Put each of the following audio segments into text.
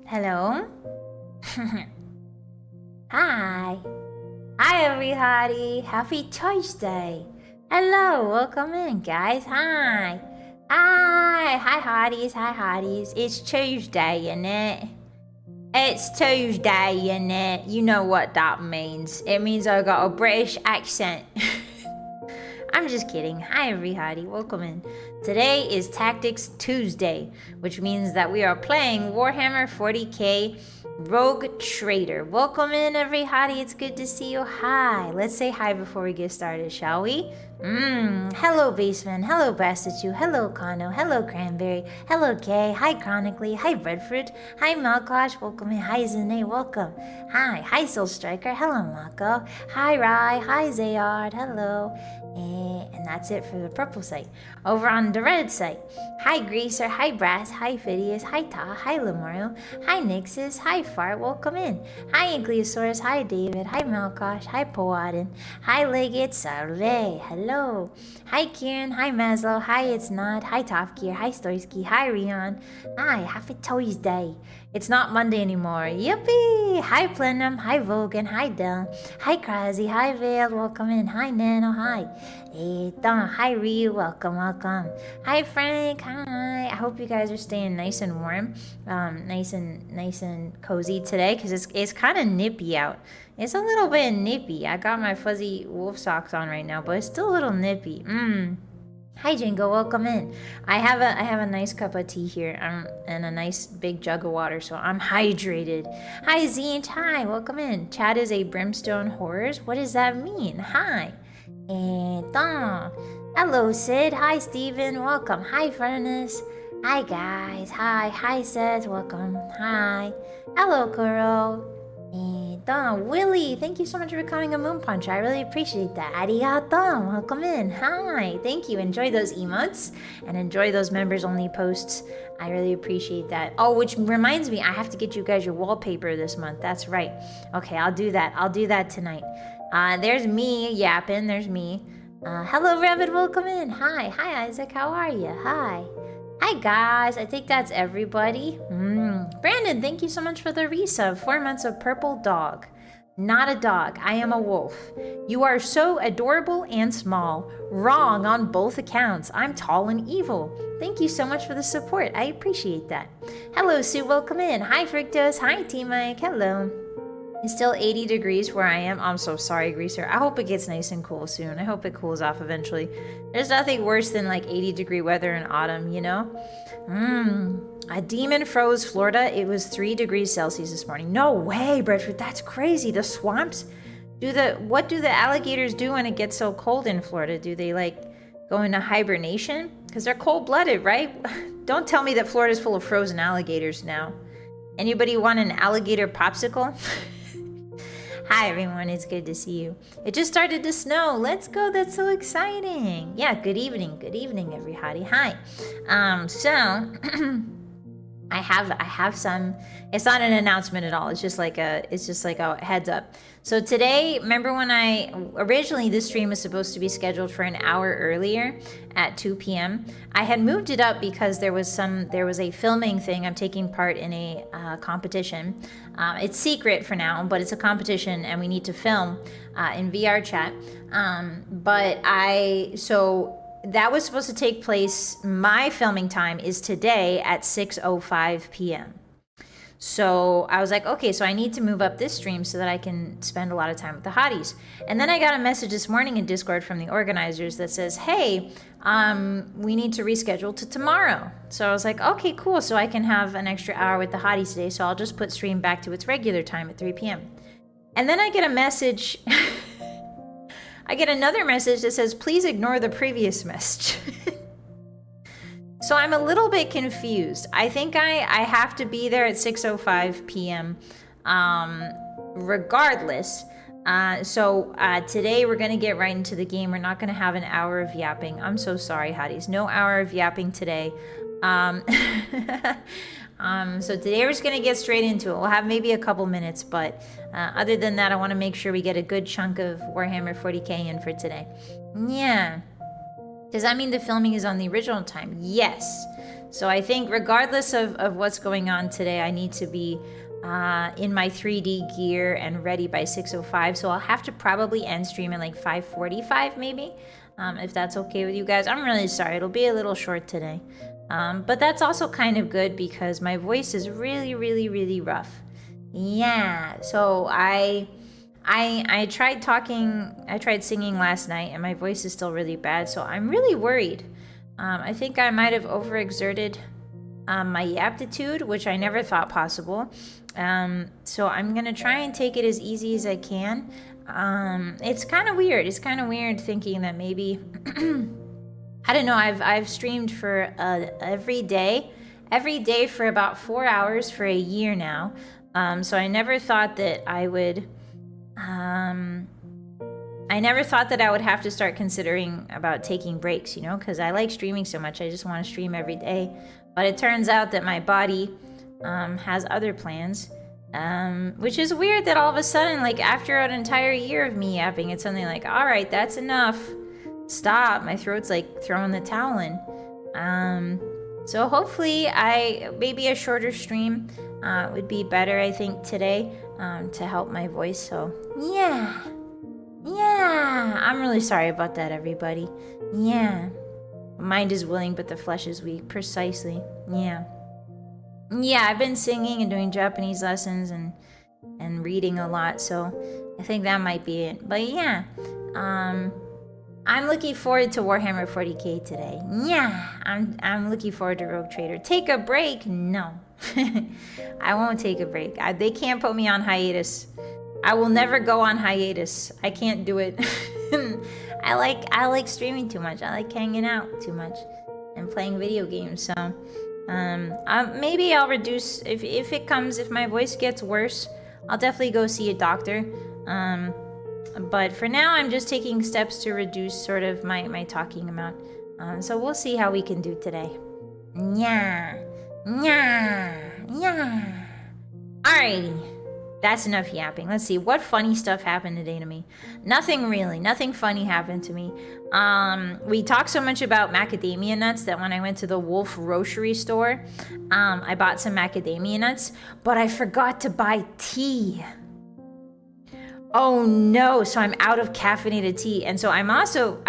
Hello? Hi. Hi, everybody. Happy Tuesday. Hello, welcome in, guys. Hi. Hi, hotties. Hi, hotties. It's Tuesday, innit? It's Tuesday, innit? You know what that means. It means I got a British accent. I'm just kidding. Hi, everybody. Welcome in. Today is Tactics Tuesday, which means that we are playing Warhammer 40k Rogue Trader. Welcome in, everybody. It's good to see you. Hi. Let's say hi before we get started, shall we? Hello, Baseman. Hello, Bastitute. Hello, Kano. Hello, Cranberry. Hello, Kay. Hi, Chronically. Hi, Breadfruit. Hi, Malkosh. Welcome in. Hi, Zane. Welcome. Hi. Hi, Soul Striker. Hello, Mako. Hi, Rai. Hi, Zayard. Hello. And that's it for the purple site. Over on the red site, hi Greaser, hi Brass, hi Phidias, hi Ta, hi Lemurio, hi Nixus, hi Fart, welcome in. Hi Ankylosaurus, hi David, hi Malkosh, hi Powadin, hi Legate, Salve, hello. Hi Kieran, hi Maslow, hi It's Not, hi Top Gear, hi Storsky, hi Rion, hi, happy Tuesday. It's not Monday anymore, yippee! Hi Plenum, hi Vogan, hi Del, hi Krazy, hi Vale, welcome in, hi Nano, hi. Hey, hi Ryu, welcome. Hi Frank, hi. I hope you guys are staying nice and warm, nice and cozy today, because it's kind of nippy out. It's a little bit nippy. I got my fuzzy wolf socks on right now, but it's still a little nippy. Hi Jingo, welcome in. I have a nice cup of tea here, and a nice big jug of water, so I'm hydrated. Hi Zine, hi, welcome in. Chad is a brimstone horrors. What does that mean? Hi. And hello Sid, hi Steven, welcome. Hi Furnace, hi guys, hi Seth, welcome. Hi, hello Kuro. And Willie, thank you so much for becoming a moon puncher. I really appreciate that. Arigato, welcome in. Hi, thank you. Enjoy those emotes and enjoy those members only posts. I really appreciate that. Oh, which reminds me, I have to get you guys your wallpaper this month. That's right. Okay, I'll do that tonight. There's me yapping. There's me. Hello, Rabbit. Welcome in. Hi, Isaac. How are you? Hi. Hi, guys. I think that's everybody. Brandon, thank you so much for the resub. 4 months of purple dog. Not a dog. I am a wolf. You are so adorable and small. Wrong on both accounts. I'm tall and evil. Thank you so much for the support. I appreciate that. Hello, Sue. Welcome in. Hi, Frictos. Hi, T-Mike. Hello. It's still 80 degrees where I am. I'm so sorry, Greaser. I hope it gets nice and cool soon. I hope it cools off eventually. There's nothing worse than like 80-degree weather in autumn, you know? A demon froze Florida. It was 3 degrees Celsius this morning. No way, Breadfruit. That's crazy. The swamps? What do the alligators do when it gets so cold in Florida? Do they like go into hibernation? Because they're cold-blooded, right? Don't tell me that Florida's full of frozen alligators now. Anybody want an alligator popsicle? Hi everyone, it's good to see you. It just started to snow. Let's go, that's so exciting. Yeah, good evening everybody. Hi. So I have some. It's not an announcement at all. It's just like a heads up. So today, remember when originally this stream was supposed to be scheduled for an hour earlier at 2 p.m. I had moved it up because there was a filming thing. I'm taking part in a competition. It's secret for now, but it's a competition and we need to film in VR chat. So that was supposed to take place. My filming time is today at 6:05 p.m. So I was like, okay, so I need to move up this stream so that I can spend a lot of time with the hotties. And then I got a message this morning in Discord from the organizers that says, hey, we need to reschedule to tomorrow. So I was like, okay, cool. So I can have an extra hour with the hotties today. So I'll just put stream back to its regular time at 3 p.m. And then I get a message. I get another message that says, please ignore the previous message. So I'm a little bit confused. I think I have to be there at 6:05 p.m. Regardless. So today we're going to get right into the game. We're not going to have an hour of yapping. I'm so sorry, hotties. No hour of yapping today. So today we're just going to get straight into it. We'll have maybe a couple minutes, but other than that, I want to make sure we get a good chunk of Warhammer 40k in for today. Yeah. Does that mean the filming is on the original time? Yes. So I think regardless of what's going on today, I need to be in my 3D gear and ready by 6:05. So I'll have to probably end stream at like 5:45 maybe, if that's okay with you guys. I'm really sorry, it'll be a little short today. But that's also kind of good because my voice is really rough. Yeah, so I tried singing last night and my voice is still really bad, so I'm really worried. I think I might have overexerted my aptitude, which I never thought possible. So I'm gonna try and take it as easy as I can. It's kind of weird. It's kind of weird thinking that maybe I don't know. I've streamed for every day for about 4 hours for a year now. So I never thought that I would. I never thought that I would have to start considering about taking breaks, you know, because I like streaming so much. I just want to stream every day. But it turns out that my body has other plans, which is weird that all of a sudden, like after an entire year of me yapping, it's something like, all right, that's enough. Stop. My throat's like throwing the towel in. So hopefully maybe a shorter stream would be better, I think, today to help my voice. So yeah, I'm really sorry about that, everybody. Yeah, mind is willing, but the flesh is weak. Precisely. Yeah, I've been singing and doing Japanese lessons and reading a lot, so I think that might be it. But yeah, I'm looking forward to Warhammer 40k today. Yeah, I'm looking forward to Rogue Trader. Take a break? No. I won't take a break. They can't put me on hiatus. I will never go on hiatus. I can't do it. I like streaming too much. I like hanging out too much and playing video games. So maybe I'll reduce if my voice gets worse, I'll definitely go see a doctor. But for now, I'm just taking steps to reduce sort of my talking amount. So we'll see how we can do today. Yeah. Alrighty. That's enough yapping. Let's see. What funny stuff happened today to me? Nothing really. Nothing funny happened to me. We talked so much about macadamia nuts that when I went to the Wolf grocery store, I bought some macadamia nuts, but I forgot to buy tea. Oh no, so I'm out of caffeinated tea. And so I'm also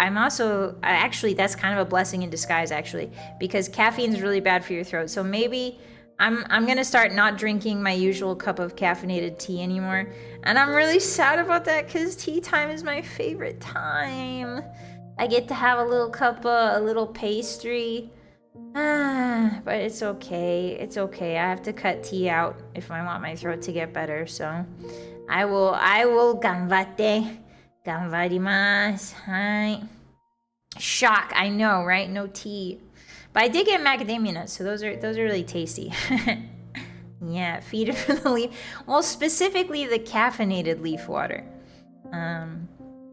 actually, that's kind of a blessing in disguise actually, because caffeine is really bad for your throat. So maybe I'm gonna start not drinking my usual cup of caffeinated tea anymore. And I'm really sad about that because tea time is my favorite time. I get to have a little cup of a little pastry. But it's okay. It's okay. I have to cut tea out if I want my throat to get better. So I will ganbarimasu. Hi. Shock, I know, right? No tea. But I did get macadamia nuts, so those are really tasty. Yeah, feed it for the leaf. Well, specifically the caffeinated leaf water.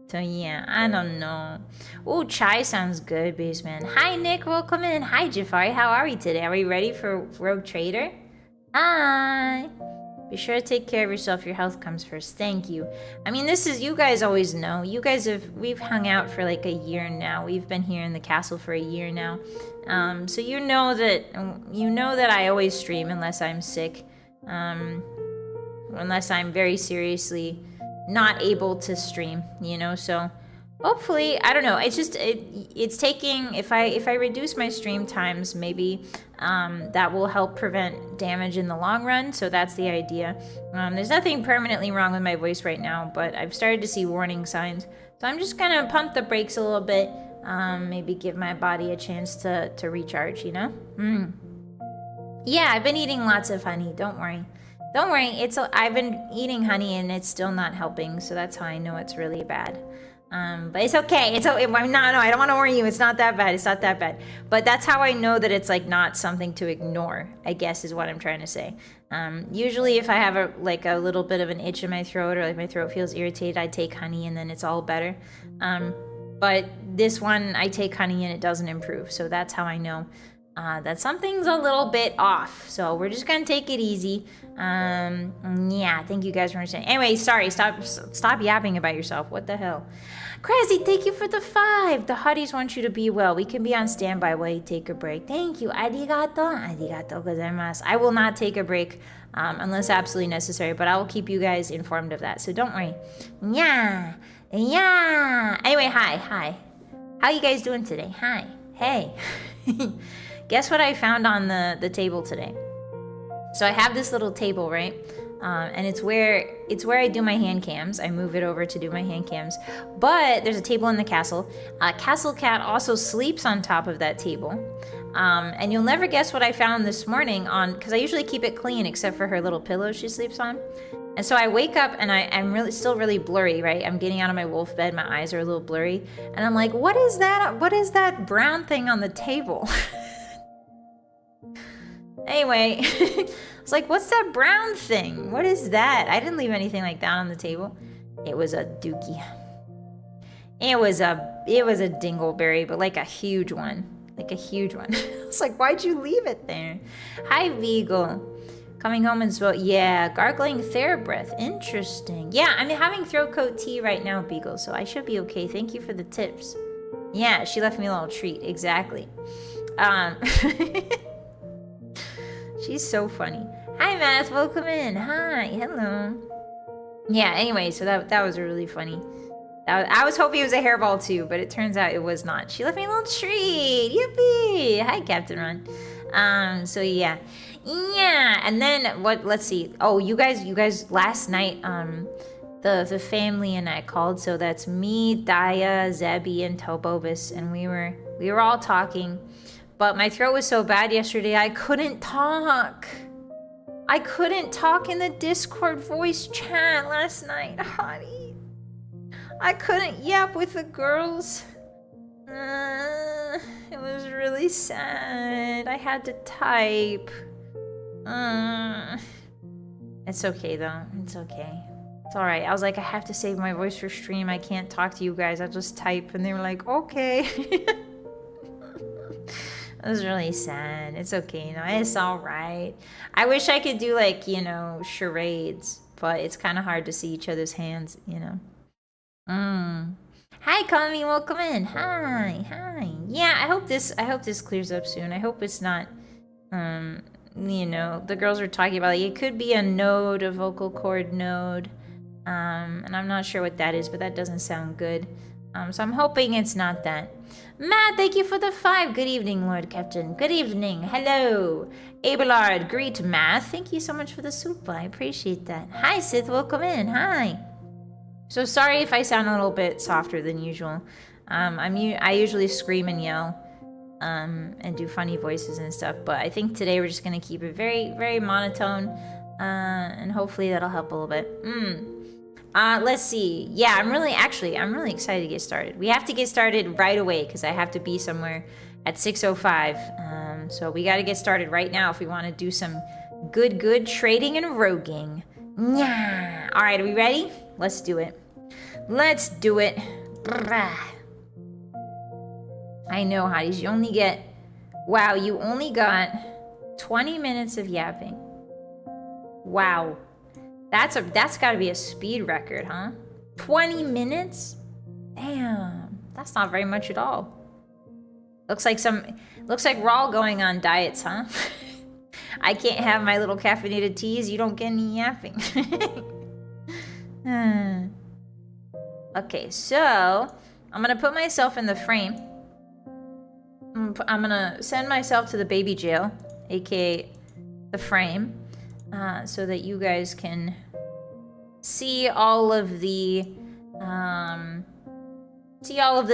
So yeah, I don't know. Oh, chai sounds good, Baseman. Hi, Nick. Welcome in. Hi, Jafari. How are we today? Are we ready for Rogue Trader? Hi. Be sure to take care of yourself. Your health comes first. Thank you. I mean, you guys always know. We've hung out for like a year now. We've been here in the castle for a year now. So you know that I always stream unless I'm sick. Unless I'm very seriously not able to stream, you know, so hopefully, I don't know, it's taking, if I reduce my stream times, maybe that will help prevent damage in the long run, so that's the idea. There's nothing permanently wrong with my voice right now, but I've started to see warning signs, so I'm just gonna pump the brakes a little bit, maybe give my body a chance to recharge, you know? Yeah, I've been eating lots of honey, don't worry. Don't worry, I've been eating honey and it's still not helping, so that's how I know it's really bad. But it's okay. No, I don't want to worry you. It's not that bad. It's not that bad. But that's how I know that it's like not something to ignore, I guess is what I'm trying to say. Usually if I have a little bit of an itch in my throat or like my throat feels irritated, I take honey and then it's all better. But this one, I take honey and it doesn't improve. So that's how I know. that something's a little bit off. So we're just gonna take it easy. Yeah, thank you guys for understanding. Anyway, sorry, stop yapping about yourself. What the hell? Crazy, thank you for the 5. The Hotties want you to be well. We can be on standby while you take a break. Thank you. Arigato gozaimasu. I will not take a break unless absolutely necessary, but I will keep you guys informed of that. So don't worry. Yeah. Anyway, hi. How you guys doing today? Hi. Hey. Guess what I found on the table today? So I have this little table, right? And it's where I do my hand cams. I move it over to do my hand cams. But there's a table in the castle. Castle Cat also sleeps on top of that table. And you'll never guess what I found this morning because I usually keep it clean except for her little pillow she sleeps on. And so I wake up and I'm still really blurry, right? I'm getting out of my wolf bed, my eyes are a little blurry. And I'm like, what is that? What is that brown thing on the table? Anyway, it's like, what's that brown thing? What is that? I didn't leave anything like that on the table. It was a dookie. It was a dingleberry, but like a huge one. Like a huge one. It's like, why'd you leave it there? Hi, Beagle. Coming home and spoke. Yeah, gargling TheraBreath. Interesting. Yeah, I'm having throat coat tea right now, Beagle, so I should be okay. Thank you for the tips. Yeah, she left me a little treat. Exactly. She's so funny. Hi, Math. Welcome in. Hi. Hello. Yeah, anyway, so that was really funny. I was hoping it was a hairball too, but it turns out it was not. She left me a little treat. Yippee. Hi, Captain Ron. So yeah. Yeah, and then let's see. Oh, you guys last night, the family and I called, so that's me, Daya, Zebby, and Tobobus, and we were all talking. But my throat was so bad yesterday, I couldn't talk. I couldn't talk in the Discord voice chat last night, Hottie. I couldn't yap with the girls. It was really sad. I had to type. It's okay though. It's okay. It's alright. I was like, I have to save my voice for stream. I can't talk to you guys. I'll just type. And they were like, okay. It was really sad. It's okay, it's alright. I wish I could do like, charades, but it's kind of hard to see each other's hands, Hi, Kami, welcome in. Hi. Yeah, I hope this clears up soon. I hope it's not, the girls are talking about, like, it could be a node, a vocal cord node, and I'm not sure what that is, but that doesn't sound good. So I'm hoping it's not that. Matt, thank you for the 5. Good evening, Lord Captain. Good evening. Hello. Abelard, greet, Matt. Thank you so much for the soup. I appreciate that. Hi, Sith. Welcome in. Hi. So sorry if I sound a little bit softer than usual. I usually scream and yell and do funny voices and stuff, but I think today we're just going to keep it very, very monotone, and hopefully that'll help a little bit. Let's see. Yeah, I'm really excited to get started. We have to get started right away because I have to be somewhere at 6:05. So we got to get started right now if we want to do some good trading and roguing. Yeah. All right, are we ready? Let's do it. Let's do it. I know, Hotties. You only got 20 minutes of yapping. Wow. That's got to be a speed record, huh? 20 minutes? Damn, that's not very much at all. Looks like we're all going on diets, huh? I can't have my little caffeinated teas. You don't get any yapping. Okay, so I'm gonna put myself in the frame. I'm gonna send myself to the baby jail, aka the frame. So that you guys can see all of the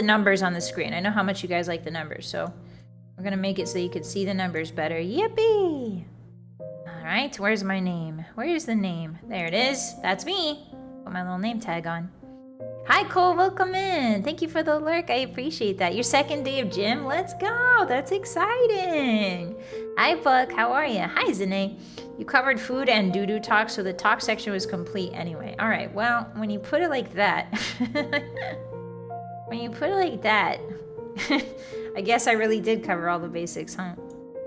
numbers on the screen. I know how much you guys like the numbers, so we're gonna make it so you can see the numbers better. Yippee! All right, where's my name? Where's the name? There it is. That's me. Put my little name tag on. Hi, Cole. Welcome in. Thank you for the lurk. I appreciate that. Your second day of gym. Let's go. That's exciting. Hi, Buck. How are you? Hi, Zane. You covered food and doo-doo talk, so the talk section was complete anyway. All right. Well, when you put it like that, I guess I really did cover all the basics, huh?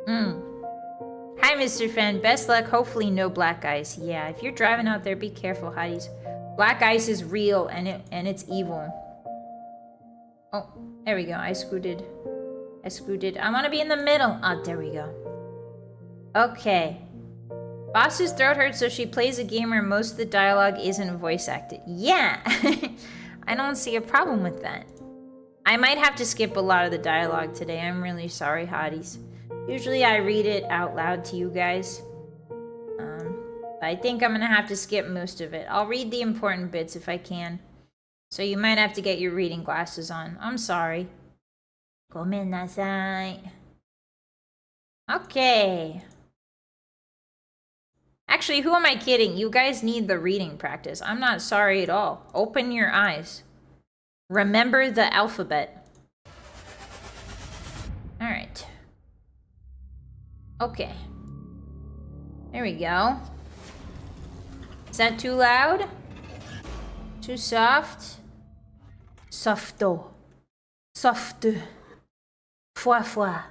Hi, Mr. Fan. Best luck. Hopefully no black ice. Yeah, if you're driving out there, be careful, hotties. Black ice is real and it's evil. Oh, there we go. I scooted. I want to be in the middle. Oh, there we go. Okay. Boss's throat hurts, so she plays a game where most of the dialogue isn't voice acted. Yeah! I don't see a problem with that. I might have to skip a lot of the dialogue today. I'm really sorry, hotties. Usually I read it out loud to you guys. But I think I'm gonna have to skip most of it. I'll read the important bits if I can. So you might have to get your reading glasses on. I'm sorry. Gomennasai. Okay. Actually, who am I kidding? You guys need the reading practice. I'm not sorry at all. Open your eyes. Remember the alphabet. Alright. Okay. There we go. Is that too loud? Too soft? Softo. Soft. Foie foie.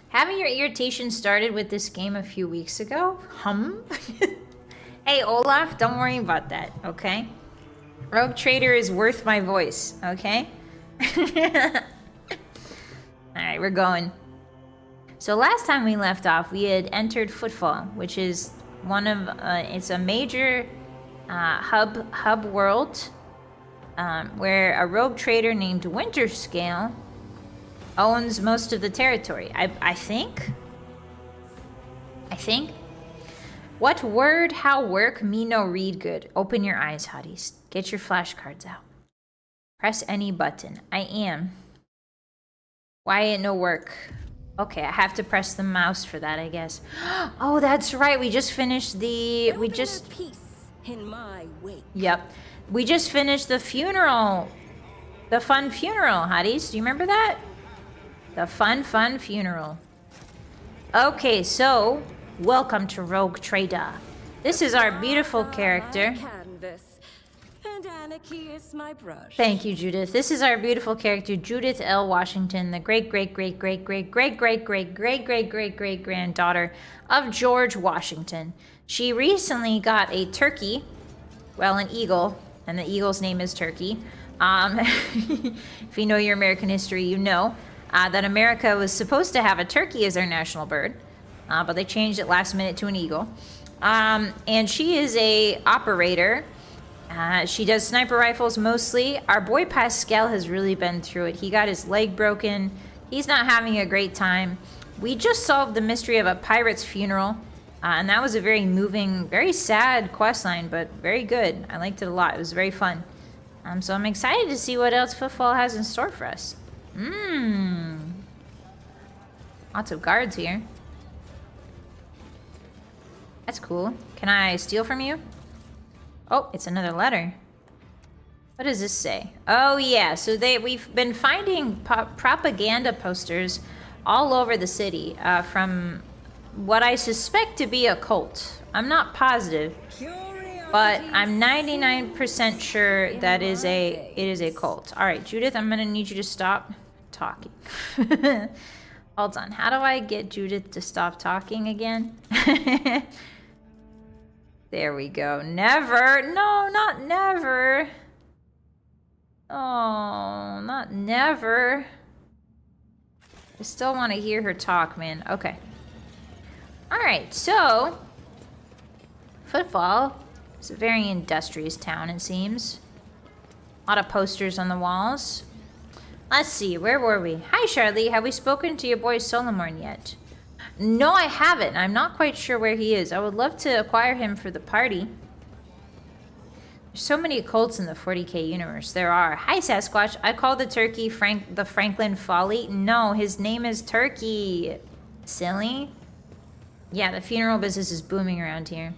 Having your irritation started with this game a few weeks ago? Hey, Olaf, don't worry about that, okay? Rogue Trader is worth my voice, okay? Alright, we're going. So last time we left off, we had entered Footfall, which is one of, it's a major hub world where a rogue trader named Winterscale owns most of the territory. I think? What word, how work, me no read good. Open your eyes, hotties. Get your flashcards out. Press any button. I am. Why it no work? Okay, I have to press the mouse for that, I guess. Oh, that's right. We just finished the... peace in my wake. Yep. We just finished the funeral. The fun funeral, hotties. Do you remember that? The fun funeral. Okay, so... Welcome to Rogue Trader. This is our beautiful character. And anarchy is my brush. Thank you, Judith. This is our beautiful character, Judith L. Washington, the great-great-great-great-great-great-great-great-great-great-granddaughter of George Washington. She recently got a turkey, well, an eagle, and the eagle's name is Turkey. If you know your American history, you know that America was supposed to have a turkey as their national bird. But they changed it last minute to an eagle. And she is a operator. She does sniper rifles mostly. Our boy Pascal has really been through it. He got his leg broken. He's not having a great time. We just solved the mystery of a pirate's funeral. And that was a very moving, very sad questline, but very good. I liked it a lot. It was very fun. So I'm excited to see what else Footfall has in store for us. Lots of guards here. That's cool. Can I steal from you? Oh, it's another letter. What does this say? Oh yeah, so we've been finding propaganda posters all over the city from what I suspect to be a cult. I'm not positive, but I'm 99% sure that it is a cult. All right, Judith, I'm gonna need you to stop talking. Hold on, how do I get Judith to stop talking again? There we go. Never. No, not never. Oh, not never. I still want to hear her talk, man. Okay. Alright, so... Footfall is a very industrious town, it seems. A lot of posters on the walls. Let's see, where were we? Hi, Charlie. Have we spoken to your boy Solomon yet? No, I haven't. I'm not quite sure where he is. I would love to acquire him for the party. There's so many cults in the 40k universe. There are. Hi, Sasquatch. I call the turkey the Franklin Folly. No, his name is Turkey. Silly. Yeah, the funeral business is booming around here.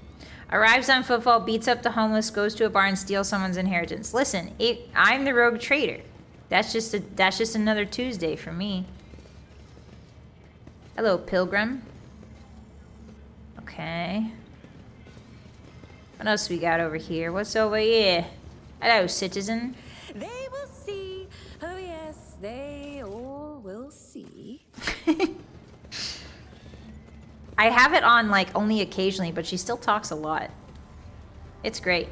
Arrives on Footfall, beats up the homeless, goes to a bar and steals someone's inheritance. Listen, I'm the rogue trader. That's just another Tuesday for me. Hello, pilgrim. Okay. What else we got over here? What's over here? Hello, citizen. They will see. Oh yes, they all will see. I have it on like only occasionally, but she still talks a lot. It's great.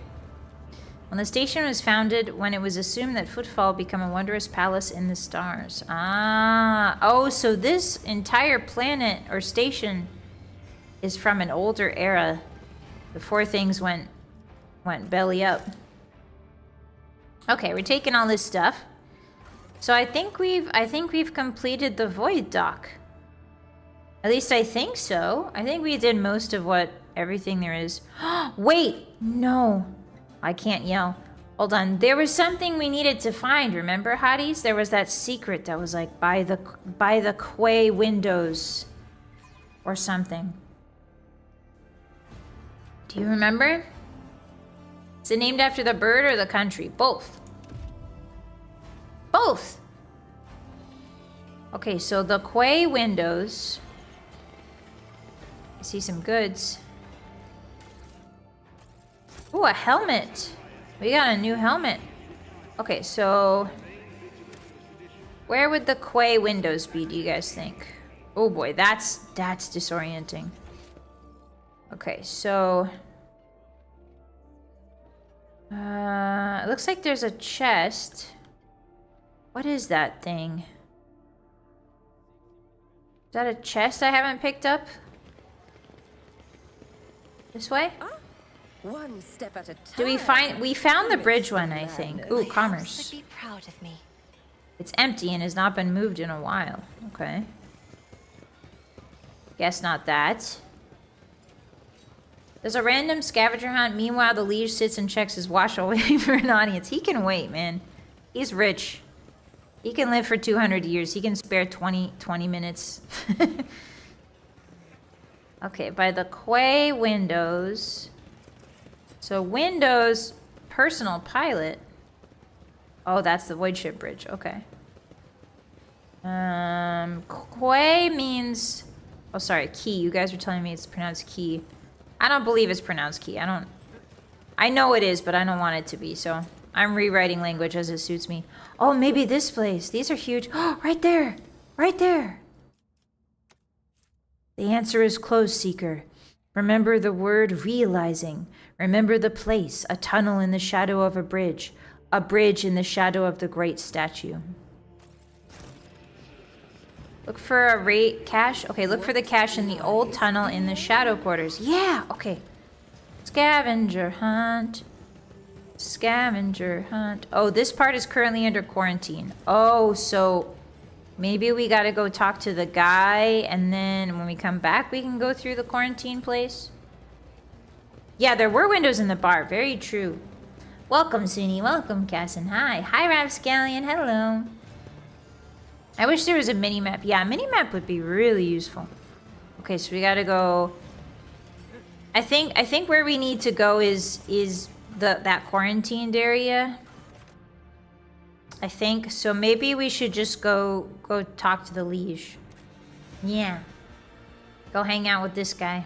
When the station was founded, when it was assumed that Footfall would become a wondrous palace in the stars. Ah, oh, so this entire planet or station is from an older era, before things went belly up. Okay, we're taking all this stuff. So I think we've completed the void dock. At least I think so. I think we did most of what everything there is. Wait, no. I can't yell. Hold on. There was something we needed to find, remember, Hotties? There was that secret that was like by the quay windows or something. Do you remember? Is it named after the bird or the country? Both. Both. Okay, so the quay windows. I see some goods. Ooh, a helmet. We got a new helmet. Okay, so where would the quay windows be, do you guys think? Oh boy, that's disorienting. Okay, so it looks like there's a chest. What is that thing? Is that a chest I haven't picked up? This way? One step at a time. Do we found the bridge one, I think. Ooh, commerce. Would be proud of me. It's empty and has not been moved in a while. Okay. Guess not that. There's a random scavenger hunt. Meanwhile, the liege sits and checks his watch while waiting for an audience. He can wait, man. He's rich. He can live for 200 years. He can spare 20 minutes. Okay, by the quay windows. So windows, personal pilot. Oh, that's the void ship bridge. Okay. Quay means... Oh, sorry, key. You guys were telling me it's pronounced key. I don't believe it's pronounced key. I know it is, but I don't want it to be, so I'm rewriting language as it suits me. Oh, maybe this place. These are huge. Oh, right there. Right there. The answer is close, Seeker. Remember the word realizing. Remember the place, a tunnel in the shadow of a bridge in the shadow of the great statue. Look for a rate cache. Okay, look for the cache in the old tunnel in the shadow quarters. Yeah, okay. Scavenger hunt. Scavenger hunt. Oh, this part is currently under quarantine. Oh, so maybe we gotta go talk to the guy, and then when we come back, we can go through the quarantine place. Yeah, there were windows in the bar. Very true. Welcome, Suni. Welcome, Cassin. Hi. Hi, Rapscallion. Hello. I wish there was a mini-map. Yeah, a mini-map would be really useful. Okay, so we gotta go... I think where we need to go is that quarantined area. I think. So maybe we should just go talk to the liege. Yeah. Go hang out with this guy.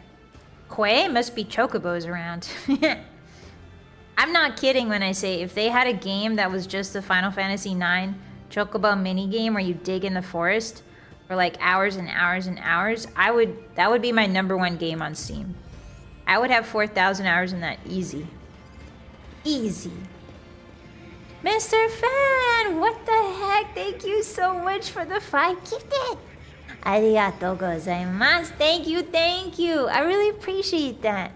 Quay must be chocobos around. I'm not kidding when I say if they had a game that was just the Final Fantasy IX chocobo mini game where you dig in the forest for like hours and hours and hours, that would be my #1 game on Steam. I would have 4,000 hours in that easy. Easy. Mr. Fan, what the heck? Thank you so much for the 5 gifted. Arigatou gozaimasu. Thank you, thank you. I really appreciate that.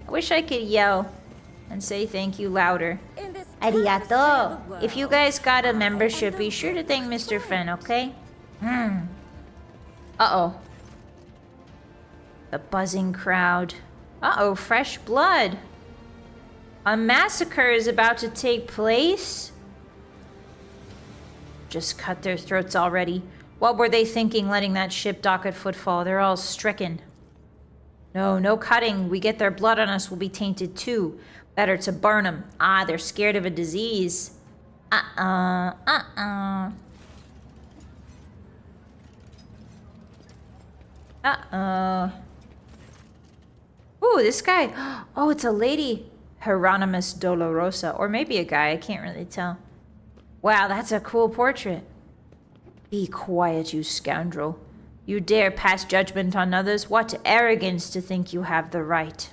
I wish I could yell and say thank you louder. Arigatou. If you guys got a membership, be sure to thank Mr. Fan, okay? Uh-oh. The buzzing crowd. Uh-oh, fresh blood. A massacre is about to take place. Just cut their throats already. What were they thinking letting that ship dock at Footfall? They're all stricken. No, no cutting. We get their blood on us, we'll be tainted too. Better to burn them. Ah, they're scared of a disease. Uh-oh. Ooh, this guy. Oh, it's a lady. Hieronymus Dolorosa. Or maybe a guy. I can't really tell. Wow, that's a cool portrait. Be quiet, you scoundrel. You dare pass judgment on others? What arrogance to think you have the right.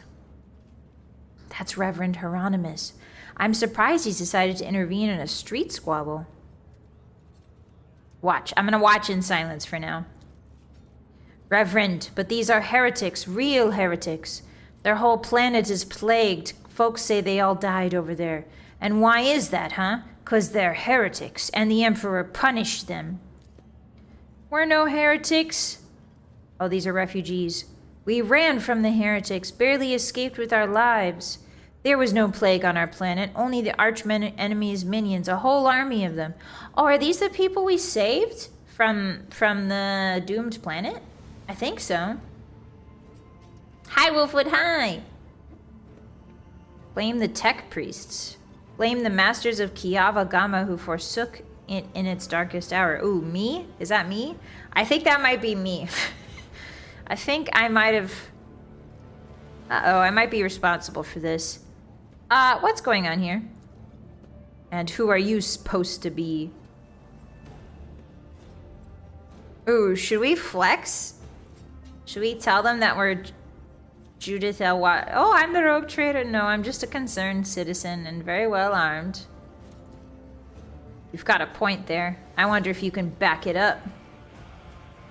That's Reverend Hieronymus. I'm surprised he's decided to intervene in a street squabble. Watch. I'm gonna watch in silence for now. Reverend, but these are heretics, real heretics. Their whole planet is plagued. Folks say they all died over there. And why is that, huh? 'Cause they're heretics, and the Emperor punished them. We're no heretics. Oh, these are refugees. We ran from the heretics, barely escaped with our lives. There was no plague on our planet, only the arch-enemy's minions, a whole army of them. Oh, are these the people we saved from the doomed planet? I think so. Hi, Wolfwood, hi! Blame the tech priests. Blame the masters of Kiava Gama who forsook it in its darkest hour. Ooh, me? Is that me? I think that might be me. I think I might have... Uh-oh, I might be responsible for this. What's going on here? And who are you supposed to be? Ooh, should we flex? Should we tell them that we're Judith L. Watt? Oh, I'm the rogue trader. No, I'm just a concerned citizen and very well armed. You've got a point there. I wonder if you can back it up.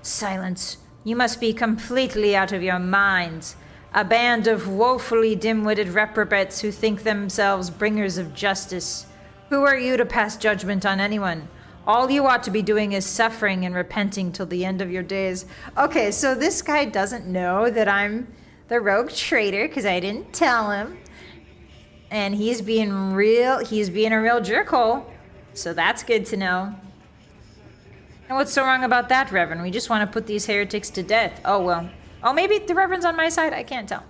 Silence. You must be completely out of your minds. A band of woefully dim-witted reprobates who think themselves bringers of justice. Who are you to pass judgment on anyone? All you ought to be doing is suffering and repenting till the end of your days. Okay, so this guy doesn't know that I'm the rogue trader because I didn't tell him. And he's being a real jerkhole. So that's good to know. And what's so wrong about that, Reverend? We just want to put these heretics to death. Oh, well. Oh, maybe the Reverend's on my side? I can't tell.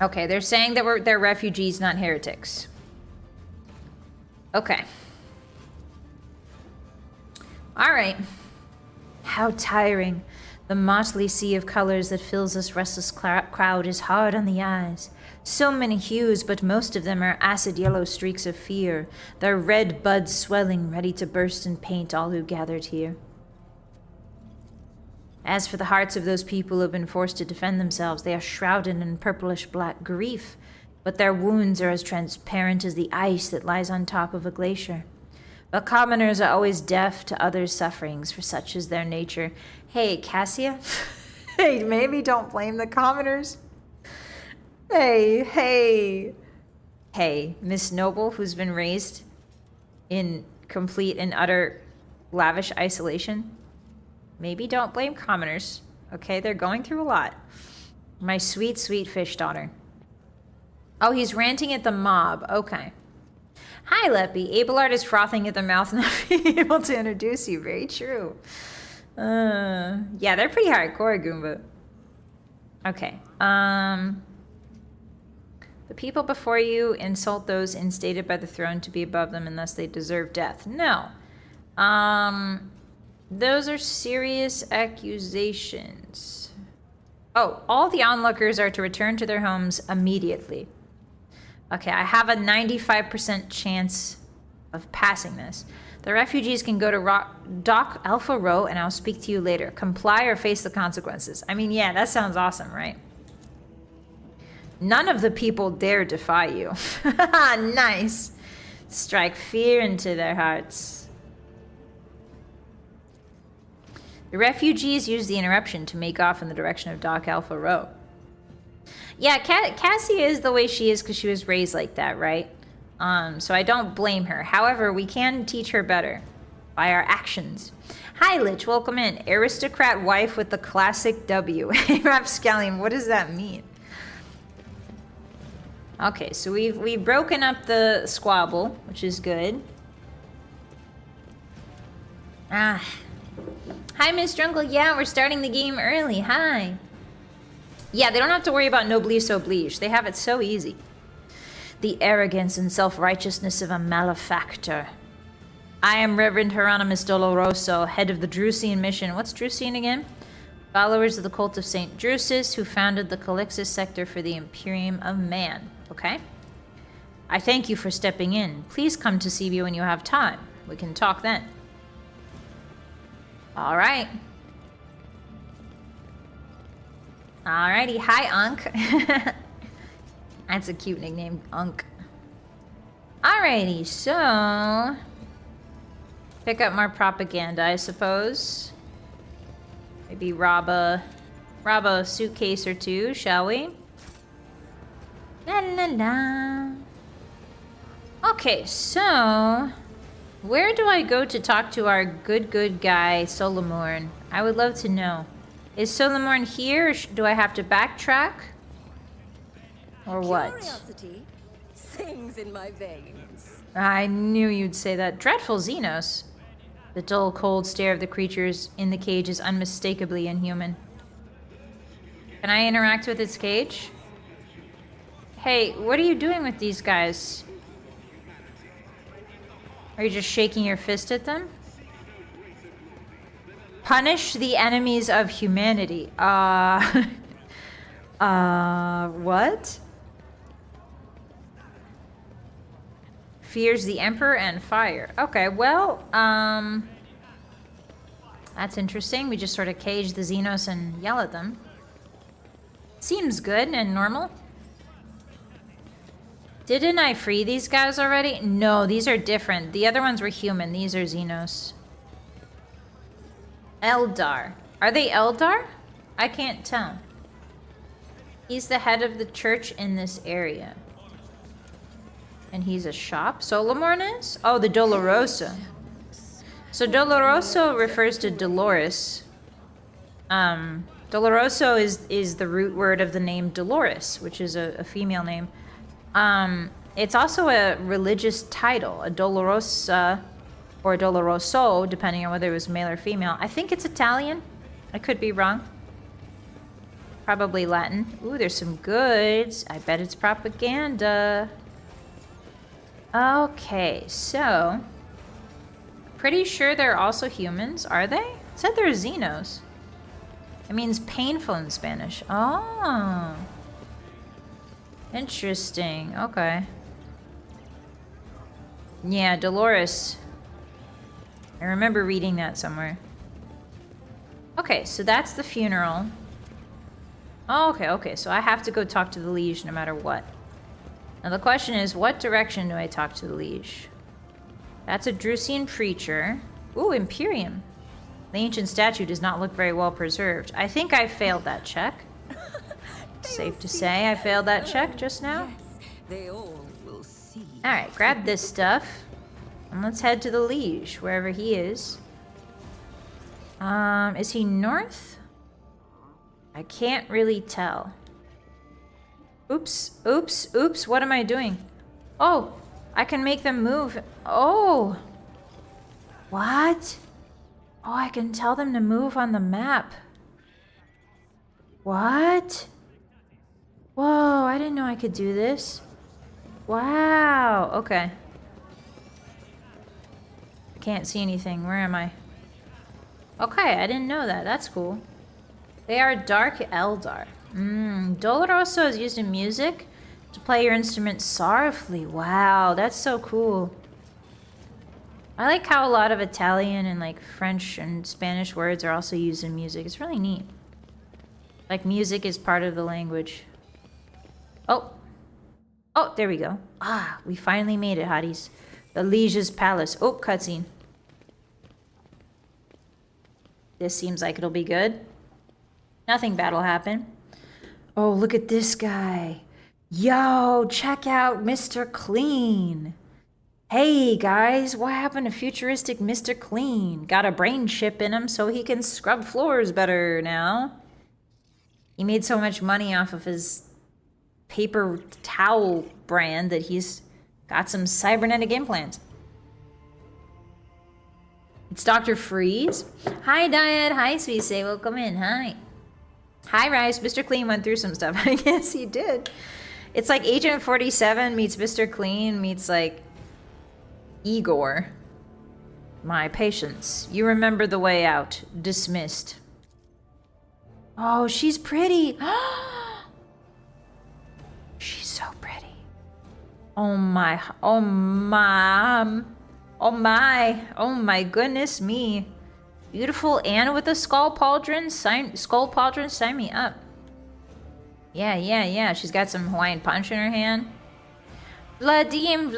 Okay, they're saying that they're refugees, not heretics. Okay. All right. How tiring. The motley sea of colors that fills this restless crowd is hard on the eyes. So many hues, but most of them are acid yellow streaks of fear, their red buds swelling, ready to burst and paint all who gathered here. As for the hearts of those people who have been forced to defend themselves, they are shrouded in purplish-black grief, but their wounds are as transparent as the ice that lies on top of a glacier. But commoners are always deaf to others' sufferings, for such is their nature. Hey, Cassia? Hey, maybe don't blame the commoners. Hey, Miss Noble, who's been raised in complete and utter lavish isolation. Maybe don't blame commoners. Okay, they're going through a lot. My sweet, sweet fish daughter. Oh, he's ranting at the mob. Okay. Hi, Leppy. Abelard is frothing at the mouth not being able to introduce you. Very true. Yeah, they're pretty hardcore, Goomba. Okay. The people before you insult those instated by the throne to be above them, and thus they deserve death. No. Those are serious accusations. Oh, all the onlookers are to return to their homes immediately. Okay, I have a 95% chance of passing this. The refugees can go to Dock Alpha Row, and I'll speak to you later. Comply or face the consequences. I mean, yeah, that sounds awesome, right? None of the people dare defy you. Nice. Strike fear into their hearts. The refugees use the interruption to make off in the direction of Dock Alpha Row. Yeah, Cassie is the way she is because she was raised like that, right? So I don't blame her. However, we can teach her better by our actions. Hi, Lich. Welcome in. Aristocrat wife with the classic W. Hey, Rapscallion, what does that mean? Okay, so we've broken up the squabble, which is good. Ah. Hi, Miss Drunkle. Yeah, we're starting the game early. Hi. Yeah, they don't have to worry about noblesse oblige. They have it so easy. The arrogance and self-righteousness of a malefactor. I am Reverend Hieronymus Doloroso, head of the Drusian mission. What's Drusian again? Followers of the cult of St. Drusus, who founded the Calixis sector for the Imperium of Man. Okay. I thank you for stepping in. Please come to see me when you have time. We can talk then. All right. Alrighty, hi Unk. That's a cute nickname, Unk. Alrighty, so pick up more propaganda, I suppose. Maybe rob a suitcase or two, shall we? La la la. Okay, so where do I go to talk to our good guy Solomorn? I would love to know. Is Solomorn here, or do I have to backtrack? Or what? Curiosity sings in my veins. I knew you'd say that. Dreadful Xenos. The dull, cold stare of the creatures in the cage is unmistakably inhuman. Can I interact with its cage? Hey, what are you doing with these guys? Are you just shaking your fist at them? Punish the enemies of humanity. What? Fears the Emperor and fire. Okay, well, that's interesting. We just sort of cage the Xenos and yell at them. Seems good and normal. Didn't I free these guys already? No, these are different. The other ones were human. These are Xenos. Eldar. Are they Eldar? I can't tell. He's the head of the church in this area. And he's a shop? Solomorn is? Oh, the Dolorosa. So Doloroso refers to Dolores. Doloroso is the root word of the name Dolores, which is a female name. It's also a religious title, a Dolorosa or Doloroso, depending on whether it was male or female. I think it's Italian. I could be wrong. Probably Latin. Ooh, there's some goods. I bet it's propaganda. Okay, so pretty sure they're also humans, are they? It said they're Xenos. It means painful in Spanish. Oh. Interesting. Okay. Yeah, Dolores. I remember reading that somewhere. Okay, so that's the funeral. Oh, okay. So I have to go talk to the liege no matter what. Now the question is, what direction do I talk to the liege? That's a Drusian preacher. Ooh, Imperium. The ancient statue does not look very well preserved. I think I failed that check. Safe to say I failed that check just now. Yes, they all will see. Alright, grab this stuff. And let's head to the liege, wherever he is. Is he north? I can't really tell. Oops, what am I doing? Oh, I can make them move. Oh. What? Oh, I can tell them to move on the map. What? Whoa, I didn't know I could do this. Wow, okay. Can't see anything. Where am I? Okay, I didn't know that. That's cool. They are Dark Eldar. Doloroso is used in music to play your instrument sorrowfully. Wow, that's so cool. I like how a lot of Italian and like French and Spanish words are also used in music. It's really neat. Like music is part of the language. Oh, there we go. Ah, we finally made it, hotties. The Liege's palace. Oh, cutscene. This seems like it'll be good. Nothing bad will happen. Oh, look at this guy. Yo, check out Mr. Clean. Hey, guys, what happened to futuristic Mr. Clean? Got a brain chip in him so he can scrub floors better now. He made so much money off of his paper towel brand that he's got some cybernetic implants. It's Dr. Freeze. Hi, Diet. Hi, Sweet Say. Welcome in. Hi. Hi, Rice. Mr. Clean went through some stuff. I guess he did. It's like Agent 47 meets Mr. Clean meets like Igor. My patience. You remember the way out. Dismissed. Oh, she's pretty. She's so pretty. Oh my. Oh my goodness me. Beautiful Anne with a skull pauldron. Sign me up. Yeah. She's got some Hawaiian punch in her hand. Vladim.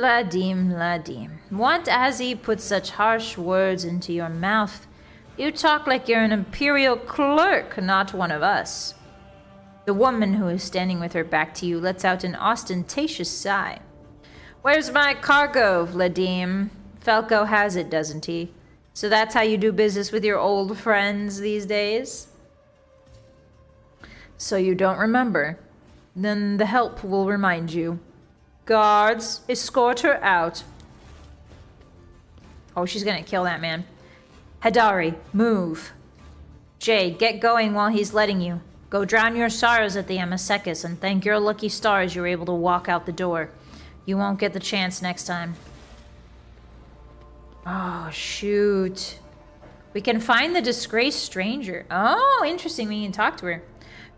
What has he put such harsh words into your mouth? You talk like you're an imperial clerk, not one of us. The woman who is standing with her back to you lets out an ostentatious sigh. Where's my cargo, Vladim? Falco has it, doesn't he? So that's how you do business with your old friends these days? So you don't remember. Then the help will remind you. Guards, escort her out. Oh, she's gonna kill that man. Hadari, move. Jade, get going while he's letting you. Go drown your sorrows at the Amasekis and thank your lucky stars you're able to walk out the door. You won't get the chance next time. Oh, shoot. We can find the disgraced stranger. Oh, interesting. We can talk to her.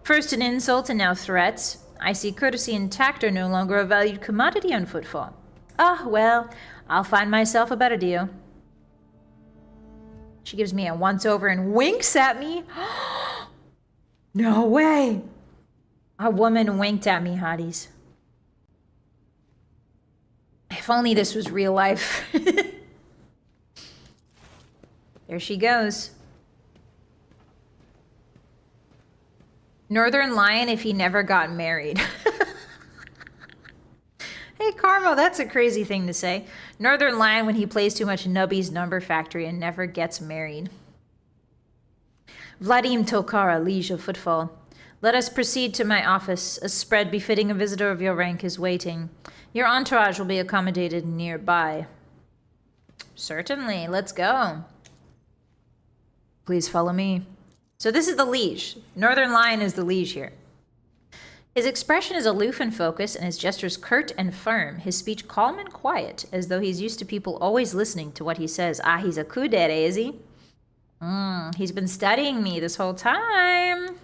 First an insult and now threats. I see courtesy and tact are no longer a valued commodity on Footfall. Ah, well, I'll find myself a better deal. She gives me a once-over and winks at me. No way. A woman winked at me, hotties. If only this was real life. There she goes. Northern Lion if he never got married. Hey, Carmo, that's a crazy thing to say. Northern Lion when he plays too much Nubby's Number Factory and never gets married. Vladim Tokara, Liege of Footfall. Let us proceed to my office. A spread befitting a visitor of your rank is waiting. Your entourage will be accommodated nearby. Certainly, let's go. Please follow me. So this is the Liege. Northern Lion is the Liege here. His expression is aloof and focused, and his gestures curt and firm. His speech calm and quiet, as though he's used to people always listening to what he says. Ah, he's a kudere, is he? He's been studying me this whole time.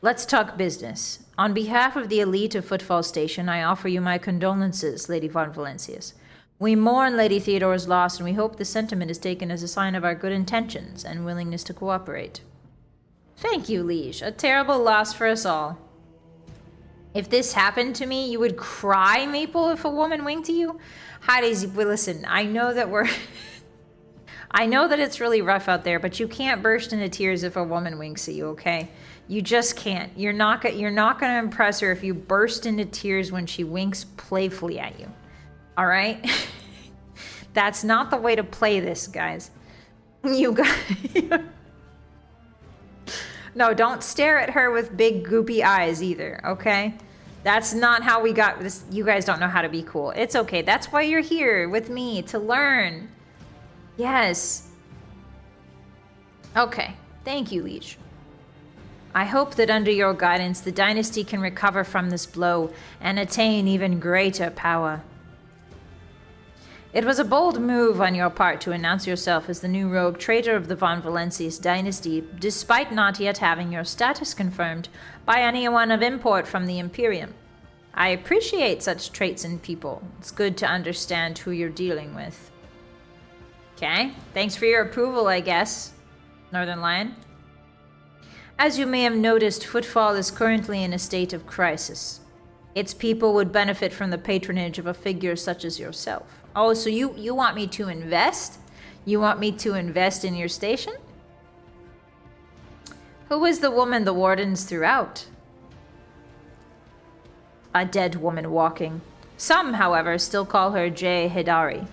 Let's talk business. On behalf of the elite of Footfall Station, I offer you my condolences, Lady Von Valencius. We mourn Lady Theodore's loss, and we hope the sentiment is taken as a sign of our good intentions and willingness to cooperate. Thank you, Liege. A terrible loss for us all. If this happened to me, you would cry, Maple, if a woman winked at you? Hotties, listen, I know that we're... I know that it's really rough out there, but you can't burst into tears if a woman winks at you, okay? You just can't. You're not going to impress her if you burst into tears when she winks playfully at you. All right? That's not the way to play this, guys. You got... No, don't stare at her with big goopy eyes either, okay? That's not how we got this. You guys don't know how to be cool. It's okay. That's why you're here with me, to learn. Yes. Okay. Thank you, Liege. I hope that under your guidance, the dynasty can recover from this blow and attain even greater power. It was a bold move on your part to announce yourself as the new rogue traitor of the Von Valencius dynasty, despite not yet having your status confirmed by anyone of import from the Imperium. I appreciate such traits in people. It's good to understand who you're dealing with. Okay, thanks for your approval, I guess, Northern Lion. As you may have noticed, Footfall is currently in a state of crisis. Its people would benefit from the patronage of a figure such as yourself. Oh, so you want me to invest? You want me to invest in your station? Who is the woman the wardens threw out? A dead woman walking. Some, however, still call her J. Hidari,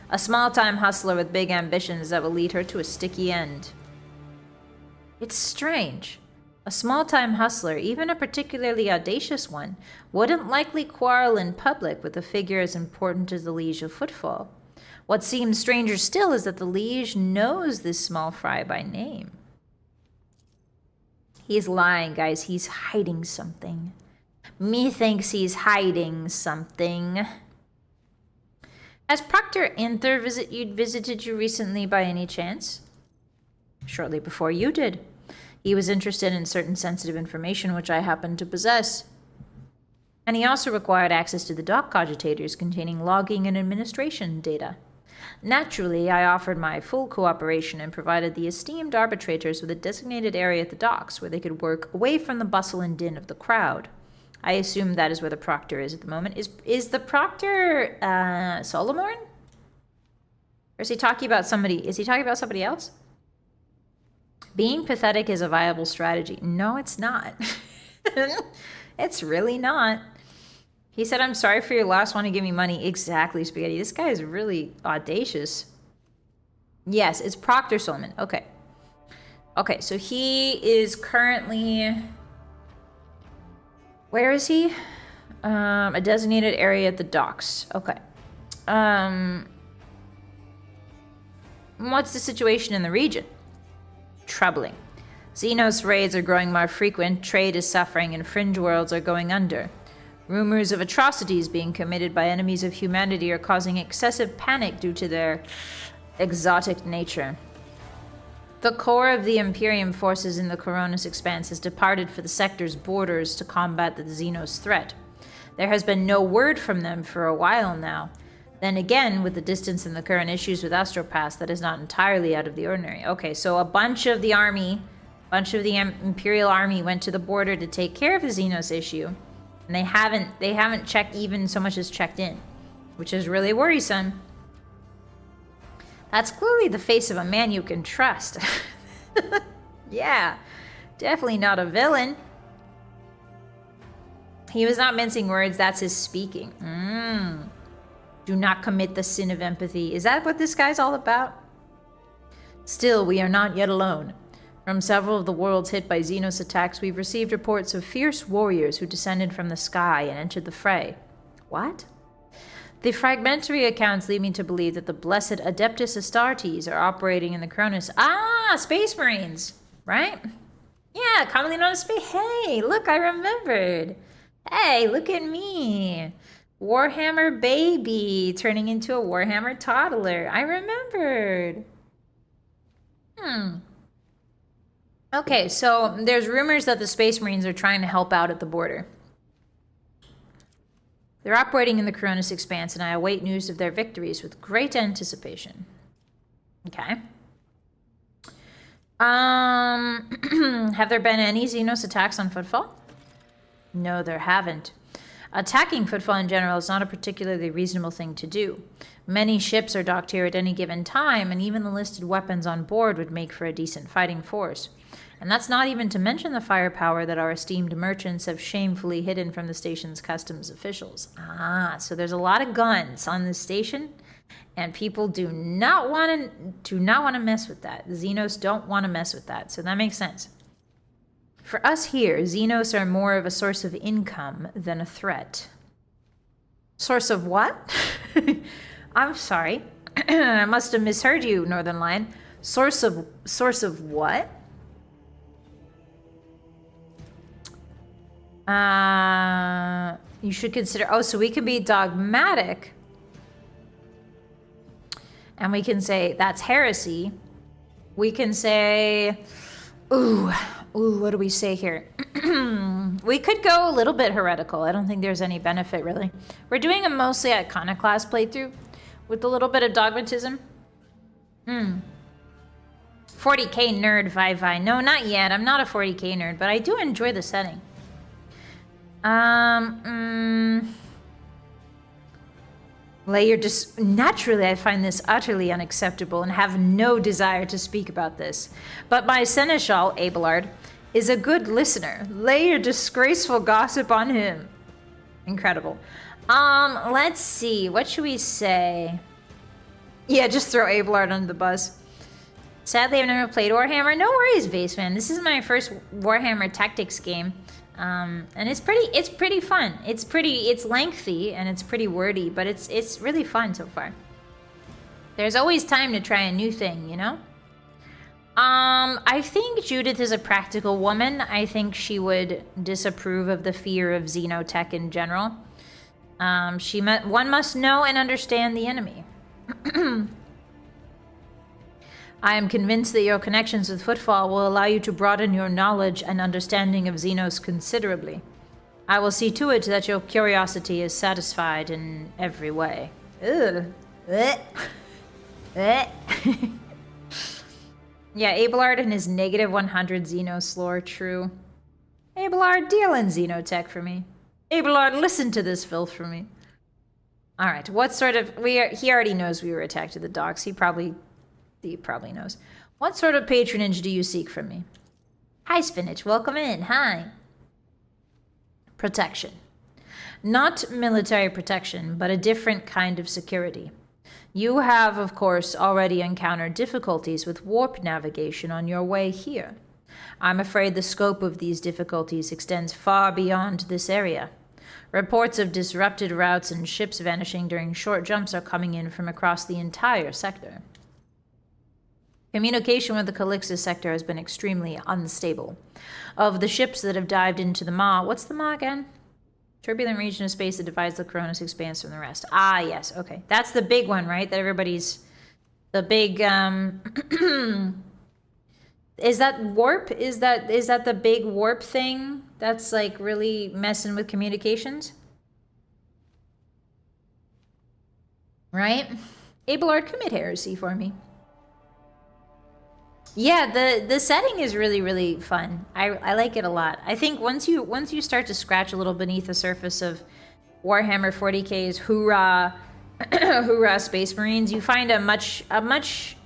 a small-time hustler with big ambitions that will lead her to a sticky end. It's strange. A small-time hustler, even a particularly audacious one, wouldn't likely quarrel in public with a figure as important as the Liege of Footfall. What seems stranger still is that the Liege knows this small fry by name. He's lying, guys. He's hiding something. Methinks he's hiding something. Has Proctor Inther visited you recently by any chance? Shortly before you did. He was interested in certain sensitive information which I happen to possess. And he also required access to the dock cogitators containing logging and administration data. Naturally, I offered my full cooperation and provided the esteemed arbitrators with a designated area at the docks where they could work away from the bustle and din of the crowd. I assume that is where the proctor is at the moment. Is the proctor Solomorn? Or is he talking about somebody? Is he talking about somebody else? Being pathetic is a viable strategy. No, it's not. It's really not. He said, I'm sorry for your loss. Want to give me money? Exactly, Spaghetti. This guy is really audacious. Yes, it's Proctor Solomon. Okay. Okay, so he is currently... Where is he? A designated area at the docks. Okay. What's the situation in the region? Troubling. Xenos raids are growing more frequent, trade is suffering, and fringe worlds are going under. Rumors of atrocities being committed by enemies of humanity are causing excessive panic due to their exotic nature. The core of the Imperium forces in the Coronis Expanse has departed for the sector's borders to combat the Xenos threat. There has been no word from them for a while now. Then again, with the distance and the current issues with Astropass, that is not entirely out of the ordinary. Okay, so a bunch of the army, Imperial army went to the border to take care of the Xenos issue. And they haven't checked, even so much as checked in, which is really worrisome. That's clearly the face of a man you can trust. Yeah, definitely not a villain. He was not mincing words, that's his speaking. Do not commit the sin of empathy. Is that what this guy's all about? Still, we are not yet alone. From several of the worlds hit by Xenos attacks, we've received reports of fierce warriors who descended from the sky and entered the fray. What? The fragmentary accounts lead me to believe that the blessed Adeptus Astartes are operating in the Cronus. Ah, Space Marines, right? Yeah, commonly known as Space. Hey, look, I remembered. Hey, look at me. Warhammer baby turning into a Warhammer toddler. I remembered. Okay, so there's rumors that the Space Marines are trying to help out at the border. They're operating in the Coronis Expanse, and I await news of their victories with great anticipation. Okay. Have there been any Xenos attacks on Footfall? No, there haven't. Attacking Footfall in general is not a particularly reasonable thing to do. Many ships are docked here at any given time, and even the listed weapons on board would make for a decent fighting force. And that's not even to mention the firepower that our esteemed merchants have shamefully hidden from the station's customs officials. Ah, so there's a lot of guns on this station, and people do not want to mess with that. The Xenos don't want to mess with that, so that makes sense. For us here, Xenos are more of a source of income than a threat. Source of what? I'm sorry. I must have misheard you, Northern Lion. Source of what? You should consider... Oh, so we can be dogmatic. And we can say, that's heresy. We can say... Ooh, what do we say here? We could go a little bit heretical. I don't think there's any benefit, really. We're doing a mostly Iconoclast playthrough with a little bit of dogmatism. 40k nerd, Vi. No, not yet. I'm not a 40k nerd, but I do enjoy the setting. Naturally, I find this utterly unacceptable and have no desire to speak about this. But my seneschal, Abelard, is a good listener. Lay your disgraceful gossip on him. Incredible. Let's see. What should we say? Yeah, just throw Abelard under the bus. Sadly, I've never played Warhammer. No worries, Baseman. This is my first Warhammer Tactics game. And it's pretty fun. It's lengthy and it's pretty wordy, but it's really fun so far. There's always time to try a new thing, you know? I think Judith is a practical woman. I think she would disapprove of the fear of xenotech in general. One must know and understand the enemy. I am convinced that your connections with Footfall will allow you to broaden your knowledge and understanding of Xenos considerably. I will see to it that your curiosity is satisfied in every way. Ugh. Eh. Yeah, Abelard and his negative 100 Xenoslore, true. Abelard, deal in Xenotech for me. Abelard, listen to this filth for me. Alright, what sort of... he already knows we were attacked at the docks. He probably knows. What sort of patronage do you seek from me? Hi, Spinach. Welcome in. Hi. Protection. Not military protection, but a different kind of security. You have, of course, already encountered difficulties with warp navigation on your way here. I'm afraid the scope of these difficulties extends far beyond this area. Reports of disrupted routes and ships vanishing during short jumps are coming in from across the entire sector. Communication with the Calixtus sector has been extremely unstable. Of the ships that have dived into the Maw, what's the Maw again? Turbulent region of space that divides the Cronus expanse from the rest. Ah, yes, okay. That's the big one, right? That everybody's... The big, Is that warp? Is that the big warp thing that's, like, really messing with communications? Right? Abelard, commit heresy for me. Yeah, the setting is really, really fun. I like it a lot. I think once you start to scratch a little beneath the surface of Warhammer 40k's hoorah hoorah Space Marines, you find a much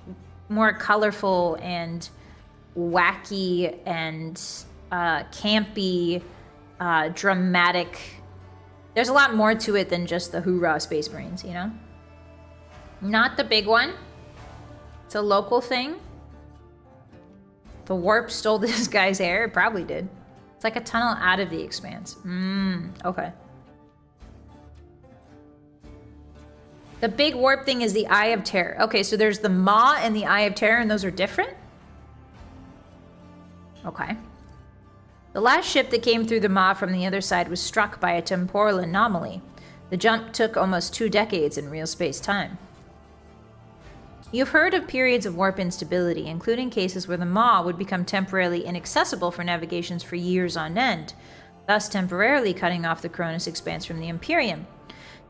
more colorful and wacky and campy, dramatic. There's a lot more to it than just the hoorah Space Marines, you know? Not the big one. It's a local thing. The warp stole this guy's hair. It probably did. It's like a tunnel out of the expanse. Okay. The big warp thing is the Eye of Terror. Okay, so there's the Maw and the Eye of Terror, and those are different? Okay. The last ship that came through the Maw from the other side was struck by a temporal anomaly. The jump took almost 2 decades in real space-time. You've heard of periods of warp instability, including cases where the Maw would become temporarily inaccessible for navigations for years on end, thus temporarily cutting off the Cronus expanse from the Imperium.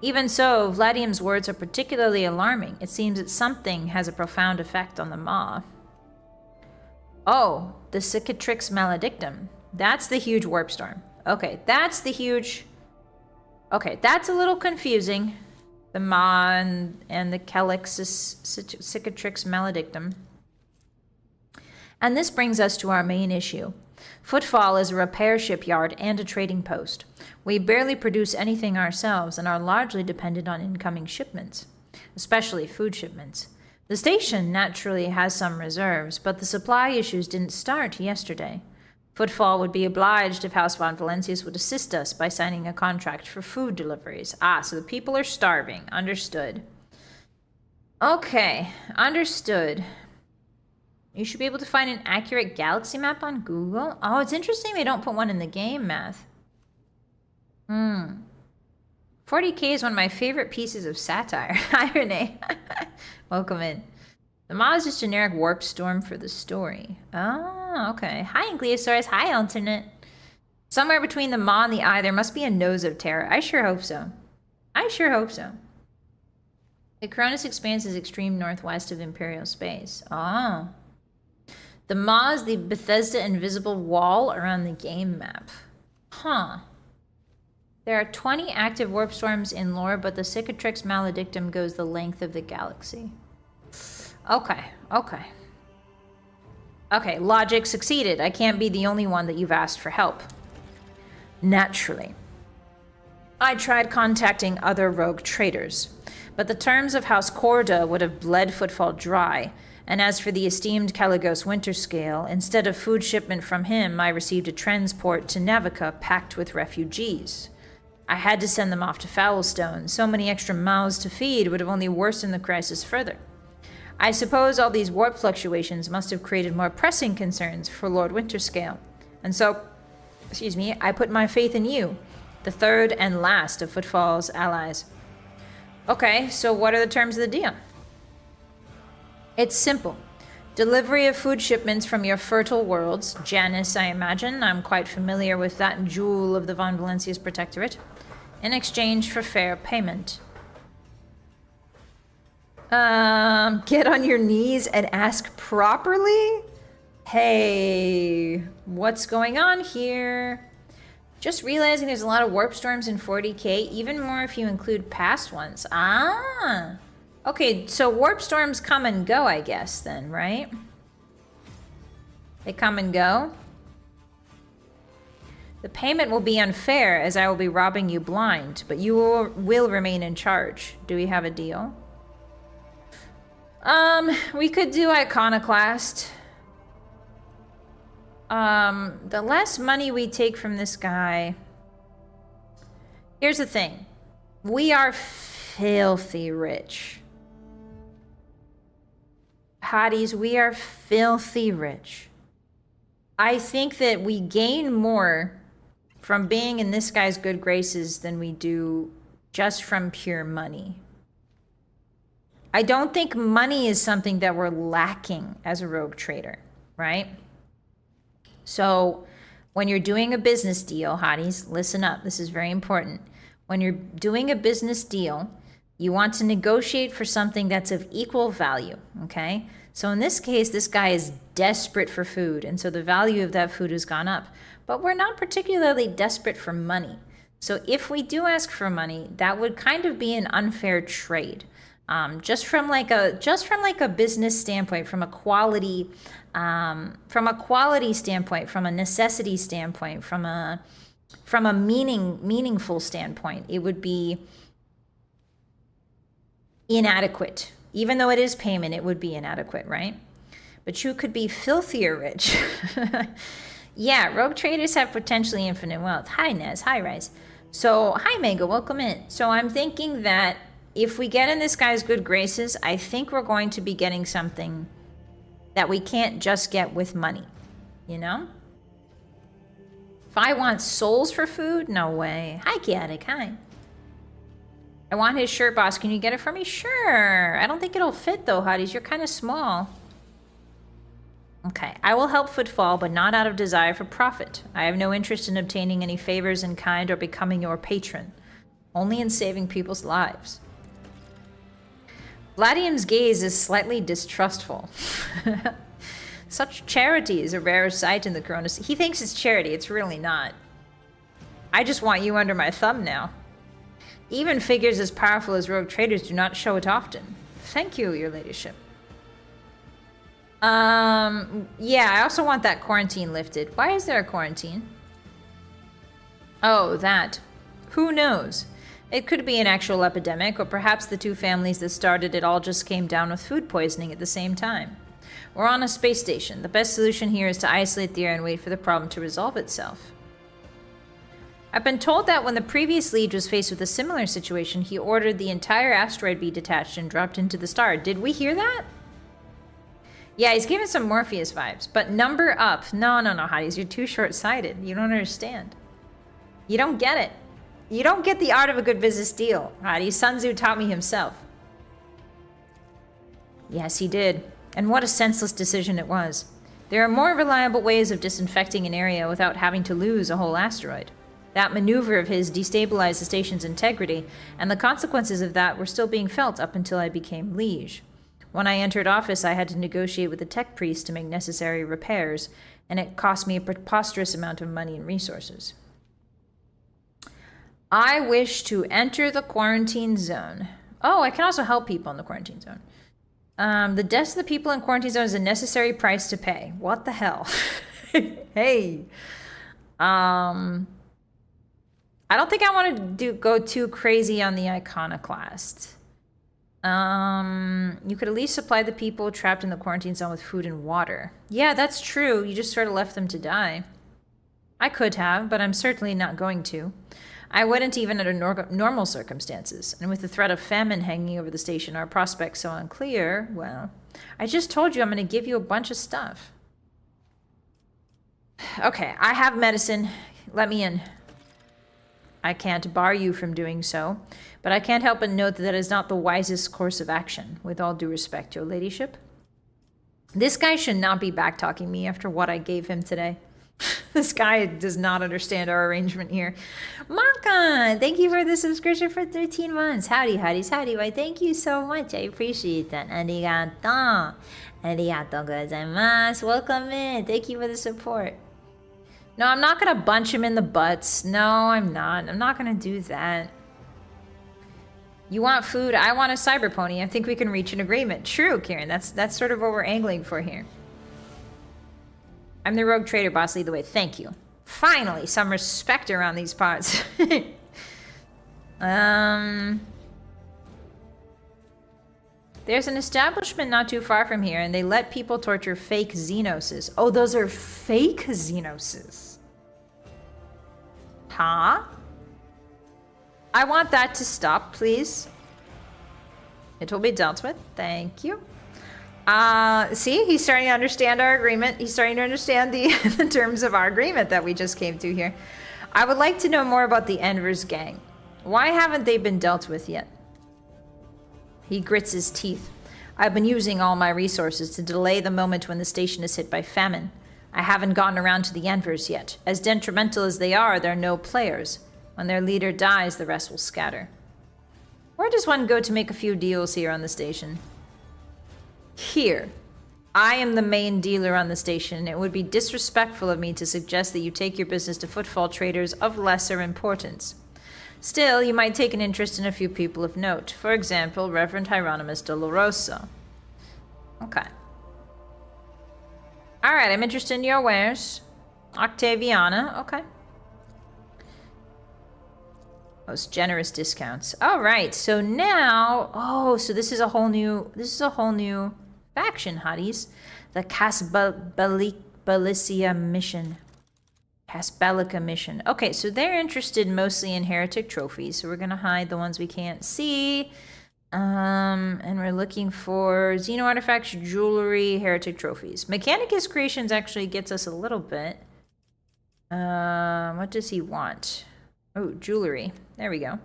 Even so, Vladium's words are particularly alarming. It seems that something has a profound effect on the Maw. Oh, the Cicatrix Maledictum. That's the huge warp storm. Okay, that's the huge... Okay, that's a little confusing. The Maw and the Calixtus Cicatrix Maledictum. And this brings us to our main issue. Footfall is a repair shipyard and a trading post. We barely produce anything ourselves and are largely dependent on incoming shipments, especially food shipments. The station naturally has some reserves, but the supply issues didn't start yesterday. Footfall would be obliged if House von Valencius would assist us by signing a contract for food deliveries. Ah, so the people are starving. Understood. Okay, understood. You should be able to find an accurate galaxy map on Google. Oh, it's interesting they don't put one in the game, Math. 40K is one of my favorite pieces of satire. Hi, Renee. Welcome in. The Maw is just generic warp storm for the story. Oh, okay. Hi, Ankylosaurus. Hi, Alternate. Somewhere between the Maw and the Eye, there must be a nose of terror. I sure hope so. I sure hope so. The Cronus expanse is extreme northwest of Imperial space. Oh. The Maw is the Bethesda invisible wall around the game map. Huh. There are 20 active warp storms in lore, but the Cicatrix Maledictum goes the length of the galaxy. Okay, okay. Okay, logic succeeded. I can't be the only one that you've asked for help. Naturally. I tried contacting other rogue traders, but the terms of House Corda would have bled Footfall dry, and as for the esteemed Caligos Winterscale, instead of food shipment from him, I received a transport to Navica packed with refugees. I had to send them off to Foulstone. So many extra mouths to feed would have only worsened the crisis further. I suppose all these warp fluctuations must have created more pressing concerns for Lord Winterscale. And so, excuse me, I put my faith in you, the third and last of Footfall's allies. Okay, so what are the terms of the deal? It's simple. Delivery of food shipments from your fertile worlds, Janus, I imagine. I'm quite familiar with that jewel of the Von Valencius Protectorate. In exchange for fair payment. Get on your knees and ask properly? Hey, what's going on here? Just realizing there's a lot of warp storms in 40k, even more if you include past ones. Ah, okay, so warp storms come and go, I guess, then, right? They come and go. The payment will be unfair, as I will be robbing you blind, but you will remain in charge. Do we have a deal? We could do Iconoclast. The less money we take from this guy... Here's the thing. We are filthy rich. Hotties, we are filthy rich. I think that we gain more from being in this guy's good graces than we do just from pure money. I don't think money is something that we're lacking as a rogue trader, right? So when you're doing a business deal, hotties, listen up. This is very important. When you're doing a business deal, you want to negotiate for something that's of equal value, okay? So in this case, this guy is desperate for food, and so the value of that food has gone up. But we're not particularly desperate for money. So if we do ask for money, that would kind of be an unfair trade. Just from like a business standpoint, from a quality standpoint, from a necessity standpoint, from a meaningful standpoint, it would be inadequate. Even though it is payment, it would be inadequate, right? But you could be filthier rich. Yeah, rogue traders have potentially infinite wealth. Hi, Nez. Hi, Rise. So, hi, Mega. Welcome in. So I'm thinking that if we get in this guy's good graces, I think we're going to be getting something that we can't just get with money, you know? If I want souls for food, no way. Hi, Chaotic. Hi. I want his shirt, boss. Can you get it for me? Sure. I don't think it'll fit, though, Hotties. You're kind of small. Okay. I will help Footfall, but not out of desire for profit. I have no interest in obtaining any favors in kind or becoming your patron. Only in saving people's lives. Vladium's gaze is slightly distrustful. Such charity is a rare sight in the Corona. He thinks it's charity. It's really not. I just want you under my thumb now. Even figures as powerful as rogue traders do not show it often. Thank you, your ladyship. Yeah, I also want that quarantine lifted. Why is there a quarantine? Oh, that. Who knows? It could be an actual epidemic, or perhaps the two families that started it all just came down with food poisoning at the same time. We're on a space station. The best solution here is to isolate the air and wait for the problem to resolve itself. I've been told that when the previous Liege was faced with a similar situation, he ordered the entire asteroid be detached and dropped into the star. Did we hear that? Yeah, he's giving some Morpheus vibes, but number up. No, Hotties, you're too short-sighted. You don't understand. You don't get it. You don't get the art of a good business deal, Hotties. Sun Tzu taught me himself. Yes, he did. And what a senseless decision it was. There are more reliable ways of disinfecting an area without having to lose a whole asteroid. That maneuver of his destabilized the station's integrity, and the consequences of that were still being felt up until I became liege. When I entered office, I had to negotiate with the tech priest to make necessary repairs, and it cost me a preposterous amount of money and resources. I wish to enter the quarantine zone. Oh, I can also help people in the quarantine zone. The deaths of the people in quarantine zone is a necessary price to pay. What the hell? Hey. I don't think I want to go too crazy on the iconoclast. You could at least supply the people trapped in the quarantine zone with food and water. Yeah, that's true. You just sort of left them to die. I could have, but I'm certainly not going to. I wouldn't even under normal circumstances. And with the threat of famine hanging over the station, our prospects so unclear, well, I just told you I'm going to give you a bunch of stuff. Okay, I have medicine. Let me in. I can't bar you from doing so, but I can't help but note that that is not the wisest course of action, with all due respect, your ladyship. This guy should not be backtalking me after what I gave him today. This guy does not understand our arrangement here. Maka, thank you for the subscription for 13 months. Howdy, howdies, howdy. Why, thank you so much. I appreciate that. Arigato. Arigato gozaimasu. Welcome in. Thank you for the support. No, I'm not going to bunch him in the butts. No, I'm not. I'm not going to do that. You want food? I want a cyber pony. I think we can reach an agreement. True, Kieran. That's sort of what we're angling for here. I'm the rogue trader, boss. Lead the way. Thank you. Finally, some respect around these parts. There's an establishment not too far from here, and they let people torture fake xenoses. Oh, those are fake xenoses. Huh? I want that to stop, please. It will be dealt with. Thank you. See, he's starting to understand our agreement. He's starting to understand the, the terms of our agreement that we just came to here. I would like to know more about the Enver's gang. Why haven't they been dealt with yet? He grits his teeth. I've been using all my resources to delay the moment when the station is hit by famine. I haven't gotten around to the Envers yet. As detrimental as they are, they're no players. When their leader dies, the rest will scatter. Where does one go to make a few deals here on the station? Here. I am the main dealer on the station. It would be disrespectful of me to suggest that you take your business to footfall traders of lesser importance. Still, you might take an interest in a few people of note. For example, Reverend Hieronymus Doloroso. Okay. Alright, I'm interested in your wares. Octaviana, okay. Most generous discounts. Alright, so now... Oh, so this is a whole new faction, hotties. The Casbalicia mission. Casbalica mission. Okay, so they're interested mostly in heretic trophies, so we're gonna hide the ones we can't see. And we're looking for Xeno artifacts, jewelry, heretic trophies. Mechanicus Creations actually gets us a little bit. What does he want? Oh, jewelry. There we go.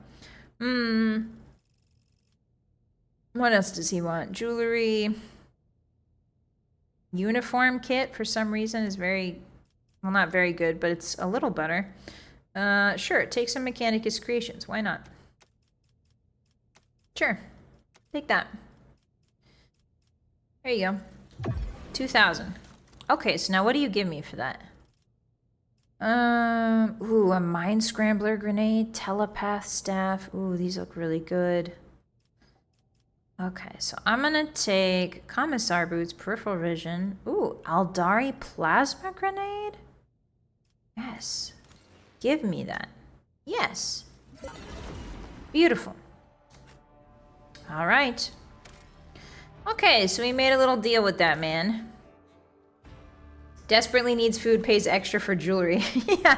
What else does he want? Jewelry. Uniform kit, for some reason, is very... Well, not very good, but it's a little better. Sure, take some Mechanicus Creations. Why not? Sure. Take that. There you go. 2,000. Okay, so now what do you give me for that? Ooh, a Mind Scrambler grenade, Telepath Staff. Ooh, these look really good. Okay, so I'm gonna take Commissar Boots, Peripheral Vision. Ooh, Aldari Plasma Grenade? Yes. Give me that. Yes. Beautiful. All right. Okay, so we made a little deal with that man. Desperately needs food, pays extra for jewelry. Yeah.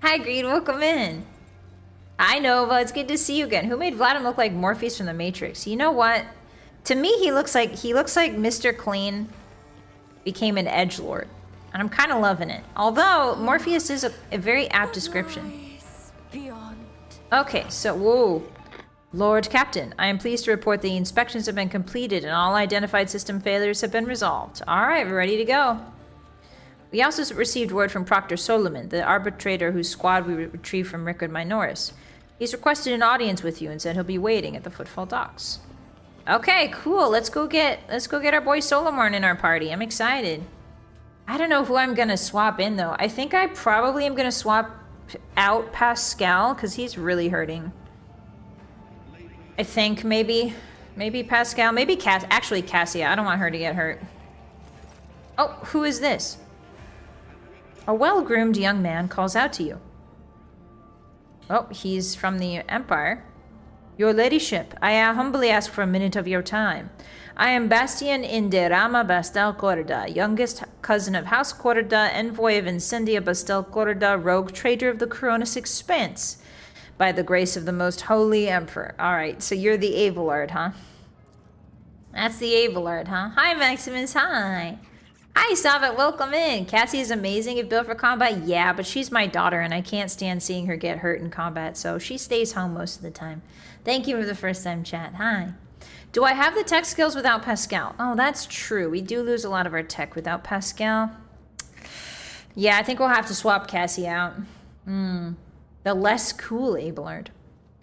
Hi, Greed. Welcome in. Hi, Nova. It's good to see you again. Who made Vladimir look like Morpheus from the Matrix? You know what? To me, he looks like Mr. Clean became an edgelord. And I'm kind of loving it. Although, Morpheus is a very apt description. Okay, so, whoa. Lord Captain, I am pleased to report the inspections have been completed and all identified system failures have been resolved. Alright, we're ready to go. We also received word from Proctor Solomon, the arbitrator whose squad we retrieved from Rickard Minoris. He's requested an audience with you and said he'll be waiting at the Footfall Docks. Okay, cool. Let's go get our boy Solomon in our party. I'm excited. I don't know who I'm gonna swap in though. I think I probably am gonna swap out Pascal because he's really hurting. I think maybe Pascal, maybe actually Cassia. I don't want her to get hurt. Oh, who is this? A well-groomed young man calls out to you. Oh, he's from the Empire. Your ladyship, I humbly ask for a minute of your time. I am Bastian Inderama Bastel Corda, youngest cousin of House Corda, envoy of Incendia Bastel Corda, rogue trader of the Coronis Expanse, by the grace of the most holy emperor. Alright, so you're the Avelard, huh? That's the Avelard, huh? Hi, Maximus, hi! Hi, Savet, welcome in! Cassie is amazing if built for combat. Yeah, but she's my daughter, and I can't stand seeing her get hurt in combat, so she stays home most of the time. Thank you for the first time chat. Hi. Do I have the tech skills without Pascal? Oh, that's true. We do lose a lot of our tech without Pascal. Yeah, I think we'll have to swap Cassie out. The less cool Abelard.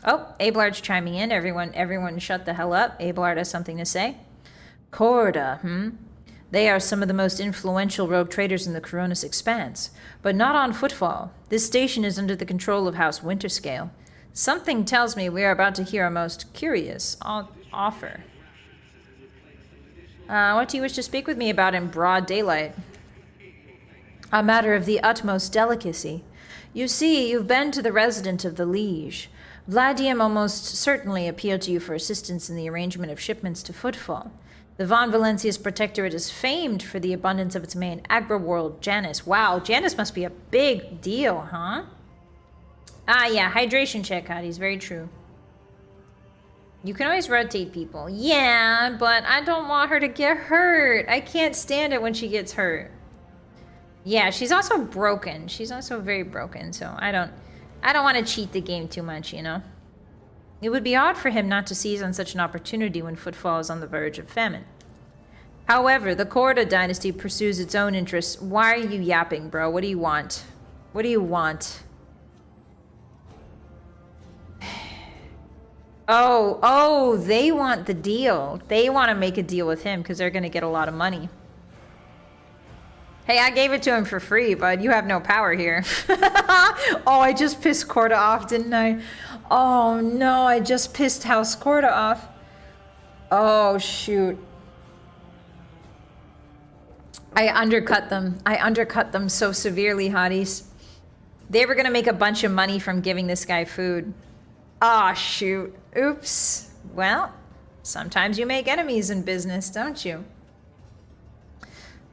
Oh, Abelard's chiming in. Everyone shut the hell up. Abelard has something to say. Corda, They are some of the most influential rogue traders in the Coronis Expanse, but not on footfall. This station is under the control of House Winterscale. Something tells me we are about to hear a most curious offer. What do you wish to speak with me about in broad daylight? A matter of the utmost delicacy. You see, you've been to the resident of the Liege. Vladium almost certainly appealed to you for assistance in the arrangement of shipments to Footfall. The Von Valencia's protectorate is famed for the abundance of its main agri-world, Janus. Wow, Janus must be a big deal, huh? Ah, yeah, hydration check, Hotties, very true. You can always rotate people. Yeah, but I don't want her to get hurt. I can't stand it when she gets hurt. Yeah, she's also broken. She's also very broken, so I don't want to cheat the game too much, you know? It would be odd for him not to seize on such an opportunity when Footfall is on the verge of famine. However, the Corda dynasty pursues its own interests. Why are you yapping, bro? What do you want? What do you want? Oh, they want the deal. They want to make a deal with him because they're going to get a lot of money. Hey, I gave it to him for free, bud. You have no power here. Oh, I just pissed Corda off, didn't I? Oh, no, I just pissed House Corda off. Oh, shoot. I undercut them. I undercut them so severely, Hotties. They were going to make a bunch of money from giving this guy food. Ah, shoot. Oops. Well, sometimes you make enemies in business, don't you?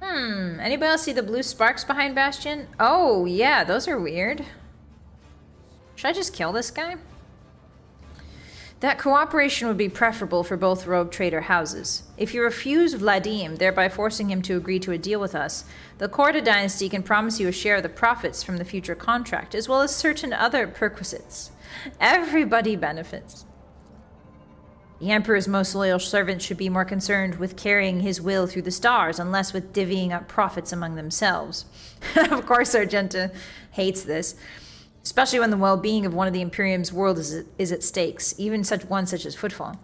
Anybody else see the blue sparks behind Bastion? Oh, yeah, those are weird. Should I just kill this guy? That cooperation would be preferable for both rogue trader houses. If you refuse Vladim, thereby forcing him to agree to a deal with us, the Corda dynasty can promise you a share of the profits from the future contract, as well as certain other perquisites. Everybody benefits. The Emperor's most loyal servants should be more concerned with carrying his will through the stars and less with divvying up profits among themselves. Of course, Argenta hates this, especially when the well-being of one of the Imperium's world is at stakes, even one such as Footfall.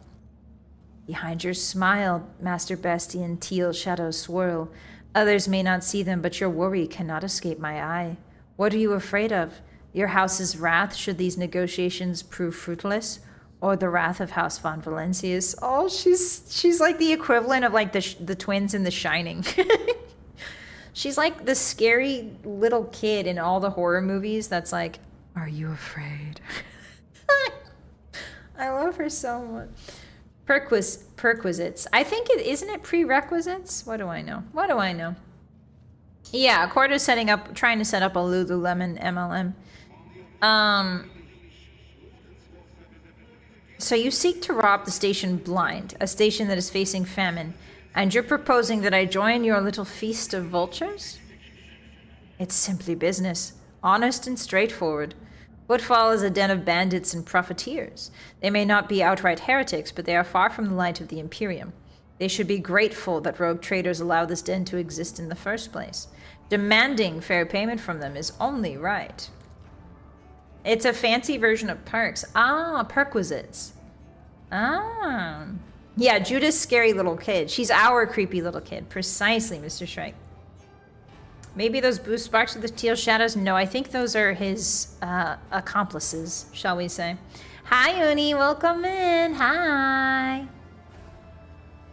Behind your smile, Master Bastian, teal shadows swirl. Others may not see them, but your worry cannot escape my eye. What are you afraid of? Your house's wrath should these negotiations prove fruitless? Or the wrath of House Von Valencius? Oh, she's like the equivalent of like the twins in The Shining. She's like the scary little kid in all the horror movies that's like, are you afraid? I love her so much. Perquisites. I think isn't it prerequisites? What do I know? What do I know? Yeah, Corda's trying to set up a Lululemon MLM. So you seek to rob the station blind, a station that is facing famine, and you're proposing that I join your little feast of vultures? It's simply business, honest and straightforward. Footfall is a den of bandits and profiteers. They may not be outright heretics, but they are far from the light of the Imperium. They should be grateful that rogue traders allow this den to exist in the first place. Demanding fair payment from them is only right. It's a fancy version of perks. Ah, perquisites. Ah. Yeah, Judah's scary little kid. She's our creepy little kid. Precisely, Mr. Shrike. Maybe those blue sparks with the teal shadows? No, I think those are his accomplices, shall we say. Hi, Uni. Welcome in. Hi.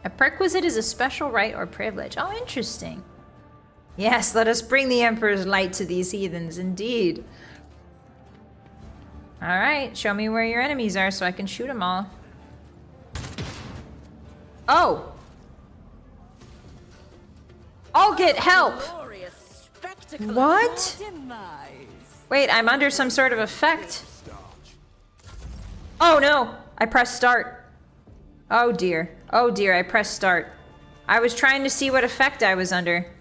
A perquisite is a special right or privilege. Oh, interesting. Yes, let us bring the Emperor's light to these heathens, indeed. Alright, show me where your enemies are so I can shoot them all. Oh! I'll get help! What? Wait, I'm under some sort of effect. Oh no! I pressed start. Oh dear. Oh dear, I pressed start. I was trying to see what effect I was under.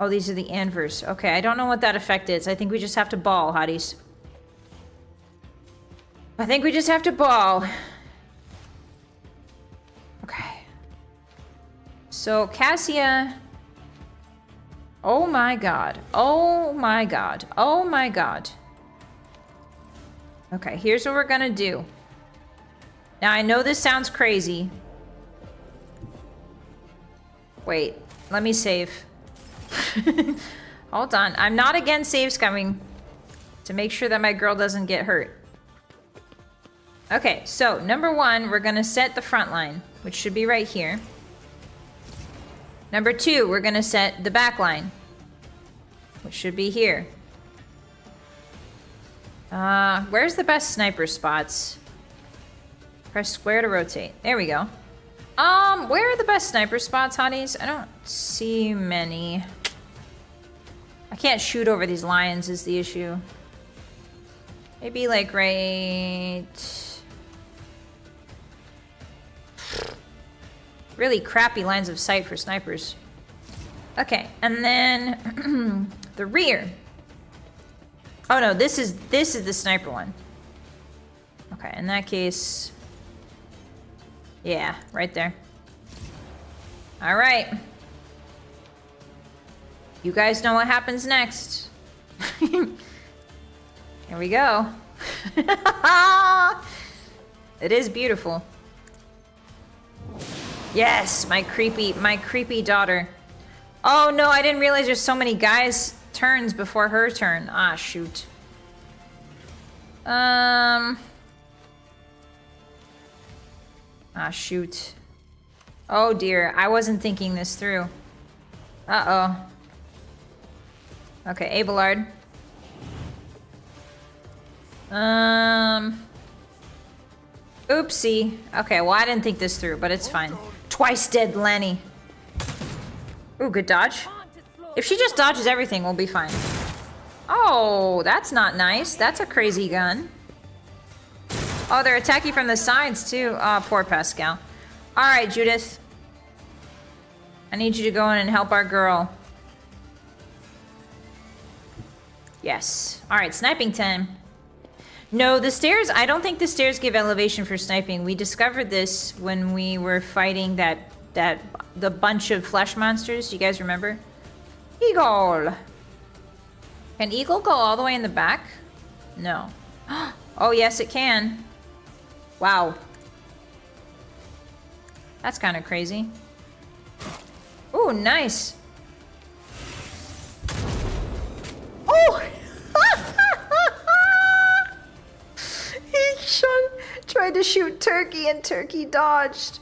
Oh, these are the anvers. Okay, I don't know what that effect is. I think we just have to ball, Hotties. I think we just have to ball. Okay. So, Cassia... Oh my god. Oh my god. Oh my god. Okay, here's what we're gonna do. Now, I know this sounds crazy. Wait, let me save. Hold on. I'm not against saves coming to make sure that my girl doesn't get hurt. Okay, so number one, we're gonna set the front line, which should be right here. Number two, we're gonna set the back line, which should be here. Where's the best sniper spots? Press square to rotate. There we go. Where are the best sniper spots, hotties? I don't see many. I can't shoot over these lions is the issue. Maybe like right... Really crappy lines of sight for snipers. Okay, and then the rear. Oh no, this is the sniper one. Okay, in that case... Yeah, right there. All right. You guys know what happens next. Here we go. It is beautiful. Yes, my creepy daughter. Oh no, I didn't realize there's so many guys' turns before her turn. Ah, shoot. Ah, shoot. Oh dear, I wasn't thinking this through. Uh-oh. Okay, Abelard. Oopsie. Okay, well I didn't think this through, but it's fine. Twice dead Lenny. Ooh, good dodge. If she just dodges everything, we'll be fine. Oh, that's not nice. That's a crazy gun. Oh, they're attacking from the sides, too. Oh, poor Pascal. All right, Judith. I need you to go in and help our girl. Yes. All right, sniping time. No, the stairs, I don't think the stairs give elevation for sniping. We discovered this when we were fighting the bunch of flesh monsters. Do you guys remember? Eagle. Can Eagle go all the way in the back? No. Oh, yes, it can. Wow. That's kind of crazy. Ooh, nice. Oh! He tried to shoot Turkey and Turkey dodged.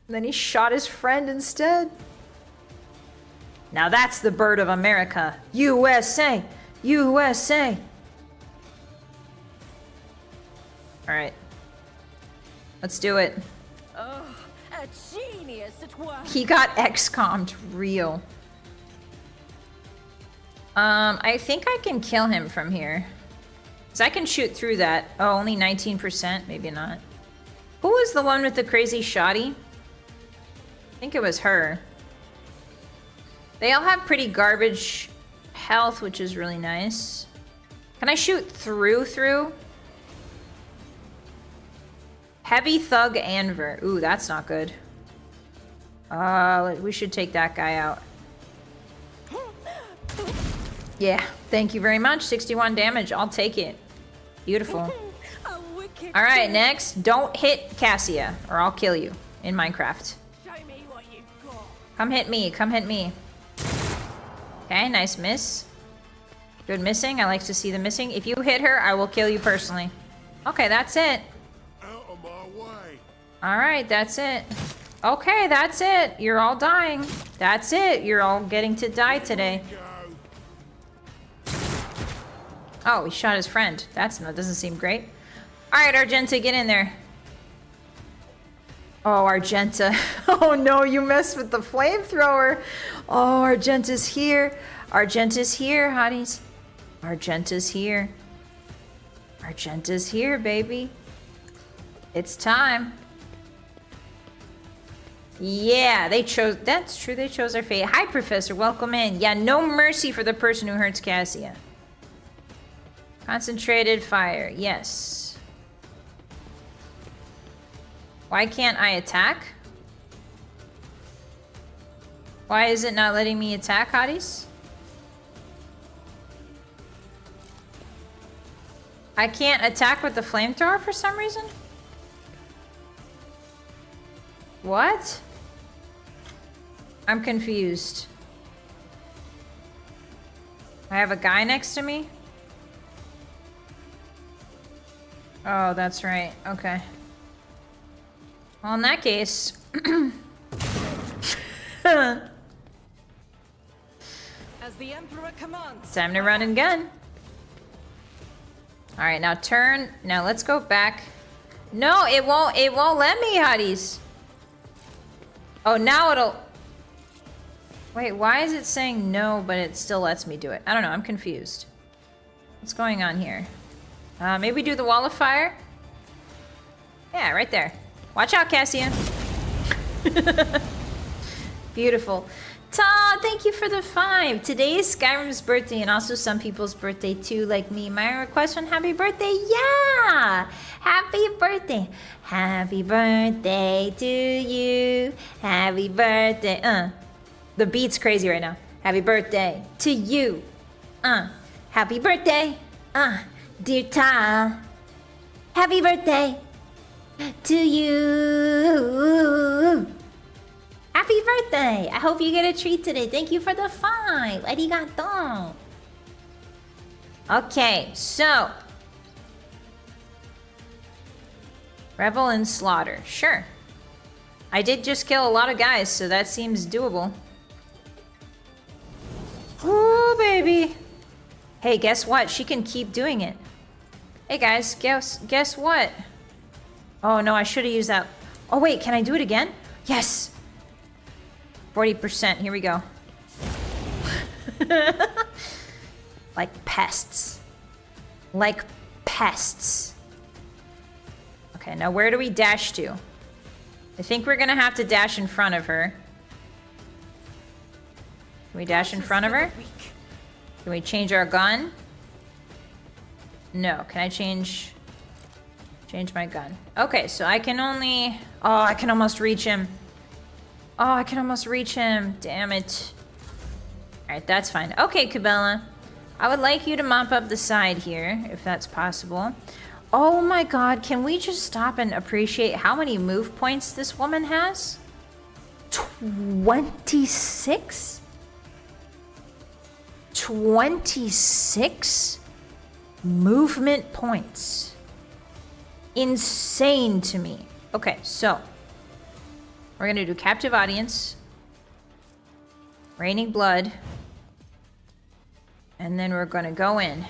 And then he shot his friend instead. Now that's the bird of America. USA! USA! Alright. Let's do it. Oh, a genius at work. He got XCOM'd real. I think I can kill him from here. Because I can shoot through that. Oh, only 19%? Maybe not. Who was the one with the crazy shotty? I think it was her. They all have pretty garbage health, which is really nice. Can I shoot through? Heavy Thug Anver. Ooh, that's not good. We should take that guy out. Yeah, thank you very much. 61 damage. I'll take it. Beautiful. All right, next. Don't hit Cassia, or I'll kill you in Minecraft. Show me what you've got. Come hit me. Come hit me. Okay, nice miss. Good missing. I like to see the missing. If you hit her, I will kill you personally. Okay, that's it. Out of my way. All right, that's it. Okay, that's it. You're all dying. That's it. You're all getting to die today. Go. Oh, he shot his friend. That doesn't seem great. All right, Argenta, get in there. Oh, Argenta. Oh no, you messed with the flamethrower. Oh, Argenta's here. Argenta's here, hotties. Argenta's here. Argenta's here, baby. It's time. Yeah, they chose... That's true, they chose their fate. Hi, Professor, welcome in. Yeah, no mercy for the person who hurts Cassia. Concentrated fire, yes. Why can't I attack? Why is it not letting me attack, Hotties? I can't attack with the flamethrower for some reason? What? I'm confused. I have a guy next to me? Oh, that's right. Okay. Well, in that case... As the Emperor commands. Time to run and gun. Alright, now turn. Now let's go back. No, it won't let me, Hotties. Oh, now it'll... Wait, why is it saying no, but it still lets me do it? I don't know, I'm confused. What's going on here? Maybe do the wall of fire? Yeah, right there. Watch out, Cassia. Beautiful. Ta, thank you for the 5. Today is Skyrim's birthday and also some people's birthday too, like me. My request one, happy birthday. Yeah! Happy birthday. Happy birthday to you. Happy birthday. The beat's crazy right now. Happy birthday to you. Happy birthday. Dear Ta. Happy birthday to you. Happy birthday! I hope you get a treat today. Thank you for the 5. Arigato. Okay, so. Revel and slaughter. Sure. I did just kill a lot of guys, so that seems doable. Ooh, baby. Hey, guess what? She can keep doing it. Hey, guys, guess what? Oh, no, I should have used that. Oh, wait, can I do it again? Yes! 40%, here we go. Like pests. Like pests. Okay, now where do we dash to? I think we're gonna have to dash in front of her. Can we dash in front of her? Can we change our gun? No, can I change my gun? Okay, so I can only... Oh, I can almost reach him. Oh, I can almost reach him. Damn it. Alright, that's fine. Okay, Cabela. I would like you to mop up the side here, if that's possible. Oh my god, can we just stop and appreciate how many move points this woman has? 26? 26 movement points. Insane to me. Okay, so... We're gonna do captive audience, raining blood, and then we're gonna go in.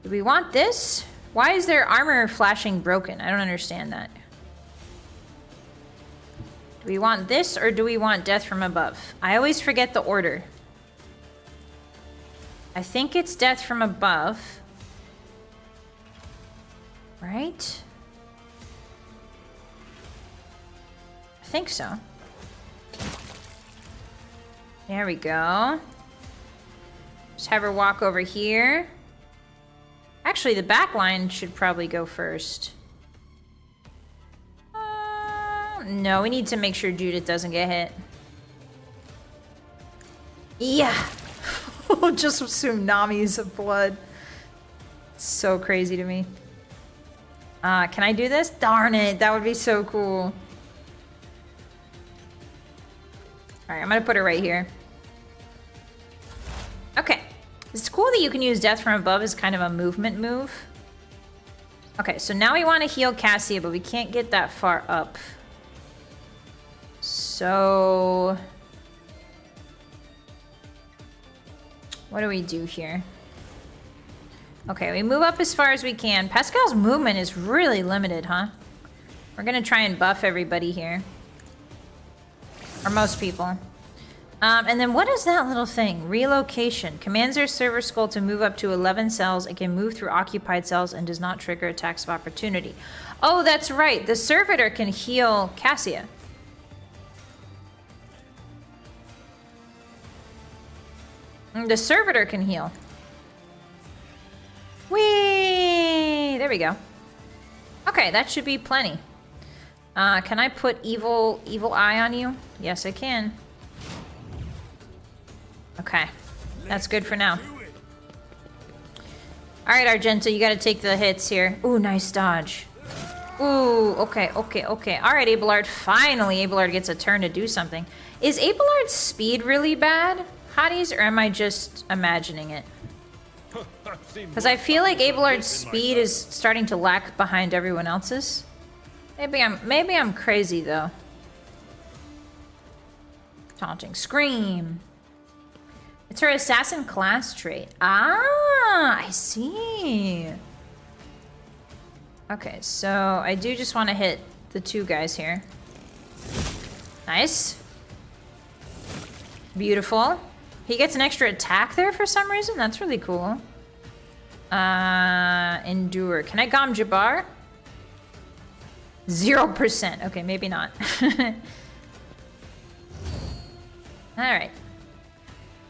Do we want this? Why is their armor flashing broken? I don't understand that. Do we want this or do we want death from above? I always forget the order. I think it's death from above. Right? I think so. There we go. Just have her walk over here. Actually, the back line should probably go first. No, we need to make sure Judith doesn't get hit. Yeah. Just tsunamis of blood. So crazy to me. Can I do this? Darn it, that would be so cool. Alright, I'm gonna put her right here. Okay. It's cool that you can use death from above as kind of a movement move. Okay, so now we want to heal Cassia, but we can't get that far up. So... what do we do here? Okay, we move up as far as we can. Pascal's movement is really limited, huh? We're gonna try and buff everybody here. Or most people. And then what is that little thing? Relocation. Commands their server skull to move up to 11 cells. It can move through occupied cells and does not trigger attacks of opportunity. Oh, that's right. The servitor can heal Cassia. The servitor can heal. Whee! There we go. Okay, that should be plenty. Can I put evil eye on you? Yes, I can. Okay. That's good for now. Alright, Argento, you gotta take the hits here. Ooh, nice dodge. Ooh, okay. Alright, Abelard. Finally, Abelard gets a turn to do something. Is Abelard's speed really bad, Hotties, or am I just imagining it? Because I feel like Abelard's speed is starting to lag behind everyone else's. Maybe I'm crazy, though. Taunting Scream. It's her assassin class trait. Ah, I see. Okay, so I do just want to hit the two guys here. Nice. Beautiful. He gets an extra attack there for some reason. That's really cool. Endure. Can I Gom Jabbar? 0%. Okay, maybe not. Alright.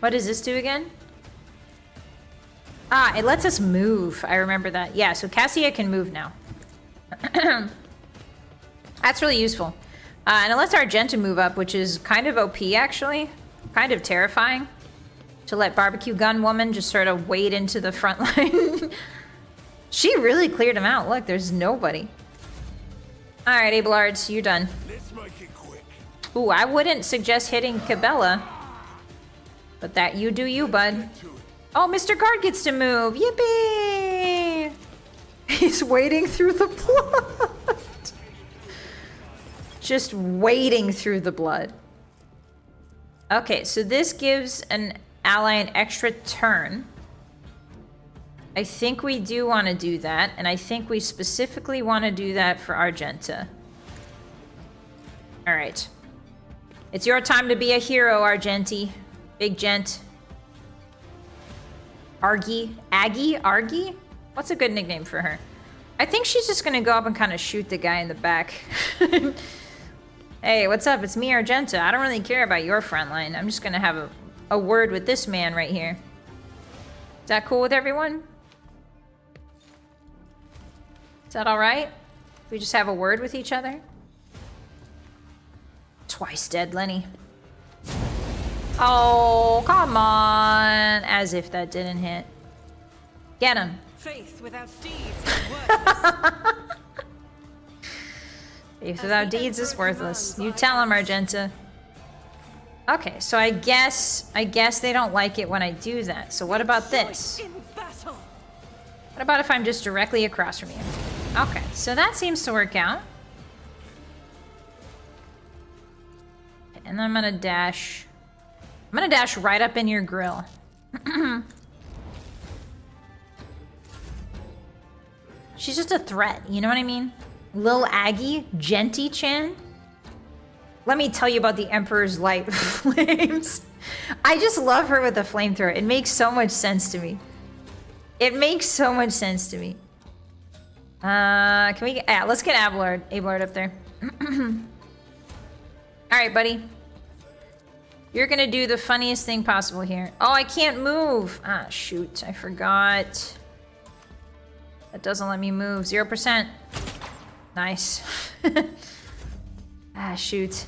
What does this do again? Ah, it lets us move. I remember that. Yeah, so Cassia can move now. That's really useful. And it lets Argenta move up, which is kind of OP, actually. Kind of terrifying. To let Barbecue Gun Woman just sort of wade into the front line. She really cleared him out. Look, there's nobody. Alright, Abelards, you're done. Let's make it quick. Ooh, I wouldn't suggest hitting Cabela. But that you do you, bud. Oh, Mr. Guard gets to move. Yippee! He's wading through the blood. Just wading through the blood. Okay, so this gives an ally an extra turn. I think we do want to do that, and I think we specifically want to do that for Argenta. Alright. It's your time to be a hero, Argenti. Big gent. Argy? Aggie? Argy? What's a good nickname for her? I think she's just gonna go up and kind of shoot the guy in the back. Hey, what's up? It's me, Argenta. I don't really care about your front line. I'm just gonna have a word with this man right here. Is that cool with everyone? Is that alright? We just have a word with each other? Twice dead, Lenny. Oh, come on. As if that didn't hit. Get him. Faith without deeds is worthless. Faith without deeds is worthless. You tell him, Argenta. Okay, so I guess they don't like it when I do that. So what about this? In battle. What about if I'm just directly across from you? Okay, so that seems to work out. And then I'm gonna dash. I'm gonna dash right up in your grill. She's just a threat, you know what I mean? Lil Aggie, Genty-chan. Let me tell you about the Emperor's Light Flames. I just love her with the flamethrower. It makes so much sense to me. It makes so much sense to me. Can we get... Yeah, let's get Abelard up there. Alright, buddy. You're gonna do the funniest thing possible here. Oh, I can't move. Ah, shoot. I forgot. That doesn't let me move. 0%. Nice. Ah, shoot.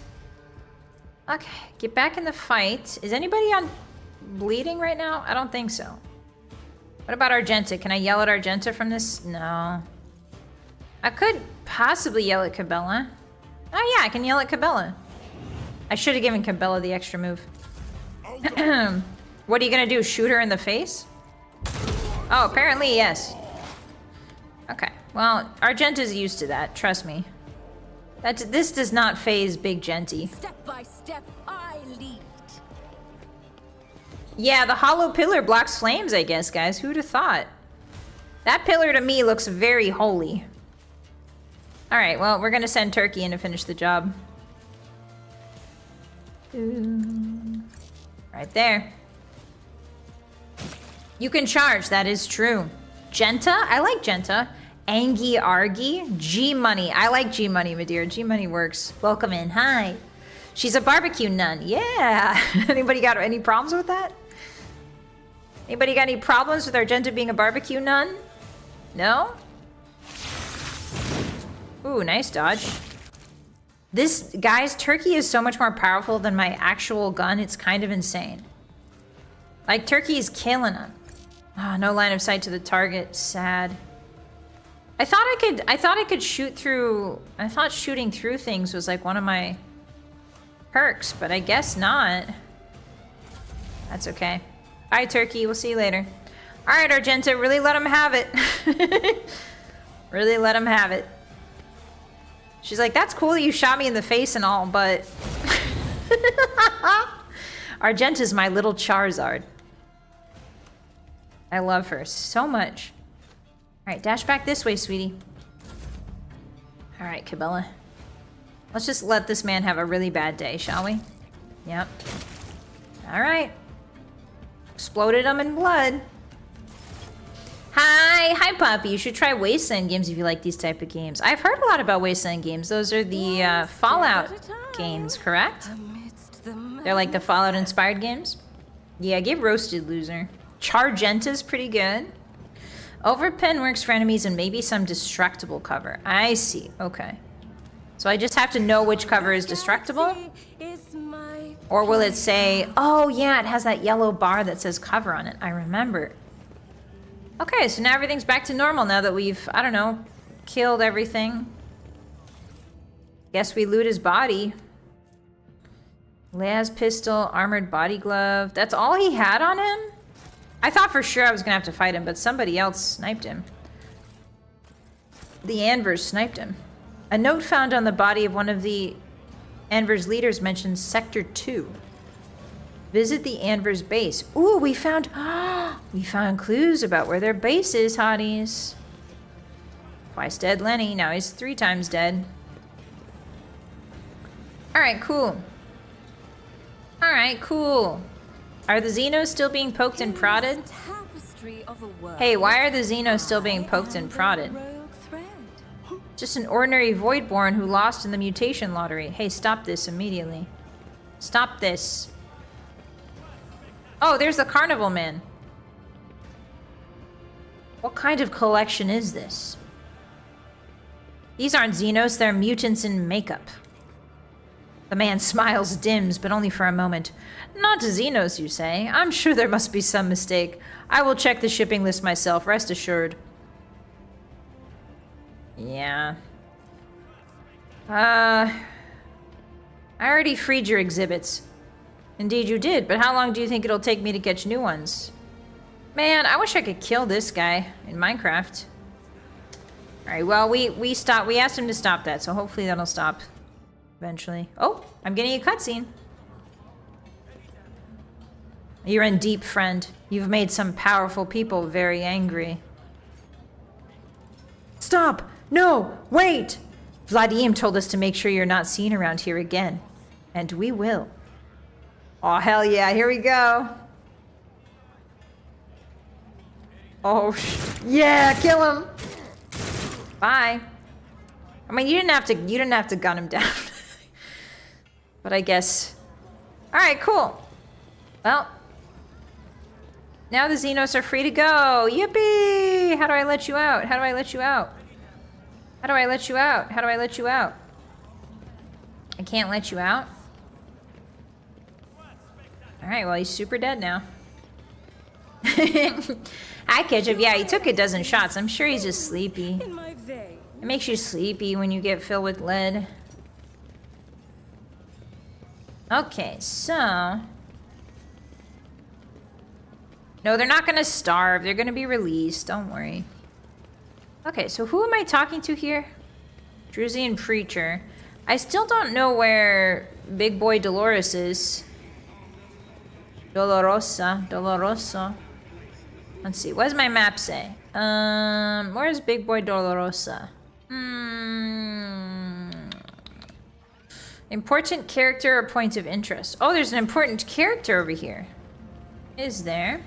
Okay, get back in the fight. Is anybody on bleeding right now? I don't think so. What about Argenta? Can I yell at Argenta from this? No. I could possibly yell at Cabela. Oh yeah, I can yell at Cabela. I should have given Cabela the extra move. What are you gonna do? Shoot her in the face? Oh, apparently yes. Okay, well, Argenta's used to that, trust me. This does not phase Big Genty. Step by step, I lead. Yeah, the hollow pillar blocks flames, I guess, guys. Who'd have thought? That pillar to me looks very holy. Alright, well, we're gonna send Turkey in to finish the job. Right there. You can charge, that is true. Genta? I like Genta. Angie Argy? G-Money. I like G-Money, my dear. G-Money works. Welcome in. Hi. She's a barbecue nun. Yeah. Anybody got any problems with that? Anybody got any problems with Argenta being a barbecue nun? No? Ooh, nice dodge. This, guys, Turkey is so much more powerful than my actual gun. It's kind of insane. Like, Turkey is killing him. Ah, no line of sight to the target. Sad. I thought I could shoot through... I thought shooting through things was like one of my perks, but I guess not. That's okay. Bye, Turkey. We'll see you later. All right, Argenta, really let him have it. Really let him have it. She's like, that's cool that you shot me in the face and all, but... Argenta's my little Charizard. I love her so much. All right, dash back this way, sweetie. All right, Cabela. Let's just let this man have a really bad day, shall we? Yep. All right. Exploded him in blood. Hi, Poppy. You should try Wasteland games if you like these type of games. I've heard a lot about Wasteland games. Those are the Fallout games, correct? They're like the Fallout-inspired games? Yeah, give Roasted Loser. Chargenta's pretty good. Overpen works for enemies and maybe some destructible cover. I see. Okay. So I just have to know which cover is destructible? Or will it say, oh yeah, it has that yellow bar that says cover on it. I remember. Okay, so now everything's back to normal now that we've, I don't know, killed everything. Guess we loot his body. Las pistol, armored body glove. That's all he had on him? I thought for sure I was gonna have to fight him, but somebody else sniped him. The Anvers sniped him. A note found on the body of one of the Anvers leaders mentions Sector 2. Visit the Anvers base. Ooh, we found clues about where their base is, hotties. Twice dead Lenny, now he's 3 times dead. Alright, cool. Alright, cool. Are the Xenos still being poked and prodded? Hey, why are the Xenos still being poked and prodded? Just an ordinary Voidborn who lost in the mutation lottery. Hey, stop this immediately. Stop this. Oh, there's the Carnival Man. What kind of collection is this? These aren't Xenos, they're mutants in makeup. The man smiles, dims, but only for a moment. Not Xenos, you say? I'm sure there must be some mistake. I will check the shipping list myself, rest assured. Yeah. I already freed your exhibits. Indeed you did, but how long do you think it'll take me to catch new ones? Man, I wish I could kill this guy in Minecraft. Alright, well, we asked him to stop that, so hopefully that'll stop eventually. Oh, I'm getting a cutscene. You're in deep, friend. You've made some powerful people very angry. Stop! No! Wait! Vladim told us to make sure you're not seen around here again. And we will. Oh, hell yeah, here we go. Oh, yeah, kill him. Bye. I mean, you didn't have to gun him down. But I guess. All right, cool. Well, now the Xenos are free to go. Yippee! How do I let you out? How do I let you out? How do I let you out? How do I let you out? I can't let you out. All right, well, he's super dead now. Hi, Ketchup. Yeah, he took a dozen shots. I'm sure he's just sleepy. It makes you sleepy when you get filled with lead. Okay, so... No, they're not gonna starve. They're gonna be released. Don't worry. Okay, so who am I talking to here? Druzian Preacher. I still don't know where Big Boy Dolores is. Dolorosa. Let's see. What does my map say? Where's Big Boy Dolorosa? Important character or point of interest? Oh, there's an important character over here. Is there?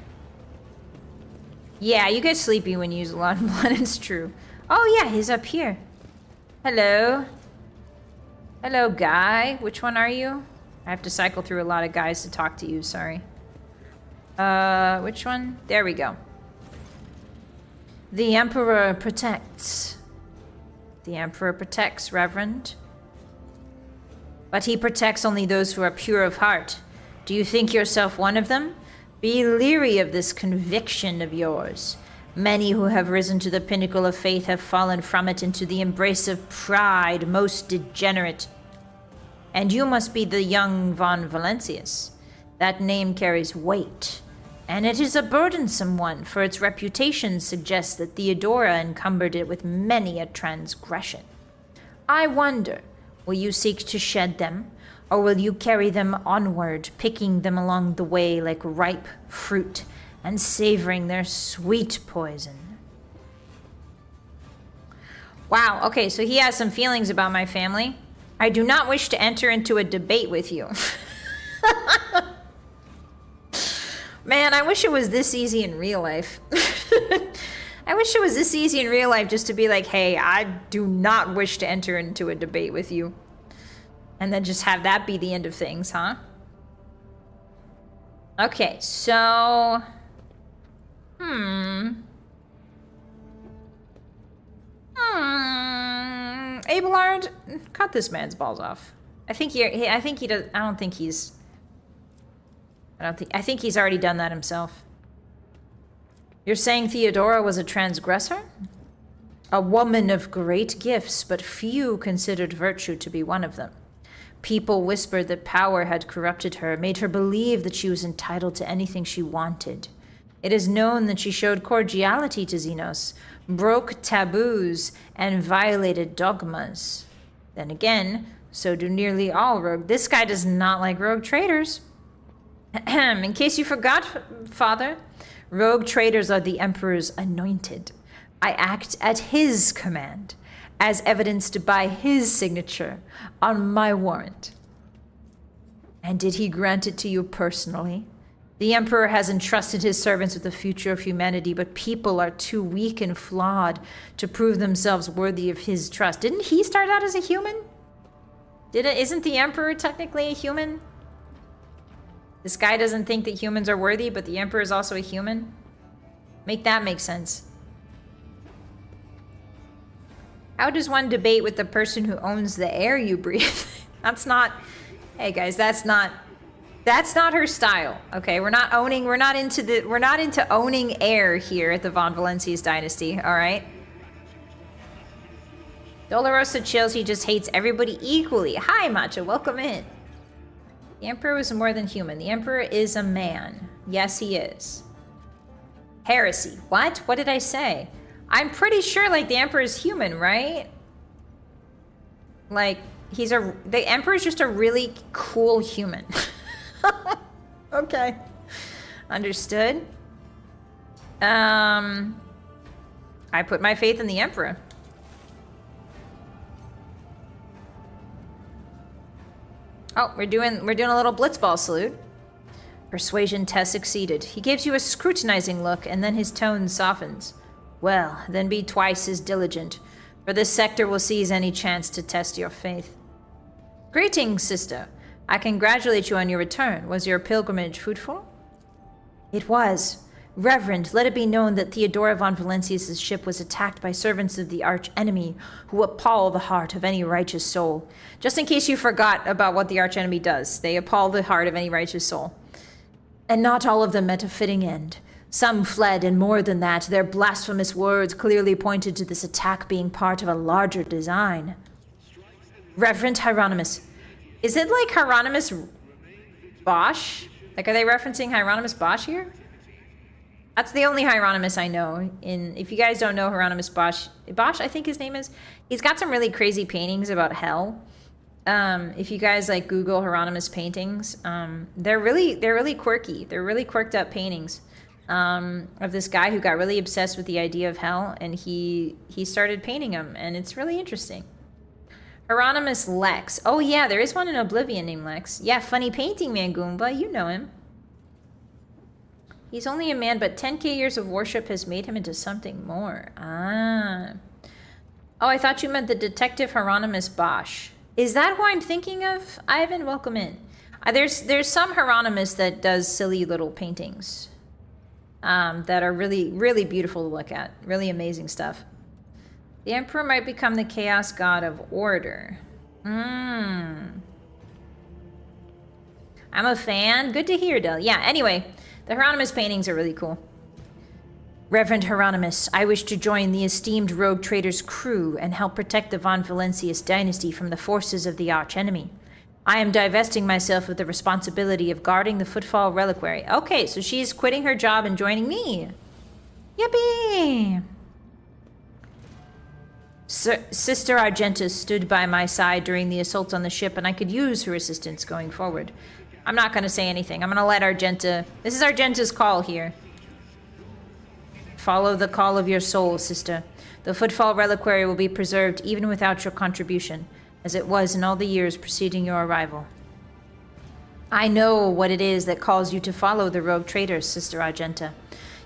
Yeah, you get sleepy when you use a lot of blood, it's true. Oh yeah, he's up here. Hello. Hello, guy. Which one are you? I have to cycle through a lot of guys to talk to you, sorry. Which one? There we go. The Emperor protects. The Emperor protects, Reverend. But he protects only those who are pure of heart. Do you think yourself one of them? Be leery of this conviction of yours. Many who have risen to the pinnacle of faith have fallen from it into the embrace of pride, most degenerate. And you must be the young von Valentius. That name carries weight, and it is a burdensome one, for its reputation suggests that Theodora encumbered it with many a transgression. I wonder, will you seek to shed them, or will you carry them onward, picking them along the way like ripe fruit, and savoring their sweet poison? Wow, okay, so he has some feelings about my family. I do not wish to enter into a debate with you. Man, I wish it was this easy in real life. I wish it was this easy in real life just to be like, hey, I do not wish to enter into a debate with you. And then just have that be the end of things, huh? Okay, so... Abelard, cut this man's balls off. I think he does. I think he's already done that himself. You're saying Theodora was a transgressor? A woman of great gifts, but few considered virtue to be one of them. People whispered that power had corrupted her, made her believe that she was entitled to anything she wanted. It is known that she showed cordiality to Xenos, broke taboos, and violated dogmas. Then again, so do nearly all rogue. This guy does not like rogue traders. In case you forgot, Father, rogue traders are the Emperor's anointed. I act at his command, as evidenced by his signature on my warrant. And did he grant it to you personally? The Emperor has entrusted his servants with the future of humanity, but people are too weak and flawed to prove themselves worthy of his trust. Didn't he start out as a human? Isn't the Emperor technically a human? This guy doesn't think that humans are worthy, but the Emperor is also a human? Make that make sense. How does one debate with the person who owns the air you breathe? That's not... Hey guys, that's not her style. Okay, we're not into owning air here at the Von Valencius dynasty, all right? Dolorosa chills, he just hates everybody equally. Hi, Macho, welcome in. The Emperor was more than human. The Emperor is a man. Yes, he is. Heresy. What? What did I say? I'm pretty sure, like, the Emperor is human, right? Like, the Emperor's just a really cool human. Okay. Understood. I put my faith in the Emperor. Oh, we're doing a little blitzball salute. Persuasion test succeeded. He gives you a scrutinizing look, and then his tone softens. Well, then be twice as diligent, for this sector will seize any chance to test your faith. Greetings, sister. I congratulate you on your return. Was your pilgrimage fruitful? It was. Reverend, let it be known that Theodora von Valencius' ship was attacked by servants of the arch-enemy, who appall the heart of any righteous soul. Just in case you forgot about what the arch-enemy does, they appall the heart of any righteous soul. And not all of them met a fitting end. Some fled, and more than that, their blasphemous words clearly pointed to this attack being part of a larger design. Reverend Hieronymus. Is it like Hieronymus Bosch? Like, are they referencing Hieronymus Bosch here? That's the only Hieronymus I know. If you guys don't know Hieronymus Bosch, I think his name is, he's got some really crazy paintings about hell. If you guys like Google Hieronymus paintings, they're really quirky. They're really quirked up paintings of this guy who got really obsessed with the idea of hell, and he started painting them, and it's really interesting. Hieronymus Lex. Oh yeah, there is one in Oblivion named Lex. Yeah, funny painting man, Goomba. You know him. He's only a man, but 10k years of worship has made him into something more. Ah. Oh, I thought you meant the detective Hieronymus Bosch. Is that who I'm thinking of? Ivan, welcome in. There's some Hieronymus that does silly little paintings that are really, really beautiful to look at. Really amazing stuff. The Emperor might become the chaos god of order. I'm a fan. Good to hear, Del. Yeah, anyway, the Hieronymus paintings are really cool. Reverend Hieronymus, I wish to join the esteemed rogue trader's crew and help protect the von Valentius dynasty from the forces of the archenemy. I am divesting myself of the responsibility of guarding the Footfall Reliquary. Okay, so she's quitting her job and joining me. Yippee! Sister Argentus stood by my side during the assault on the ship, and I could use her assistance going forward. I'm not going to say anything. I'm going to let Argenta... This is Argenta's call here. Follow the call of your soul, sister. The Footfall Reliquary will be preserved even without your contribution, as it was in all the years preceding your arrival. I know what it is that calls you to follow the rogue traders, Sister Argenta.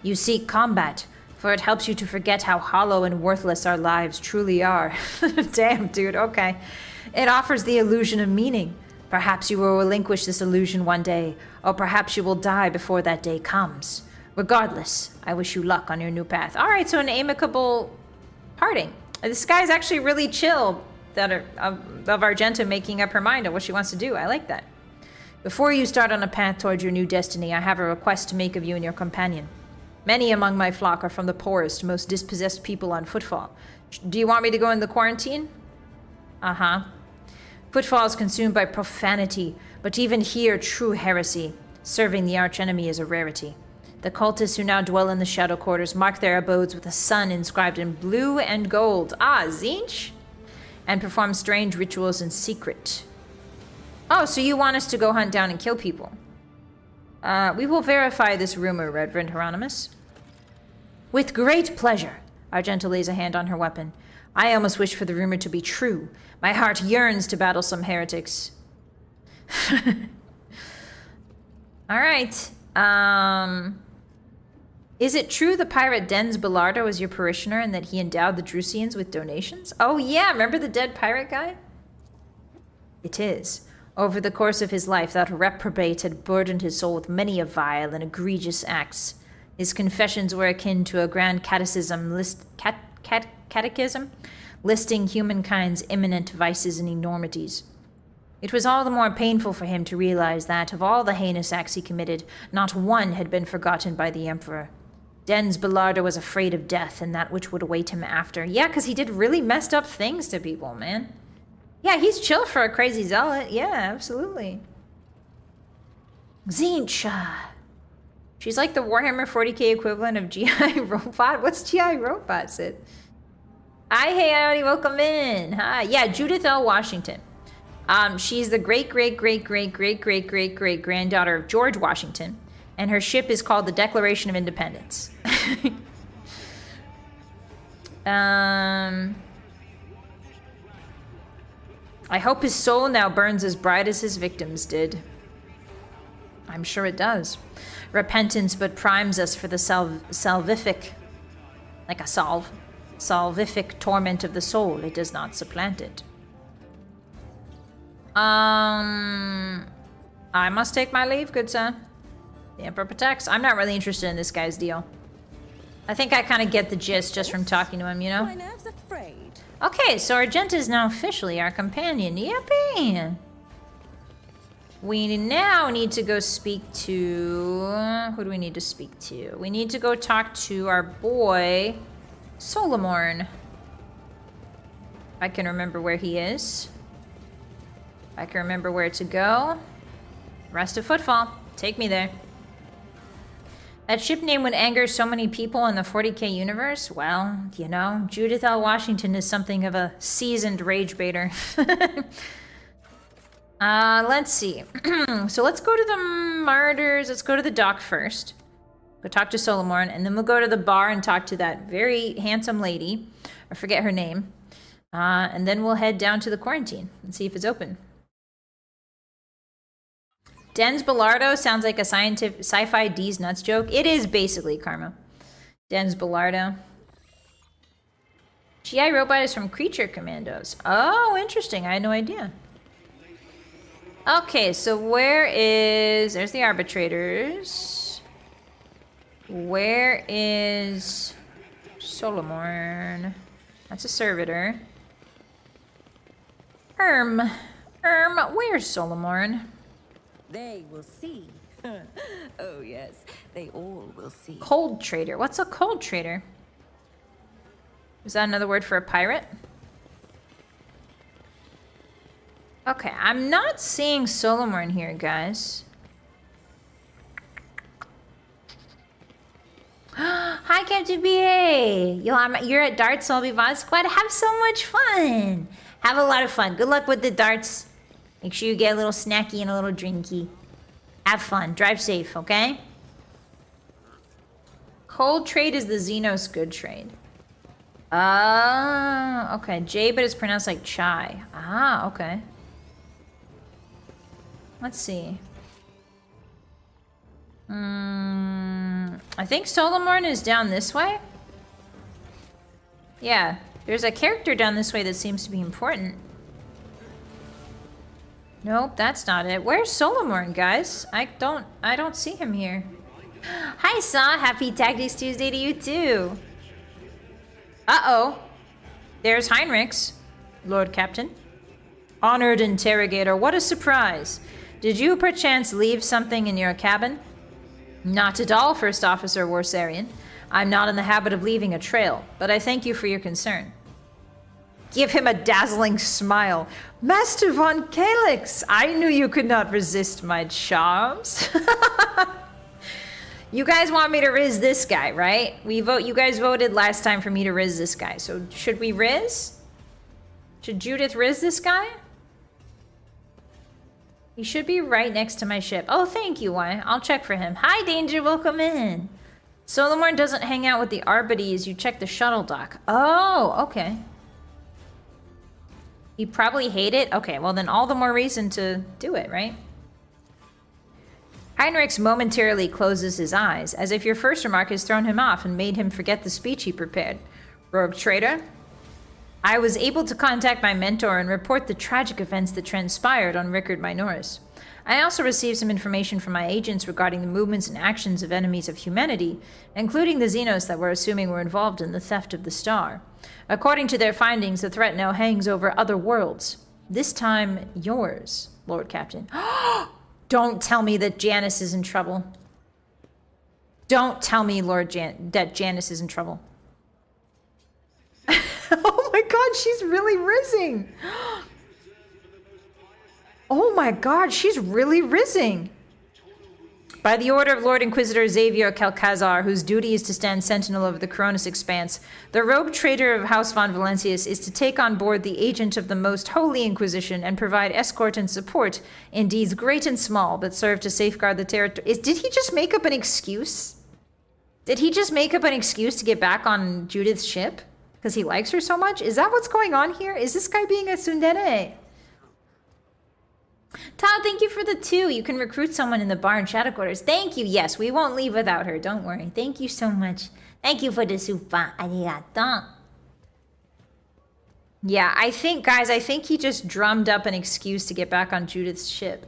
You seek combat, for it helps you to forget how hollow and worthless our lives truly are. Damn, dude, okay. It offers the illusion of meaning. Perhaps you will relinquish this illusion one day, or perhaps you will die before that day comes. Regardless, I wish you luck on your new path. All right, so an amicable parting. This guy's actually really chill of Argenta making up her mind on what she wants to do. I like that. Before you start on a path towards your new destiny, I have a request to make of you and your companion. Many among my flock are from the poorest, most dispossessed people on Footfall. Do you want me to go into quarantine? Uh-huh. Footfall is consumed by profanity, but even here, true heresy. Serving the archenemy is a rarity. The cultists who now dwell in the shadow quarters mark their abodes with a sun inscribed in blue and gold. Ah, Zinch? And perform strange rituals in secret. Oh, so you want us to go hunt down and kill people? We will verify this rumor, Reverend Hieronymus. With great pleasure. Argenta lays a hand on her weapon. I almost wish for the rumor to be true. My heart yearns to battle some heretics. All right. Is it true the pirate Dens Bellardo was your parishioner and that he endowed the Drusians with donations? Oh yeah, remember the dead pirate guy? It is. Over the course of his life, that reprobate had burdened his soul with many a vile and egregious acts. His confessions were akin to a grand catechism listing humankind's imminent vices and enormities. It was all the more painful for him to realize that, of all the heinous acts he committed, not one had been forgotten by the Emperor. Dens Bellardo was afraid of death and that which would await him after. Yeah, because he did really messed up things to people, man. Yeah, he's chill for a crazy zealot. Yeah, absolutely. Zincha. She's like the Warhammer 40k equivalent of GI Robot. What's GI Robot, Sid? Hi, hey, howdy, welcome in. Hi. Yeah, Judith L. Washington. She's the great-great-great-great-great-great-great-great-granddaughter of George Washington, and her ship is called the Declaration of Independence. I hope his soul now burns as bright as his victims did. I'm sure it does. Repentance but primes us for the salvific, like a salvific torment of the soul. It does not supplant it. I must take my leave, good sir. The Emperor protects. I'm not really interested in this guy's deal. I think I kind of get the gist just from talking to him, you know? My nerves are frayed. Okay, so Argenta is now officially our companion. Yippee! We now need to go speak to... Who do we need to speak to? We need to go talk to our boy, Solomorn. If I can remember where he is. If I can remember where to go. Rest of Footfall. Take me there. That ship name would anger so many people in the 40k universe. Well, you know, Judith L. Washington is something of a seasoned rage baiter. Let's see. So let's go to the martyrs. Let's go to the dock first. Go talk to Solomorn, and then we'll go to the bar and talk to that very handsome lady. I forget her name. And then we'll head down to the quarantine and see if it's open. Dens Bellardo sounds like a sci-fi D's nuts joke. It is basically Karma. Dens Bellardo. GI Robot is from Creature Commandos. Oh, interesting. I had no idea. Okay, so where is... There's the arbitrators. Where is Solomorn? That's a servitor. Where's Solomorn? They will see. Oh yes, they all will see. Cold trader. What's a cold trader? Is that another word for a pirate? Okay, I'm not seeing Solomon here, guys. Hi, Captain BA! You're at darts, so I'll be VOD Squad. Have so much fun! Have a lot of fun. Good luck with the darts. Make sure you get a little snacky and a little drinky. Have fun. Drive safe, okay? Cold trade is the Xenos good trade. Ah, okay. J, but it's pronounced like chai. Ah, okay. Let's see. I think Solomon is down this way. Yeah, there's a character down this way that seems to be important. Nope, that's not it. Where's Solomon, guys? I don't see him here. Hi, Saw. Happy Tactics Tuesday to you too. Uh-oh. There's Heinrichs, Lord Captain. Honored interrogator, what a surprise. Did you perchance leave something in your cabin? Not at all, First Officer Warsarian. I'm not in the habit of leaving a trail, but I thank you for your concern. Give him a dazzling smile. Master von Calyx, I knew you could not resist my charms. You guys want me to riz this guy, right? You guys voted last time for me to riz this guy, so should we riz? Should Judith riz this guy? He should be right next to my ship. Oh, thank you, Y. I'll check for him. Hi, Danger, welcome in. Solomon doesn't hang out with the Arbites. You check the shuttle dock. Oh, okay. You probably hate it? Okay, well then all the more reason to do it, right? Heinrichs momentarily closes his eyes, as if your first remark has thrown him off and made him forget the speech he prepared. Rogue traitor? I was able to contact my mentor and report the tragic events that transpired on Rickard Minoris. I also received some information from my agents regarding the movements and actions of enemies of humanity, including the Xenos that we're assuming were involved in the theft of the star. According to their findings, the threat now hangs over other worlds. This time, yours, Lord Captain. Don't tell me that Janice is in trouble. Don't tell me, that Janice is in trouble. Oh my god, she's really rizzing. Oh my god, she's really rizzing. By the order of Lord Inquisitor Xavier Calcazar, whose duty is to stand sentinel over the Coronis Expanse, the rogue traitor of House von Valencius is to take on board the agent of the Most Holy Inquisition and provide escort and support in deeds great and small that serve to safeguard the territory. Did he just make up an excuse? Did he just make up an excuse to get back on Judith's ship? Because he likes her so much? Is that what's going on here? Is this guy being a tsundere? Todd, thank you for the 2. You can recruit someone in the bar and shadow quarters. Thank you. Yes, we won't leave without her. Don't worry. Thank you so much. Thank you for the super. Arigato. Yeah, I think, guys, I think he just drummed up an excuse to get back on Judith's ship.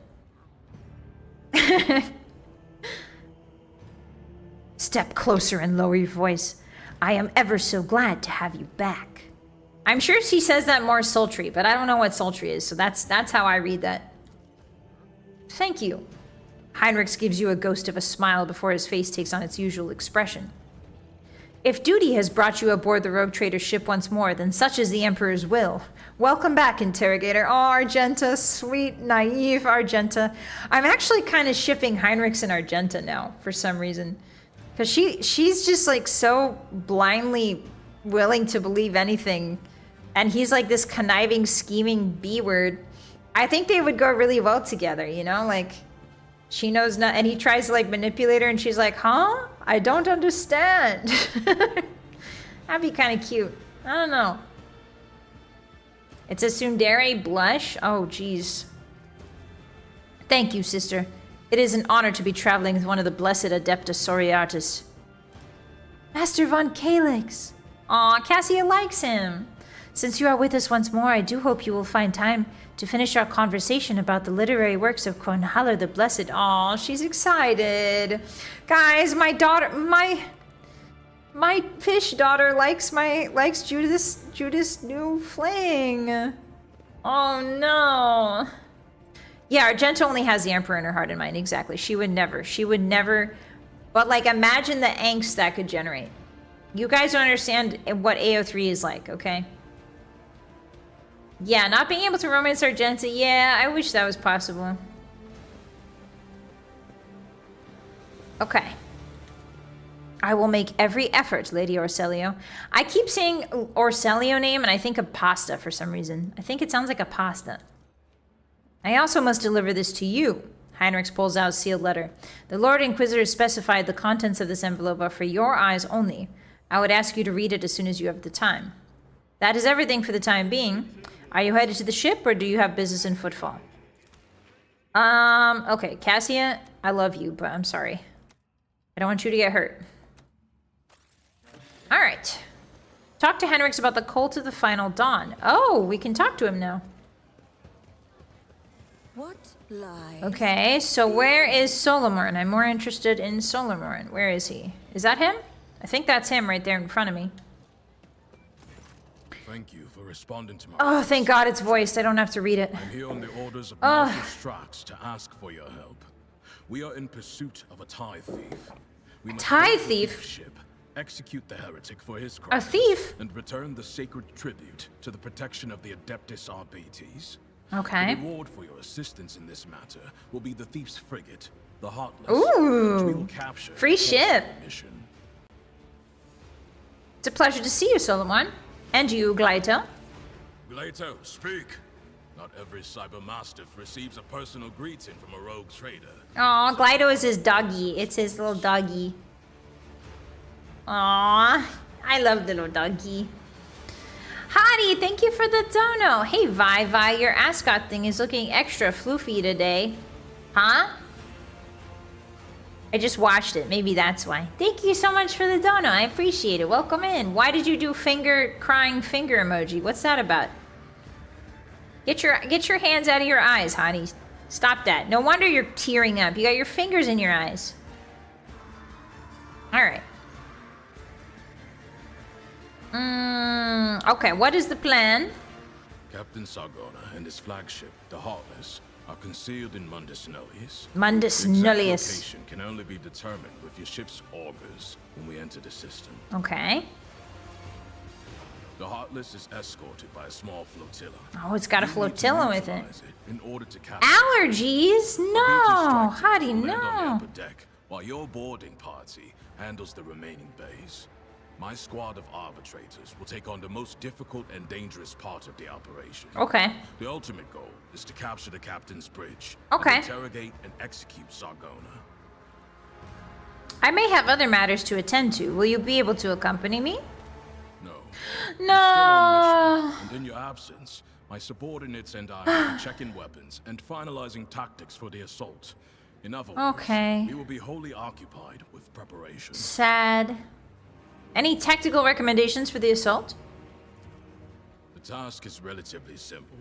Step closer and lower your voice. I am ever so glad to have you back. I'm sure she says that more sultry, but I don't know what sultry is, so that's how I read that. Thank you. Heinrichs gives you a ghost of a smile before his face takes on its usual expression. If duty has brought you aboard the rogue trader's ship once more, then such is the Emperor's will. Welcome back, Interrogator. Oh, Argenta, sweet, naive Argenta. I'm actually kind of shipping Heinrichs and Argenta now, for some reason. Because she's just like so blindly willing to believe anything. And he's like this conniving, scheming B-word. I think they would go really well together, you know? Like, she knows not, and he tries to like manipulate her and she's like, huh? I don't understand. That'd be kind of cute. I don't know. It's a tsundere blush? Oh, geez. Thank you, sister. It is an honor to be traveling with one of the blessed Adepta Soriatis. Master von Calyx. Aw, Cassia likes him. Since you are with us once more, I do hope you will find time to finish our conversation about the literary works of Kornhaller the Blessed. Aw, she's excited. Guys, my daughter, my fish daughter likes Judith's new fling. Oh no. Yeah, Argenta only has the Emperor in her heart and mind. Exactly. She would never. She would never. But, like, imagine the angst that could generate. You guys don't understand what AO3 is like, okay? Yeah, not being able to romance Argenta. Yeah, I wish that was possible. Okay. I will make every effort, Lady Orselio. I keep saying Orselio name, and I think of pasta for some reason. I think it sounds like a pasta. I also must deliver this to you. Heinrichs pulls out a sealed letter. The Lord Inquisitor specified the contents of this envelope are for your eyes only. I would ask you to read it as soon as you have the time. That is everything for the time being. Are you headed to the ship, or do you have business in Footfall? Okay, Cassia, I love you, but I'm sorry. I don't want you to get hurt. All right. Talk to Heinrichs about the Cult of the Final Dawn. Oh, we can talk to him now. What lies? Okay, so where is Solomorn? I'm more interested in Solomorn. Where is he? Is that him? I think that's him right there in front of me. Thank you for responding to my Oh, thank God it's voiced. I don't have to read it. I'm here on the orders of Marshal Strax to ask for your help. We are in pursuit of a tie thief. We must tie find the thief? ship, execute the heretic for his A crimes, thief? and return the sacred tribute to the protection of the Adeptus Arbites. Okay. The reward for your assistance in this matter will be the thief's frigate, the Heartless, Ooh. which we will capture. Free in the course of ship. the mission. It's a pleasure to see you, Solomon. And you, Glyto. Gleito, speak. Not every cybermastiff receives a personal greeting from a rogue trader. Aw, Glyto is his doggy. It's his little doggy. Aw, I love little doggy. Hottie, thank you for the dono. Hey, Vi, your ascot thing is looking extra floofy today. Huh? I just watched it. Maybe that's why. Thank you so much for the dono. I appreciate it. Welcome in. Why did you do crying finger emoji? What's that about? Get your hands out of your eyes, Hottie. Stop that. No wonder you're tearing up. You got your fingers in your eyes. All right. Okay, what is the plan? Captain Sargona and his flagship, the Heartless, are concealed in Mundus Nullius. Mundus The exact Nullius. location can only be determined with your ship's augurs when we enter the system. Okay. The Heartless is escorted by a small flotilla. Oh, it's got a You need to flotilla with it. neutralize in order to capture Allergies? No, BT strike teams Hottie, will land on the no. upper deck, while your boarding party handles the remaining bays. My squad of arbitrators will take on the most difficult and dangerous part of the operation. Okay. The ultimate goal is to capture the captain's bridge. Okay. And interrogate and execute Sargona. I may have other matters to attend to. Will you be able to accompany me? No. No. Still on mission, and in your absence, my subordinates and I will be checking weapons and finalizing tactics for the assault. In other words, Okay. we will be wholly occupied with preparation. Sad. Any tactical recommendations for the assault? The task is relatively simple.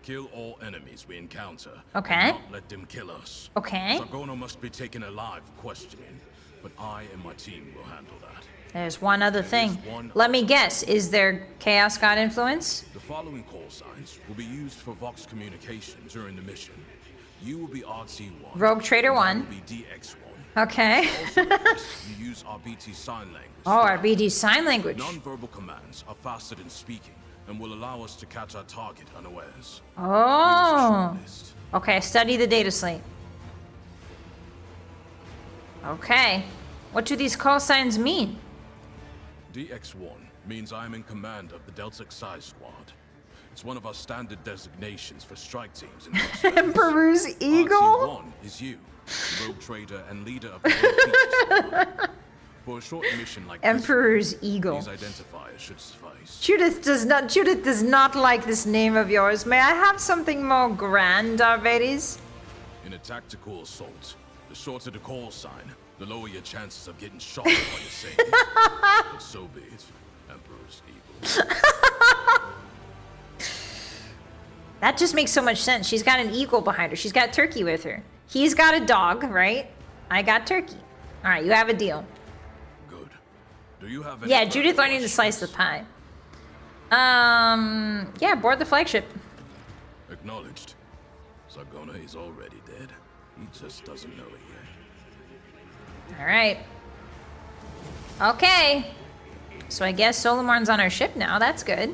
Kill all enemies we encounter. Okay. And not let them kill us. Okay. Sargona must be taken alive for questioning, but I and my team will handle that. There's one other There thing. is one Let me guess. Is there Chaos God influence? The following call signs will be used for Vox communication during the mission. You will be RT1. Rogue Trader and I 1. will be DX1. Okay. Also, first, you use RBT sign language. Oh, our BD sign language. Non-verbal commands are faster than speaking and will allow us to catch our target unawares. Oh. Here's a short list. Okay, study the data slate. Okay. What do these call signs mean? DX1 means I am in command of the Delta Xi squad. It's one of our standard designations for strike teams in Vox Labs. Emperor's Eagle? RT1 is you, the rogue trader and leader of the rogue feature squad. For a short mission like Emperor's Eagle. these identifiers should suffice. Judith does not like this name of yours. May I have something more grand, Arvedes? In a tactical assault, the shorter the call sign, the lower your chances of getting shot while you're safe. But so be it, Emperor's Eagle. That just makes so much sense. She's got an eagle behind her. She's got Turkey with her. He's got a dog, right? I got Turkey. All right, you have a deal. Good. Do you have any Yeah, further Judith learning to slice the questions? pie. Yeah, board the flagship. Acknowledged. Sargona is already dead. He just doesn't know it yet. Alright. Okay. So I guess Solomon's on our ship now. That's good.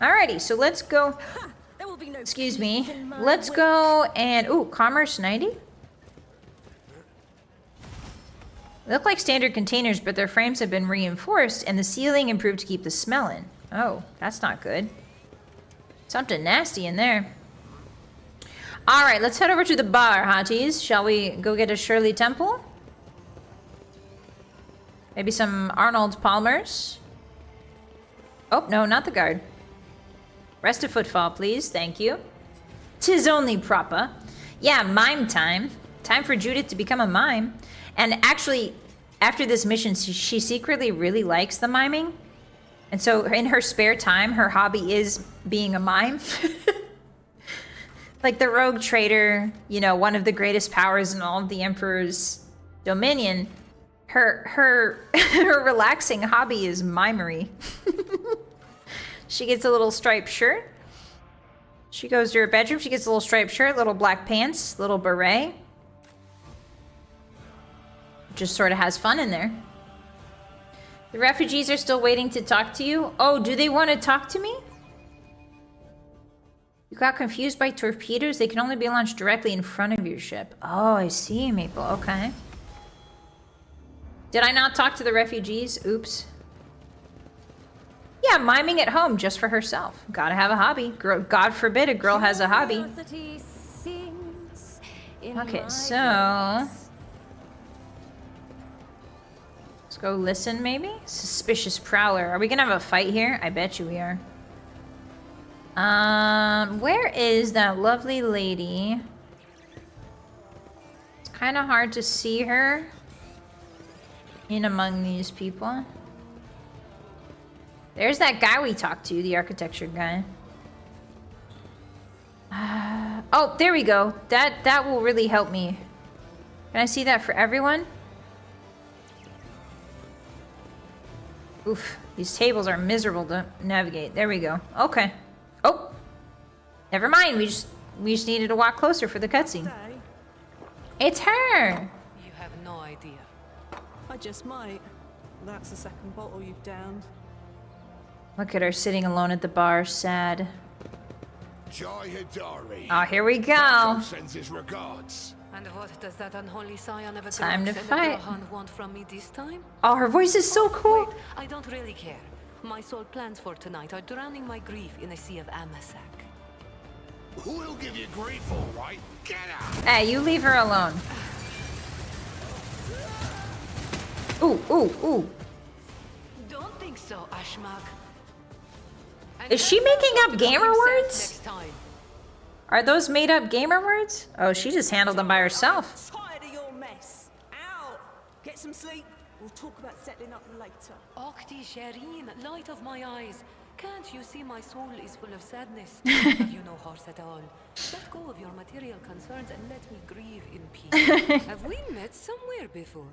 Alrighty, so let's go. Excuse me. Let's go and... Ooh, Commerce 90? They look like standard containers, but their frames have been reinforced and the sealing improved to keep the smell in. Oh, that's not good. Something nasty in there. Alright, let's head over to the bar, Hotties. Shall we go get a Shirley Temple? Maybe some Arnold Palmers? Oh, no, not the guard. Rest of footfall, please. Thank you. 'Tis only proper. Yeah, mime time. Time for Judith to become a mime. And actually, after this mission, she secretly really likes the miming. And so in her spare time, her hobby is being a mime. Like the rogue trader, you know, one of the greatest powers in all of the Emperor's dominion. Her relaxing hobby is mimery. She gets a little striped shirt. She goes to her bedroom. She gets a little striped shirt, little black pants, little beret. Just sort of has fun in there. The refugees are still waiting to talk to you. Oh, do they want to talk to me? You got confused by torpedoes? They can only be launched directly in front of your ship. Oh, I see, Maple. Okay. Did I not talk to the refugees? Oops. Yeah, miming at home just for herself. Gotta have a hobby. God forbid a girl has a hobby. Okay, so... let's go listen, maybe? Suspicious Prowler. Are we gonna have a fight here? I bet you we are. Where is that lovely lady? It's kind of hard to see her in among these people. There's that guy we talked to, the architecture guy. Oh, there we go. That will really help me. Can I see that for everyone? Oof, these tables are miserable to navigate. There we go. Okay. Oh, never mind. We just needed to walk closer for the cutscene. It's her. You have no idea. I just might. That's the second bottle you've downed. Look at her sitting alone at the bar, sad. Joy Hidari. Oh, here we go. Sends his regards. And what does that unholy scion of a Time to Graf fight. Senderjohan want from me this time? Oh, her voice is so cool. Wait, I don't really care. My sole plans for tonight are drowning my grief in a sea of Amasak. We'll give you grief, all right. Get out. Hey, you leave her alone. Ooh, ooh, ooh. Don't think so, Ashmak. Is she making up gamer words? Next time. Are those made up gamer words? Oh, she just handled them by herself. Tired of your mess. Out. Get some sleep. We'll talk about settling up later. Okti Shireen, light of my eyes. Can't you see my soul is full of sadness? Have you no horse at all? Let go of your material concerns and let me grieve in peace. Have we met somewhere before?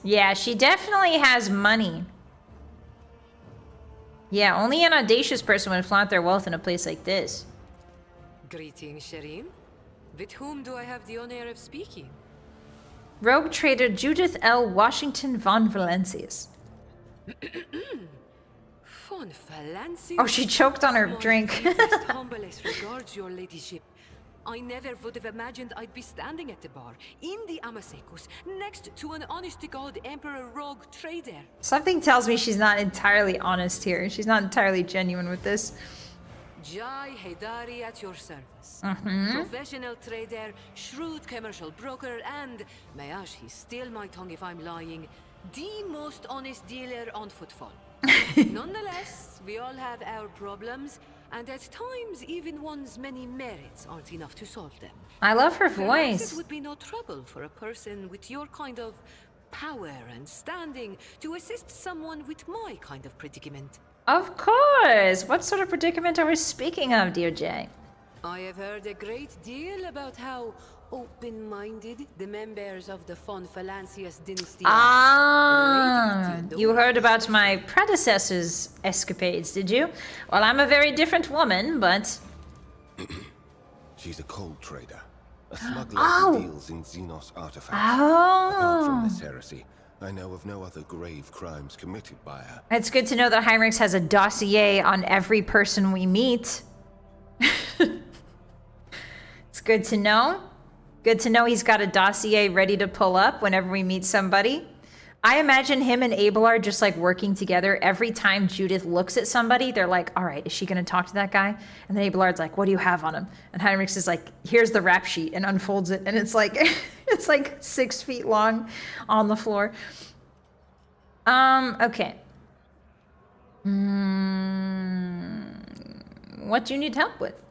Yeah, she definitely has money. Yeah, only an audacious person would flaunt their wealth in a place like this. Greetings, Shireen. With whom do I have the honor of speaking? Rogue trader Judith L. Washington von Valencius. Von Valencia? Oh, she choked on her My drink. deepest, humblest regards, your ladyship. I never would have imagined I'd be standing at the bar, in the Amasekus, next to an honest-to-God Emperor rogue trader. Something tells me she's not entirely honest here. She's not entirely genuine with this. Jai Haidari at your service. Professional trader, shrewd commercial broker, and, may he steal my tongue if I'm lying, the most honest dealer on footfall. Nonetheless, we all have our problems, and at times even one's many merits aren't enough to solve them. I love her Perhaps voice. it would be no trouble for a person with your kind of power and standing to assist someone with my kind of predicament. Of course. What sort of predicament are we speaking of, dear Jay? I have heard a great deal about how open-minded the members of the von Valancius dynasty are. Ah, you heard about my predecessor's escapades, did you? Well, I'm a very different woman, but... She's a cold trader. A smuggler who deals in Xenos artifacts. Oh. Apart from this heresy, I know of no other grave crimes committed by her. It's good to know that Heinrichs has a dossier on every person we meet. It's good to know. Good to know he's got a dossier ready to pull up whenever we meet somebody. I imagine him and Abelard just like working together. Every time Judith looks at somebody, they're like, all right, is she going to talk to that guy? And then Abelard's like, what do you have on him? And Heinrichs is like, here's the rap sheet, and unfolds it. And it's like, it's like 6 feet long on the floor. Okay. What do you need help with?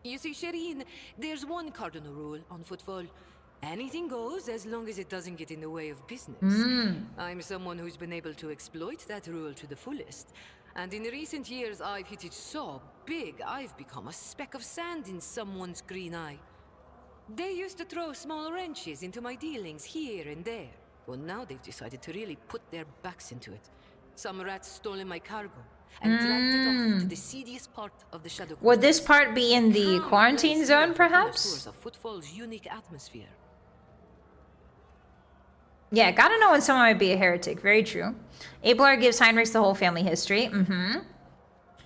You see, Shireen, there's one cardinal rule on footfall. Anything goes as long as it doesn't get in the way of business. I'm someone who's been able to exploit that rule to the fullest. And in recent years, I've hit it so big, I've become a speck of sand in someone's green eye. They used to throw small wrenches into my dealings here and there. Well, now they've decided to really put their backs into it. Some rat's stolen my cargo and dragged it off to the seediest part of the Shadow. Would this part be in the quarantine zone, perhaps? Of Footfall's unique atmosphere. Yeah, gotta know when someone might be a heretic. Very true. Abelard gives Heinrichs the whole family history.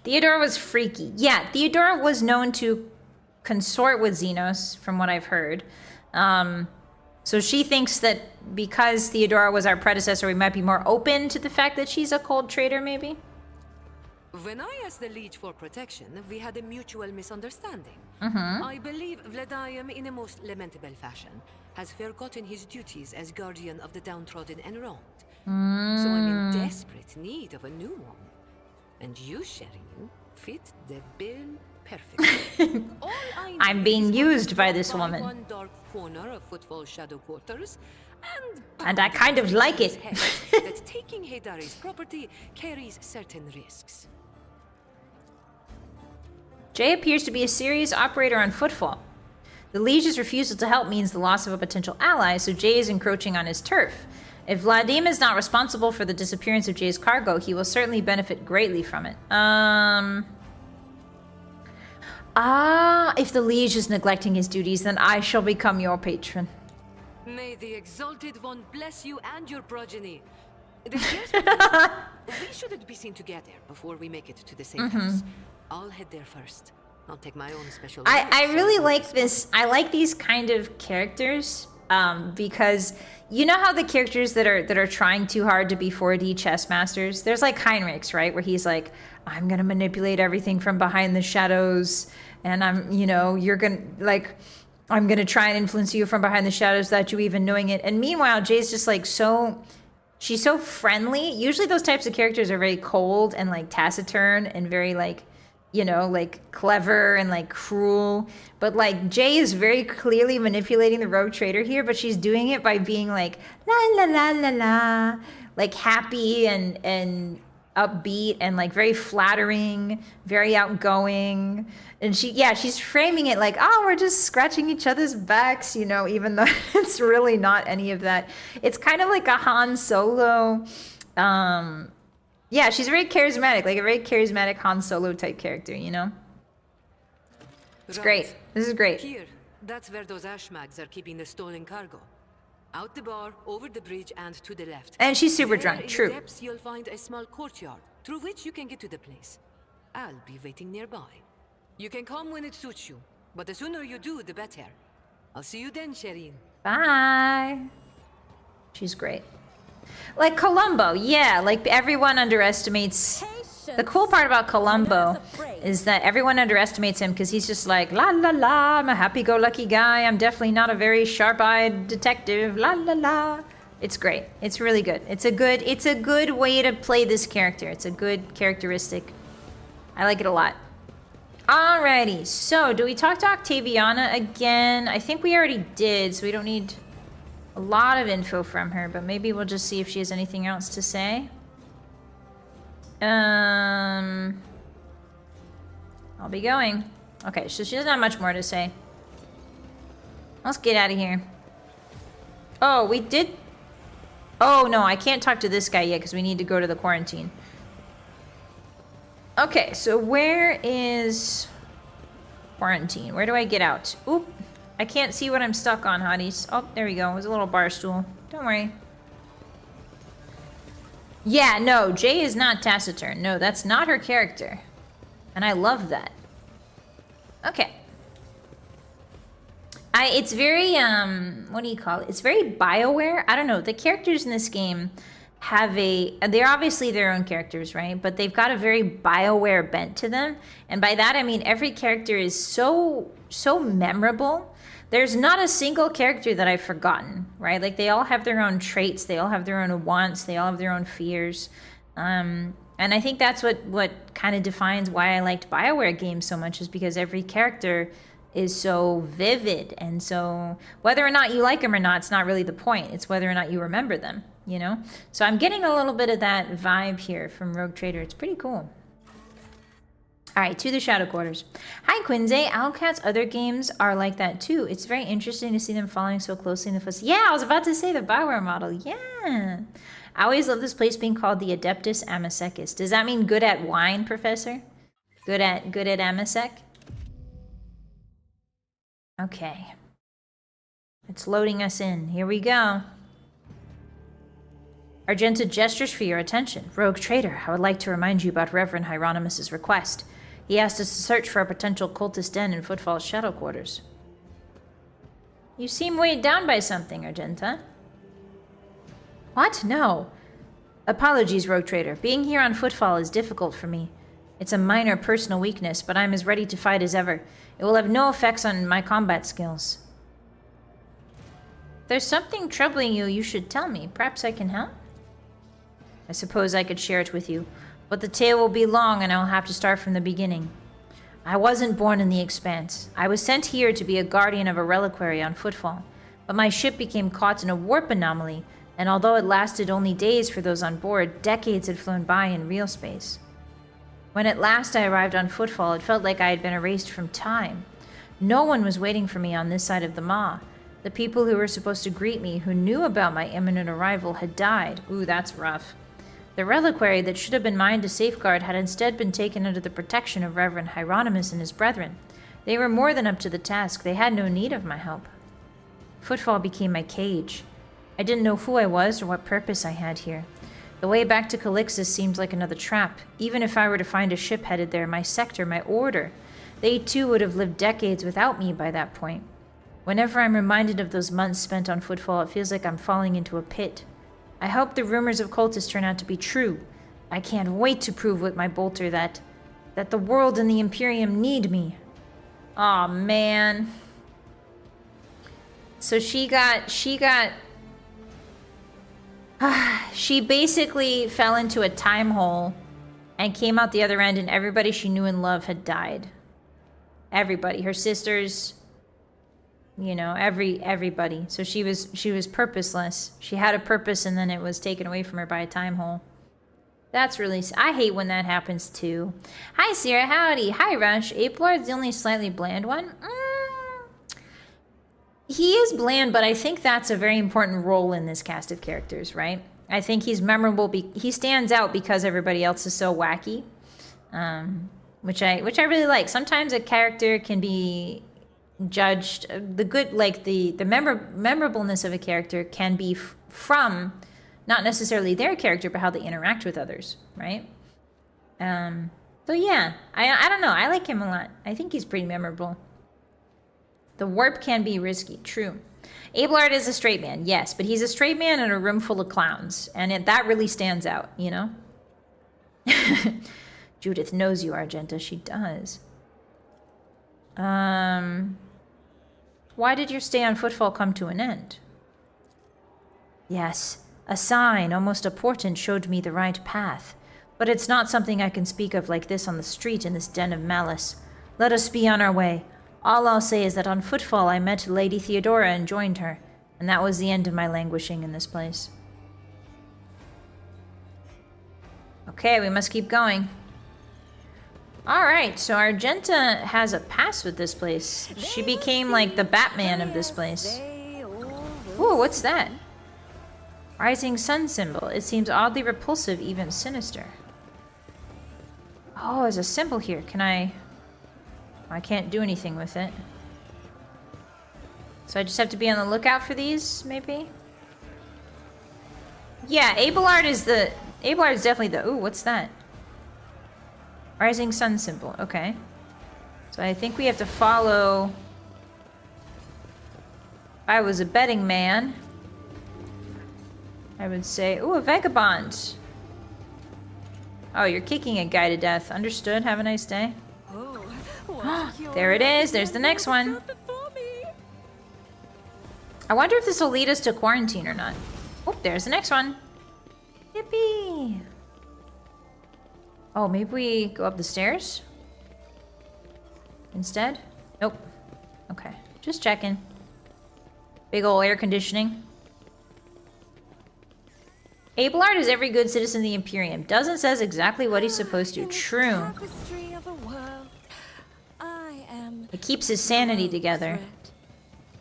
Theodora was freaky. Yeah, Theodora was known to consort with Xenos, from what I've heard. So she thinks that because Theodora was our predecessor, we might be more open to the fact that she's a cold traitor, maybe? When I asked the Liege for protection, we had a mutual misunderstanding. I believe Vladium, in a most lamentable fashion, has forgotten his duties as guardian of the downtrodden and wronged. So I'm in desperate need of a new one. And you, Shireen, fit the bill perfectly. All I I'm need being is used by walk this woman. one dark corner of Footfall Shadow Quarters, And I kind of like it. that taking Hedari's property carries certain risks. Jay appears to be a serious operator on Footfall. The Liege's refusal to help means the loss of a potential ally, so Jay is encroaching on his turf. If Vladim is not responsible for the disappearance of Jay's cargo, he will certainly benefit greatly from it. If the Liege is neglecting his duties, then I shall become your patron. May the exalted one bless you and your progeny. We shouldn't be seen together before we make it to the safe house. I'll head there first. I'll take my own special. I really like this. I like these kind of characters because you know how the characters that are trying too hard to be 4D chess masters. There's like Heinrichs, right, where he's like, I'm gonna manipulate everything from behind the shadows, and I'm gonna try and influence you from behind the shadows without you even knowing it. And meanwhile, Jay's just like she's so friendly. Usually those types of characters are very cold and like taciturn and very like, like clever and like cruel. But like Jay is very clearly manipulating the rogue trader here, but she's doing it by being like la la la la la, like happy and upbeat and like very flattering, very outgoing. And she's framing it like, oh, we're just scratching each other's backs, even though it's really not any of that. It's kind of like a Han Solo. She's very charismatic, like a very charismatic Han Solo type character, It's great. This is great. Here, that's where those ashmags are keeping the stolen cargo. Out the bar, over the bridge, and to the left. And she's super drunk, In true. the depths, you'll find a small courtyard through which you can get to the place. I'll be waiting nearby. You can come when it suits you, but the sooner you do, the better. I'll see you then, Shireen. Bye. She's great. Like Columbo, yeah, like everyone underestimates. The cool part about Columbo is that everyone underestimates him because he's just like, la la la, I'm a happy-go-lucky guy. I'm definitely not a very sharp-eyed detective, la la la. It's great. It's really good. It's a good way to play this character. It's a good characteristic. I like it a lot. Alrighty, so do we talk to Octaviana again? I think we already did, so we don't need a lot of info from her, but maybe we'll just see if she has anything else to say. I'll be going. Okay, so she doesn't have much more to say. Let's get out of here. Oh, we did... Oh, no, I can't talk to this guy yet because we need to go to the quarantine. Okay, so where is... quarantine? Where do I get out? Oop. I can't see what I'm stuck on, hotties. Oh, there we go. It was a little bar stool. Don't worry. Yeah, no, Jay is not taciturn. No, that's not her character. And I love that. Okay. It's very, what do you call it? It's very BioWare. I don't know. The characters in this game have they're obviously their own characters, right? But they've got a very BioWare bent to them. And by that, I mean every character is so memorable. There's not a single character that I've forgotten, right? Like, they all have their own traits. They all have their own wants. They all have their own fears. And I think that's what kind of defines why I liked BioWare games so much, is because every character is so vivid. And so whether or not you like them or not, it's not really the point. It's whether or not you remember them, you know? So I'm getting a little bit of that vibe here from Rogue Trader. It's pretty cool. All right, to the Shadow Quarters. Hi, Quinze. Owlcat's other games are like that too. It's very interesting to see them following so closely in the footsteps. Yeah, I was about to say the BioWare model. Yeah. I always love this place being called the Adeptus Amosecus. Does that mean good at wine, Professor? Good at Amosec? Okay. It's loading us in. Here we go. Argenta gestures for your attention. Rogue Trader, I would like to remind you about Reverend Hieronymus's request. He asked us to search for a potential cultist den in Footfall's Shadow Quarters. You seem weighed down by something, Argenta. What? No. Apologies, Rogue Trader. Being here on Footfall is difficult for me. It's a minor personal weakness, but I'm as ready to fight as ever. It will have no effects on my combat skills. If there's something troubling you, you should tell me. Perhaps I can help? I suppose I could share it with you, but the tale will be long and I'll have to start from the beginning. I wasn't born in the Expanse. I was sent here to be a guardian of a reliquary on Footfall, but my ship became caught in a warp anomaly, and although it lasted only days for those on board, decades had flown by in real space. When at last I arrived on Footfall, it felt like I had been erased from time. No one was waiting for me on this side of the Maw. The people who were supposed to greet me, who knew about my imminent arrival, had died. Ooh, that's rough. The reliquary that should have been mine to safeguard had instead been taken under the protection of Reverend Hieronymus and his brethren. They were more than up to the task. They had no need of my help. Footfall became my cage. I didn't know who I was or what purpose I had here. The way back to Calixus seemed like another trap. Even if I were to find a ship headed there, my sector, my order, they too would have lived decades without me by that point. Whenever I'm reminded of those months spent on Footfall, it feels like I'm falling into a pit. I hope the rumors of cultists turn out to be true. I can't wait to prove with my bolter that the world and the Imperium need me. Aw, man. So she basically fell into a time hole and came out the other end, and everybody she knew and loved had died. Everybody. Her sisters, you know, everybody. So she was purposeless. She had a purpose and then it was taken away from her by a time hole. That's really... I hate when that happens too. Hi, Sierra. Howdy. Hi, Rush. Apelord's the only slightly bland one. He is bland, but I think that's a very important role in this cast of characters, right? I think he's memorable. He stands out because everybody else is so wacky, which I really like. Sometimes a character can be judged. The good, like the memorableness of a character can be from not necessarily their character, but how they interact with others, right? So yeah, I don't know. I like him a lot. I think he's pretty memorable. The warp can be risky, true. Abelard is a straight man, yes, but he's a straight man in a room full of clowns, and that really stands out, you know? Judith knows you, Argenta. She does. Why did your stay on Footfall come to an end? Yes, a sign, almost a portent, showed me the right path. But it's not something I can speak of like this on the street in this den of malice. Let us be on our way. All I'll say is that on Footfall I met Lady Theodora and joined her, and that was the end of my languishing in this place. Okay, we must keep going. Alright, so Argenta has a past with this place. She became like the Batman of this place. Ooh, what's that? Rising sun symbol. It seems oddly repulsive, even sinister. Oh, there's a symbol here. Can I can't do anything with it. So I just have to be on the lookout for these, maybe? Yeah, Abelard is definitely the... Ooh, what's that? Rising sun symbol. Okay. So I think we have to follow... If I was a betting man, I would say... Ooh, a vagabond. Oh, you're kicking a guy to death. Understood. Have a nice day. There it is. There's the next one. I wonder if this will lead us to quarantine or not. Oh, there's the next one. Yippee! Oh, maybe we go up the stairs? Instead? Nope. Okay. Just checking. Big ol' air conditioning. Abelard is every good citizen of the Imperium. Doesn't says exactly what he's supposed to. True. It keeps his sanity together.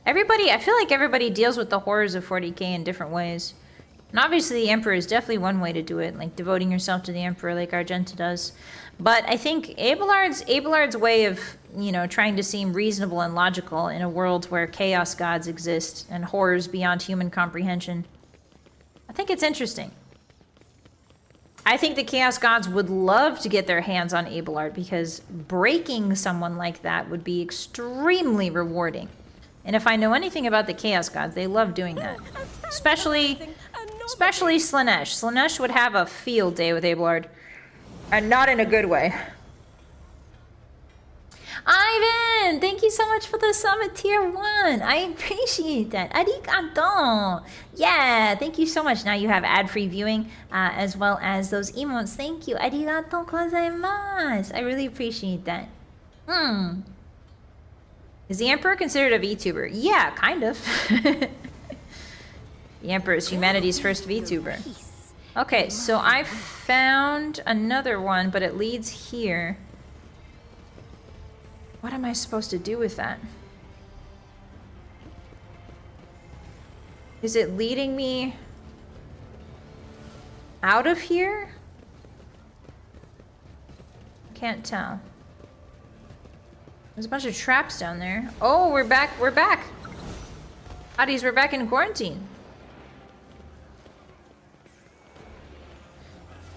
Everybody, I feel like everybody deals with the horrors of 40k in different ways. And obviously the Emperor is definitely one way to do it, like devoting yourself to the Emperor like Argenta does. But I think Abelard's way of, you know, trying to seem reasonable and logical in a world where chaos gods exist and horrors beyond human comprehension. I think it's interesting. I think the Chaos Gods would love to get their hands on Abelard because breaking someone like that would be extremely rewarding. And if I know anything about the Chaos Gods, they love doing that. Especially Slaanesh. Slaanesh would have a field day with Abelard. And not in a good way. Ivan! Thank you so much for the summit tier 1. I appreciate that. Arigato! Yeah, thank you so much. Now you have ad-free viewing as well as those emotes. Thank you. Arigato gozaimasu. I really appreciate that. Is the Emperor considered a VTuber? Yeah, kind of. The Emperor is humanity's first VTuber. Okay, so I found another one, but it leads here. What am I supposed to do with that? Is it leading me out of here? Can't tell. There's a bunch of traps down there. Oh, we're back. We're back. Hotties, we're back in quarantine.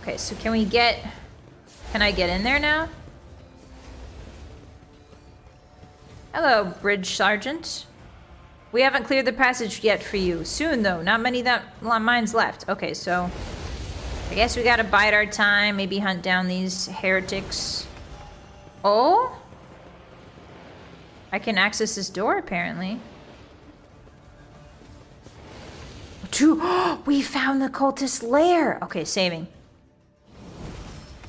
Okay, so can I get in there now? Hello, Bridge Sergeant. We haven't cleared the passage yet for you. Soon, though. Not many mines left. Okay, so I guess we gotta bide our time. Maybe hunt down these heretics. Oh? I can access this door, apparently. We found the cultist lair. Okay, saving.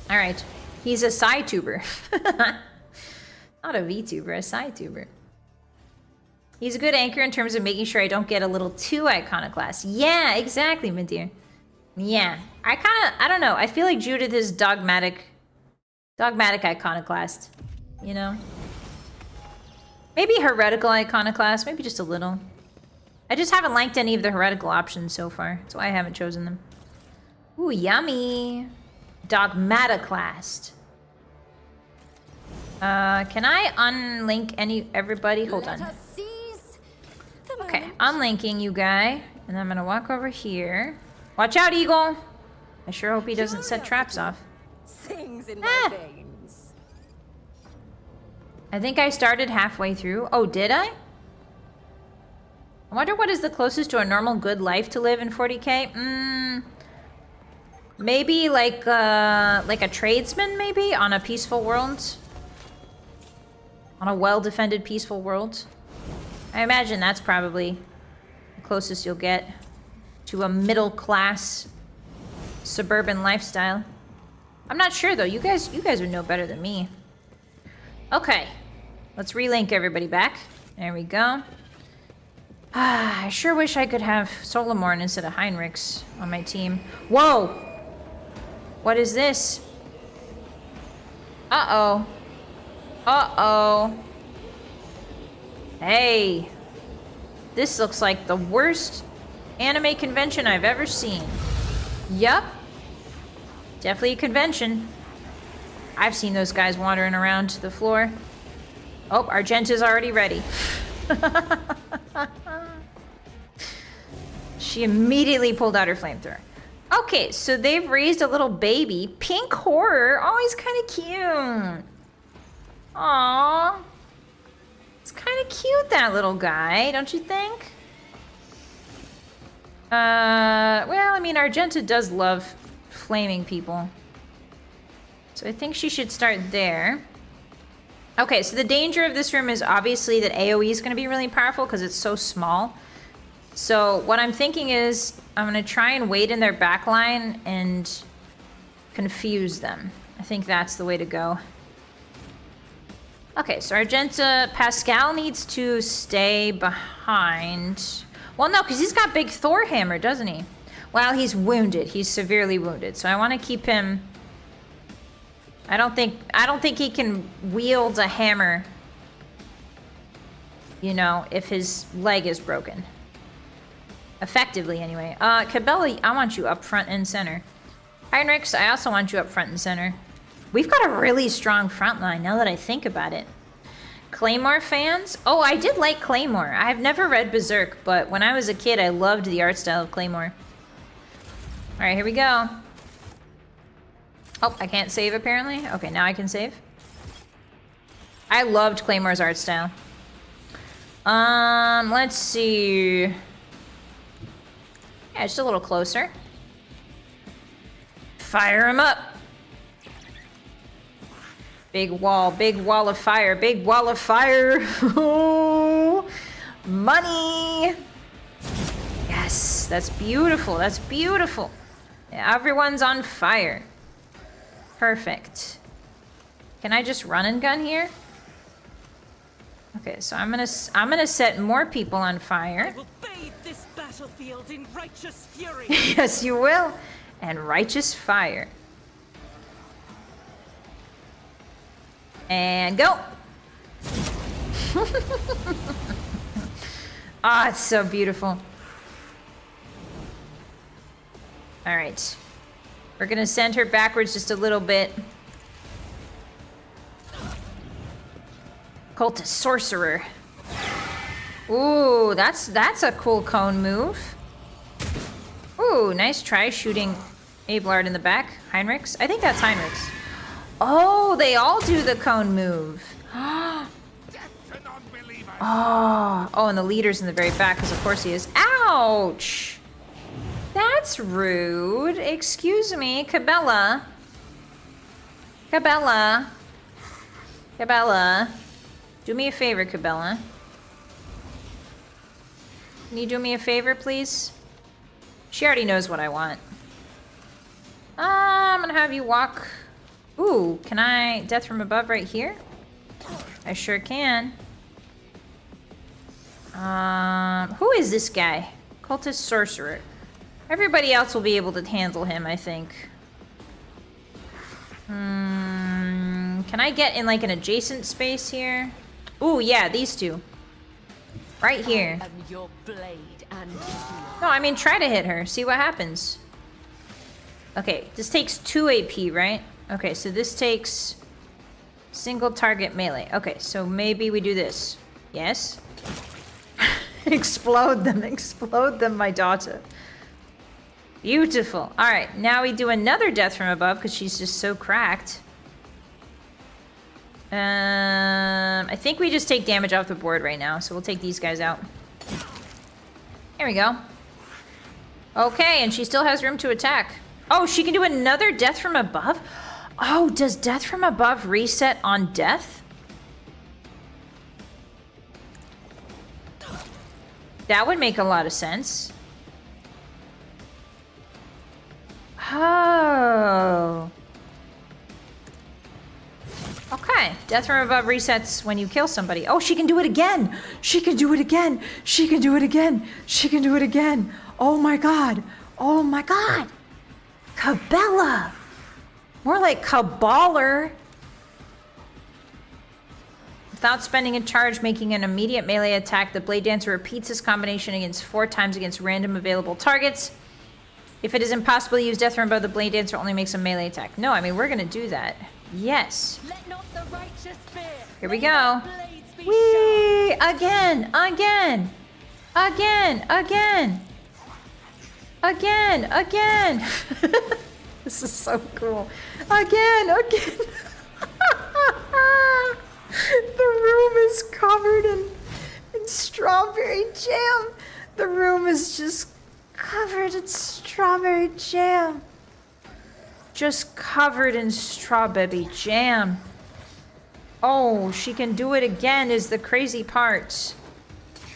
All right. He's a sci-tuber. Not a VTuber, a sci-tuber. He's a good anchor in terms of making sure I don't get a little too iconoclast. Yeah, exactly, my dear. Yeah. I don't know. I feel like Judith is dogmatic iconoclast. You know? Maybe heretical iconoclast, maybe just a little. I just haven't liked any of the heretical options so far. That's why I haven't chosen them. Ooh, yummy. Dogmaticlast. Can I unlink everybody? Hold on. Okay, unlinking you guy. And I'm gonna walk over here. Watch out, Eagle! I sure hope he doesn't set traps off. Things in my veins. I think I started halfway through. Oh, did I? I wonder what is the closest to a normal good life to live in 40k? Maybe like a tradesman, maybe? On a peaceful world? On a well-defended peaceful world? I imagine that's probably the closest you'll get to a middle-class suburban lifestyle. I'm not sure, though. You guys would know better than me. Okay. Let's relink everybody back. There we go. I sure wish I could have Solomorn instead of Heinrichs on my team. Whoa! What is this? Uh-oh. Uh-oh. Hey. This looks like the worst anime convention I've ever seen. Yup. Definitely a convention. I've seen those guys wandering around the floor. Oh, Argenta's already ready. She immediately pulled out her flamethrower. Okay, so they've raised a little baby. Pink Horror. Oh, he's kind of cute. Aww. It's kind of cute, that little guy, don't you think? Well, I mean, Argenta does love flaming people. So I think she should start there. Okay, so the danger of this room is obviously that AoE is going to be really powerful because it's so small. So what I'm thinking is I'm going to try and wait in their back line and confuse them. I think that's the way to go. Okay, so Argenta, Pascal needs to stay behind. Well, no, because he's got big Thor hammer, doesn't he? Well, he's wounded. He's severely wounded. So I want to keep him. I don't think he can wield a hammer, you know, if his leg is broken. Effectively, anyway. Cabela, I want you up front and center. Heinrichs, I also want you up front and center. We've got a really strong front line now that I think about it. Claymore fans? Oh, I did like Claymore. I've never read Berserk, but when I was a kid, I loved the art style of Claymore. All right, here we go. Oh, I can't save apparently. Okay, now I can save. I loved Claymore's art style. Let's see. Yeah, just a little closer. Fire him up. Big wall of fire, big wall of fire. Oh, money. Yes, that's beautiful, that's beautiful. Yeah, everyone's on fire. Perfect. Can I just run and gun here? Okay, so I'm gonna set more people on fire. I will bathe this battlefield in righteous fury. Yes, you will. And righteous fire. And go. Ah, it's so beautiful. All right. We're gonna send her backwards just a little bit. Cultist Sorcerer. Ooh, that's a cool cone move. Ooh, nice try shooting Abelard in the back. Heinrichs? I think that's Heinrichs. Oh, they all do the cone move. Oh, and the leader's in the very back, because of course he is. Ouch! That's rude. Excuse me, Cabela. Cabela. Cabela. Do me a favor, Cabela. Can you do me a favor, please? She already knows what I want. I'm gonna have you walk... Ooh, can I death from above right here? I sure can. Who is this guy? Cultist Sorcerer. Everybody else will be able to handle him, I think. Can I get in like an adjacent space here? Ooh, yeah, these two. Right here. I am your blade and No, I mean, try to hit her. See what happens. Okay, this takes 2 AP, right? Okay, so this takes single target melee. Okay, so maybe we do this. Yes? Explode them, my daughter. Beautiful. All right, now we do another death from above because she's just so cracked. I think we just take damage off the board right now, so we'll take these guys out. Here we go. Okay, and she still has room to attack. Oh, she can do another death from above? Oh, does death from above reset on death? That would make a lot of sense. Oh. Okay, death from above resets when you kill somebody. Oh, she can do it again! She can do it again! She can do it again! She can do it again! Oh my god! Oh my god! Cabela! More like Caballer. Without spending a charge, making an immediate melee attack, the Blade Dancer repeats this combination against 4 times against random available targets. If it is impossible to use Death from above, the Blade Dancer only makes a melee attack. No, I mean, we're gonna do that. Yes. Let not the righteous fear. Here we go. Whee! Again! Again! Again! Again! Again! Again! This is so cool. Again! Again! The room is covered in strawberry jam. The room is just covered in strawberry jam. Just covered in strawberry jam. Oh, she can do it again is the crazy part.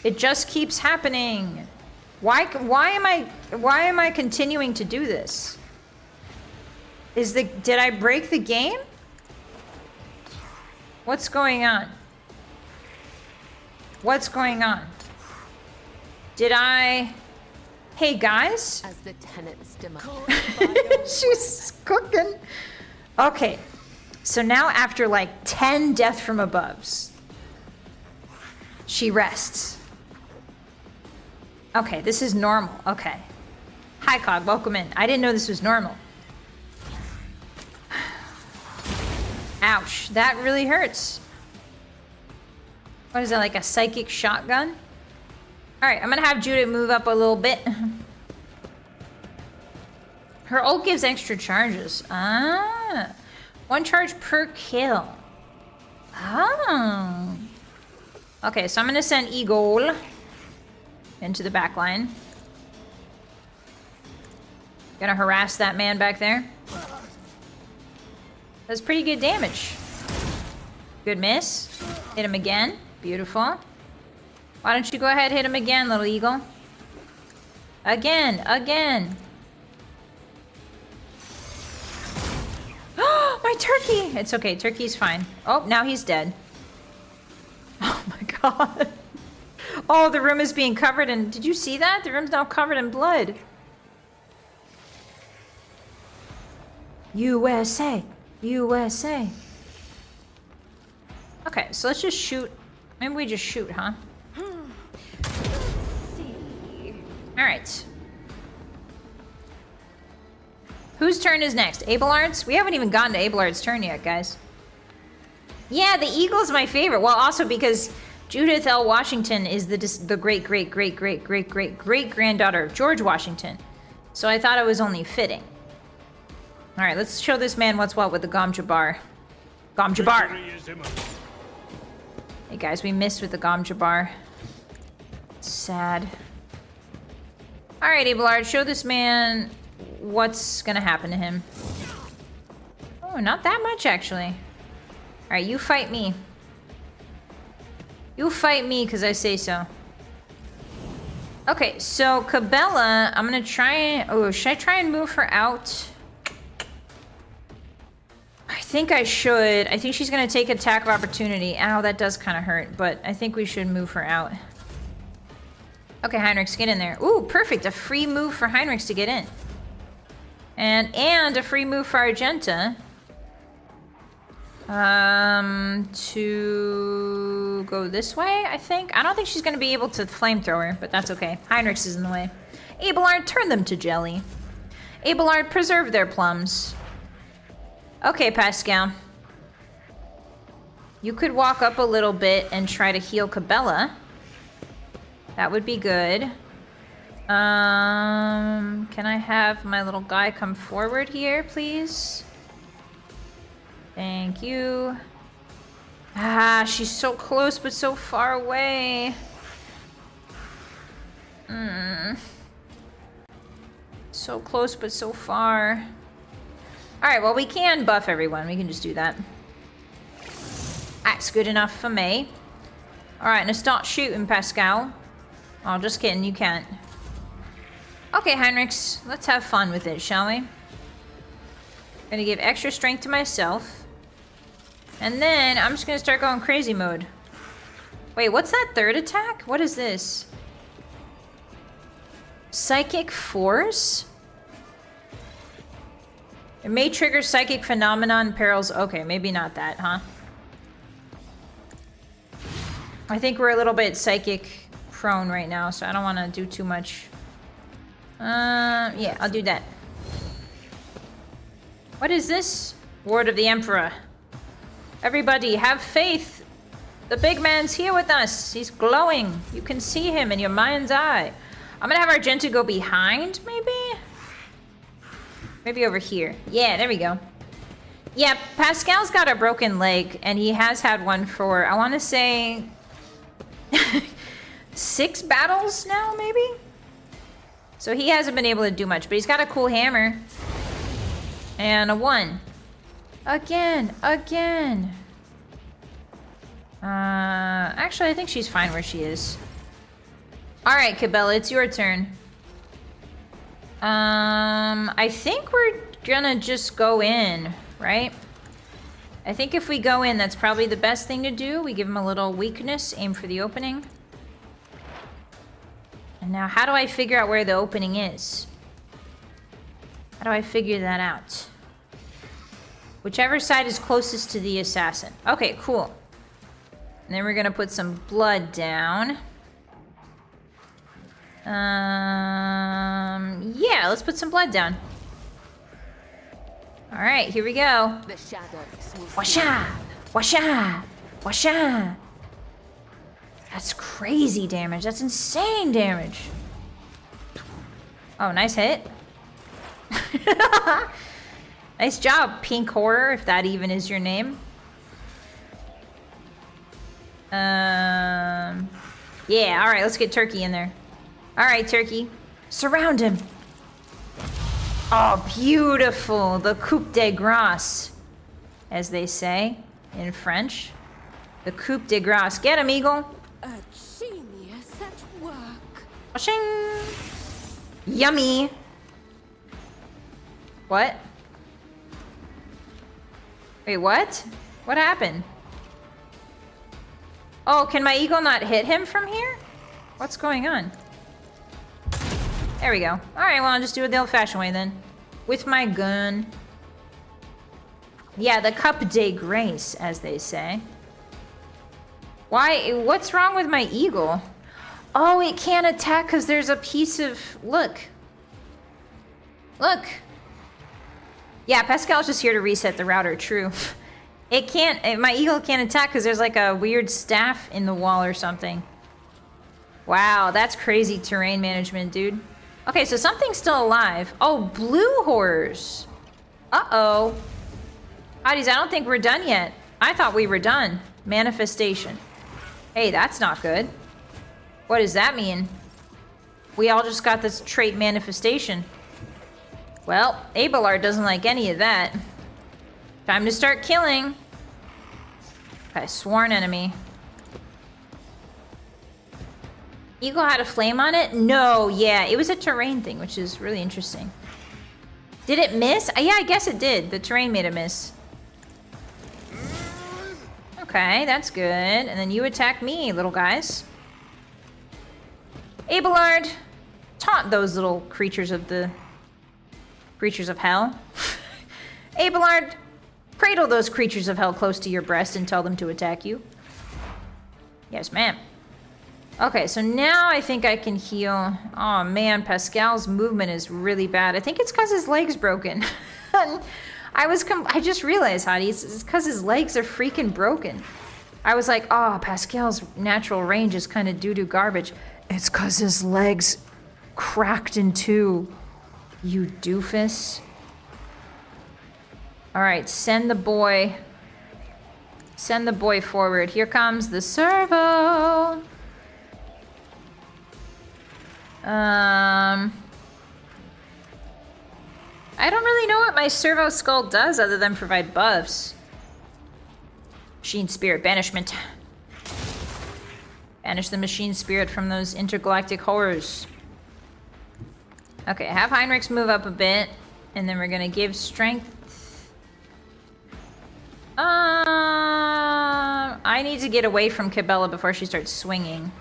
It just keeps happening. Why am I continuing to do this? Did I break the game? What's going on? What's going on? Did I... Hey, guys? As the tenants demand. She's cooking. Okay. So now after like 10 death from aboves, she rests. Okay, this is normal. Okay. Hi, Cog. Welcome in. I didn't know this was normal. Ouch. That really hurts. What is that, like a psychic shotgun? Alright, I'm gonna have Judith move up a little bit. Her ult gives extra charges. Ah. 1 charge per kill. Oh. Okay, so I'm gonna send Eagle into the back line. Gonna harass that man back there. That's pretty good damage. Good miss. Hit him again. Beautiful. Why don't you go ahead and hit him again, little eagle? Again, again. Oh, my turkey! It's okay, turkey's fine. Oh, now he's dead. Oh my god. Oh, the room is being covered in... Did you see that? The room's now covered in blood. USA. USA. Okay, so let's just shoot. Maybe we just shoot, huh? Alright. Whose turn is next? Abelard's? We haven't even gotten to Abelard's turn yet, guys. Yeah, the eagle's my favorite. Well, also because Judith L. Washington is the great-great-great-great-great-great-great-granddaughter of George Washington. So I thought it was only fitting. Alright, let's show this man what's what with the Gom Jabbar. Gom Jabbar! Hey guys, we missed with the Gom Jabbar. Sad. Alright, Abelard, show this man what's gonna happen to him. Oh, not that much, actually. Alright, you fight me. You fight me, because I say so. Okay, so Cabela, I'm gonna try... Oh, should I try and move her out? I think I should. I think she's gonna take attack of opportunity. Ow, that does kind of hurt, but I think we should move her out. Okay, Heinrichs, get in there. Ooh, perfect. A free move for Heinrichs to get in. And a free move for Argenta. To go this way, I think. I don't think she's gonna be able to flamethrower, but that's okay. Heinrichs is in the way. Abelard, turn them to jelly. Abelard, preserve their plums. Okay, Pascal. You could walk up a little bit and try to heal Cabela. That would be good. Can I have my little guy come forward here, please? Thank you. Ah, she's so close but so far away. So close but so far. Alright, well, we can buff everyone. We can just do that. That's good enough for me. Alright, now start shooting, Pascal. Oh, just kidding. You can't. Okay, Heinrichs. Let's have fun with it, shall we? Gonna give extra strength to myself. And then I'm just gonna start going crazy mode. Wait, what's that third attack? What is this? Psychic Force? It may trigger psychic phenomenon perils. Okay, maybe not that, huh? I think we're a little bit psychic prone right now, so I don't want to do too much. Yeah, I'll do that. What is this? Word of the Emperor. Everybody, have faith. The big man's here with us. He's glowing. You can see him in your mind's eye. I'm gonna have Argenta go behind, maybe? Maybe over here. Yeah, there we go. Yeah, Pascal's got a broken leg, and he has had one for, I want to say, 6 battles now, maybe? So he hasn't been able to do much, but he's got a cool hammer. And a 1. Again. Actually, I think she's fine where she is. Alright, Cabela, it's your turn. I think we're gonna just go in, right? I think if we go in, that's probably the best thing to do. We give him a little weakness, aim for the opening. And now, how do I figure out where the opening is? How do I figure that out? Whichever side is closest to the assassin. Okay, cool. And then we're gonna put some blood down. Yeah, let's put some blood down. All right, here we go. The shadows will Washa! Washa! Washa! That's crazy damage. That's insane damage. Oh, nice hit. Nice job, Pink Horror, if that even is your name. Yeah, all right, let's get Turkey in there. All right, Turkey. Surround him. Oh, beautiful. The coup de grace, as they say in French. The coup de grace. Get him, Eagle. a genius at work. Washing. Yummy. What? Wait, what? What happened? Oh, can my eagle not hit him from here? What's going on? There we go. All right, well, I'll just do it the old-fashioned way then. With my gun. Yeah, the Cup de Grace, as they say. Why? What's wrong with my eagle? Oh, it can't attack because there's a piece of... Look. Look. Yeah, Pascal's just here to reset the router, true. It can't... My eagle can't attack because there's like a weird staff in the wall or something. Wow, that's crazy terrain management, dude. Okay, so something's still alive. Oh, blue horrors. Uh-oh. Hotties, I don't think we're done yet. I thought we were done. Manifestation. Hey, that's not good. What does that mean? We all just got this trait manifestation. Well, Abelard doesn't like any of that. Time to start killing. Okay, sworn enemy. Eagle had a flame on it? No, yeah, it was a terrain thing, which is really interesting. Did it miss? Yeah, I guess it did. The terrain made a miss. Okay, that's good. And then you attack me, little guys. Abelard, taunt those little creatures of the... creatures of hell. Abelard, cradle those creatures of hell close to your breast and tell them to attack you. Yes, ma'am. Okay, so now I think I can heal. Oh man, Pascal's movement is really bad. I think it's because his leg's broken. I just realized, Hotties, it's because his legs are freaking broken. I was like, oh, Pascal's natural range is kind of doo-doo garbage. It's because his legs cracked in two. You doofus. All right, send the boy. Send the boy forward. Here comes the servo. I don't really know what my servo skull does other than provide buffs. Machine spirit banishment. Banish the machine spirit from those intergalactic horrors. Okay, have Heinrichs move up a bit, and then we're gonna give strength. I need to get away from Cabela before she starts swinging.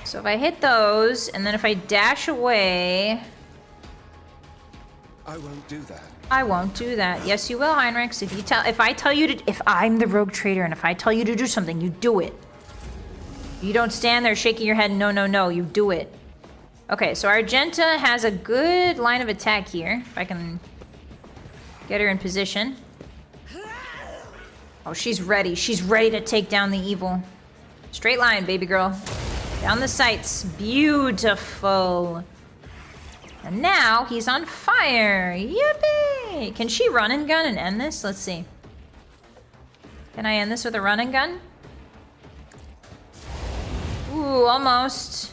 So if I hit those, and then if I dash away... I won't do that. I won't do that. Yes, you will, Heinrichs. If I'm the rogue trader and if I tell you to do something, you do it. You don't stand there shaking your head, no, no, no, you do it. Okay, so Argenta has a good line of attack here. If I can get her in position. Oh, she's ready. She's ready to take down the evil. Straight line, baby girl. Down the sights. Beautiful. And now he's on fire. Yippee! Can she run and gun and end this? Let's see. Can I end this with a run and gun? Ooh, almost.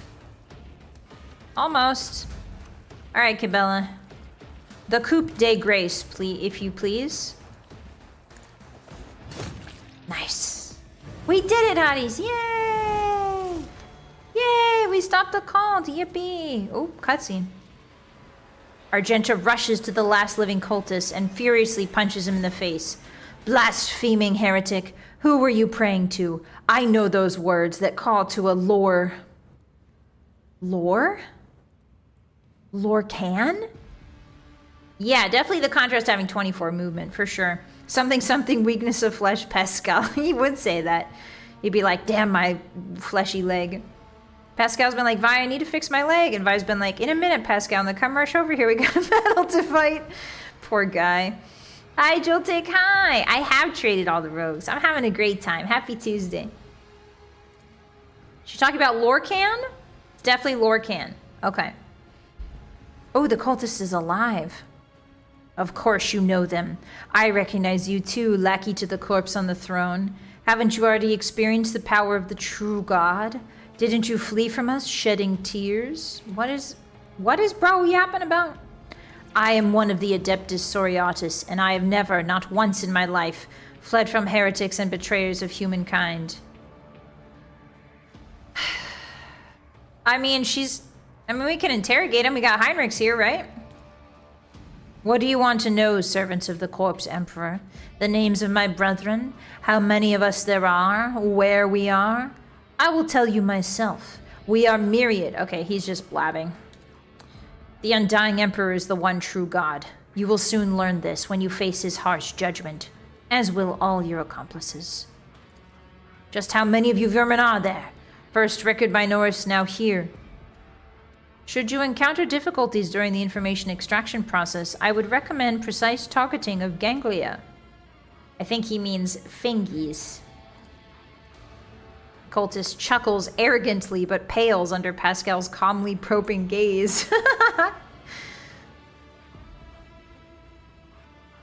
Almost. All right, Cabela. The coup de grace, please, if you please. Nice. We did it, Hotties. Yay! Yay, we stopped the cult. Yippee. Oh, cutscene. Argenta rushes to the last living cultist and furiously punches him in the face. Blaspheming heretic, who were you praying to? I know those words that call to a lore. Lore? Lorcan? Yeah, definitely the contrast having 24 movement, for sure. Something, weakness of flesh, Pascal. He would say that. He'd be like, damn my fleshy leg. Pascal's been like, Vi, I need to fix my leg. And Vi's been like, in a minute, Pascal. And then come rush over here. We got a battle to fight. Poor guy. Hi, Joltik. Hi. I have traded all the rogues. I'm having a great time. Happy Tuesday. She's talking about Lorcan? It's definitely Lorcan. Okay. Oh, the cultist is alive. Of course you know them. I recognize you too, lackey to the corpse on the throne. Haven't you already experienced the power of the true God? Didn't you flee from us, shedding tears? What is bro yapping about? I am one of the Adeptus Soriatus, and I have never, not once in my life, fled from heretics and betrayers of humankind. I mean, we can interrogate him. We got Heinrichs here, right? What do you want to know, servants of the Corpse Emperor? The names of my brethren? How many of us there are? Where we are? I will tell you myself. We are myriad. Okay, he's just blabbing. The Undying Emperor is the one true God. You will soon learn this when you face his harsh judgment, as will all your accomplices. Just how many of you vermin are there? First record by Norris, now here. Should you encounter difficulties during the information extraction process, I would recommend precise targeting of ganglia. I think he means fingies. Cultist chuckles arrogantly but pales under Pascal's calmly probing gaze.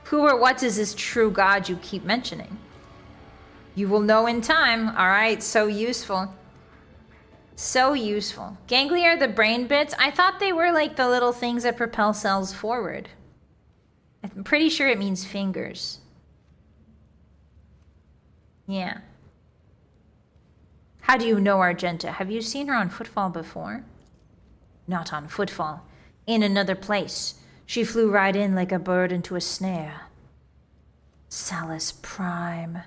Who or what is this true God you keep mentioning? You will know in time. All right, so useful. So useful. Ganglia are the brain bits. I thought they were like the little things that propel cells forward. I'm pretty sure it means fingers. Yeah. How do you know Argenta? Have you seen her on footfall before? Not on footfall. In another place. She flew right in like a bird into a snare. Salus Prime.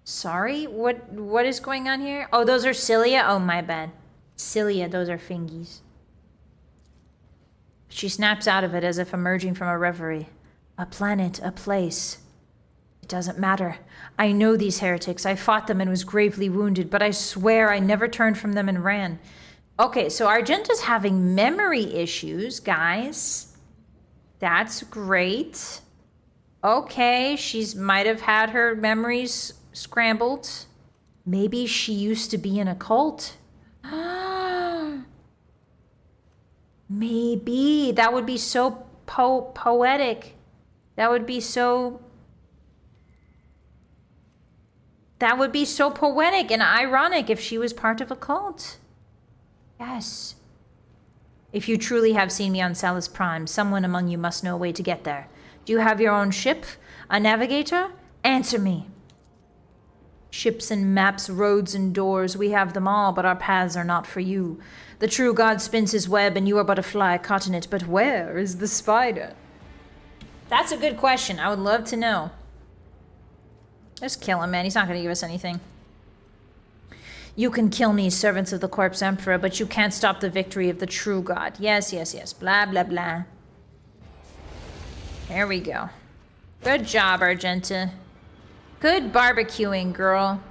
Sorry? What is going on here? Oh, those are cilia? Oh, my bad. Cilia, those are fingies. She snaps out of it as if emerging from a reverie. A planet, a place. It doesn't matter. I know these heretics. I fought them and was gravely wounded, but I swear I never turned from them and ran. Okay, so Argenta's having memory issues, guys. That's great. Okay, she's might have had her memories scrambled. Maybe she used to be in a cult. Maybe. That would be so poetic. That would be so poetic and ironic if she was part of a cult. Yes. If you truly have seen me on Salus Prime, someone among you must know a way to get there. Do you have your own ship? A navigator? Answer me. Ships and maps, roads and doors, we have them all, but our paths are not for you. The true God spins his web, and you are but a fly caught in it. But where is the spider? That's a good question. I would love to know. Just kill him, man. He's not going to give us anything. You can kill me, servants of the Corpse Emperor, but you can't stop the victory of the true God. Yes, yes, yes. Blah, blah, blah. There we go. Good job, Argenta. Good barbecuing, girl.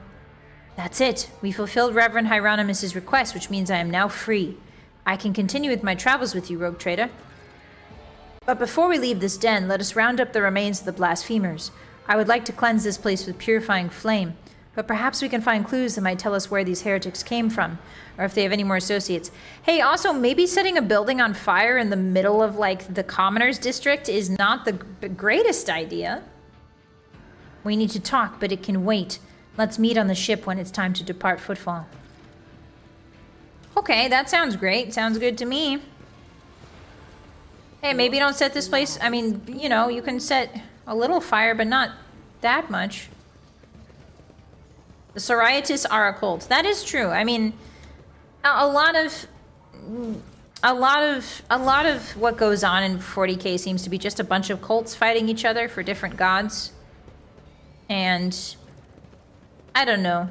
That's it. We fulfilled Reverend Hieronymus's request, which means I am now free. I can continue with my travels with you, rogue trader. But before we leave this den, let us round up the remains of the blasphemers. I would like to cleanse this place with purifying flame, but perhaps we can find clues that might tell us where these heretics came from, or if they have any more associates. Hey, also, maybe setting a building on fire in the middle of, like, the commoners district is not the greatest idea. We need to talk, but it can wait. Let's meet on the ship when it's time to depart Footfall. Okay, that sounds great. Sounds good to me. Hey, maybe don't set this place... I mean, you know, you can set a little fire, but not that much. The Soriatis are a cult. That is true. I mean, a lot of what goes on in 40k seems to be just a bunch of cults fighting each other for different gods. And I don't know.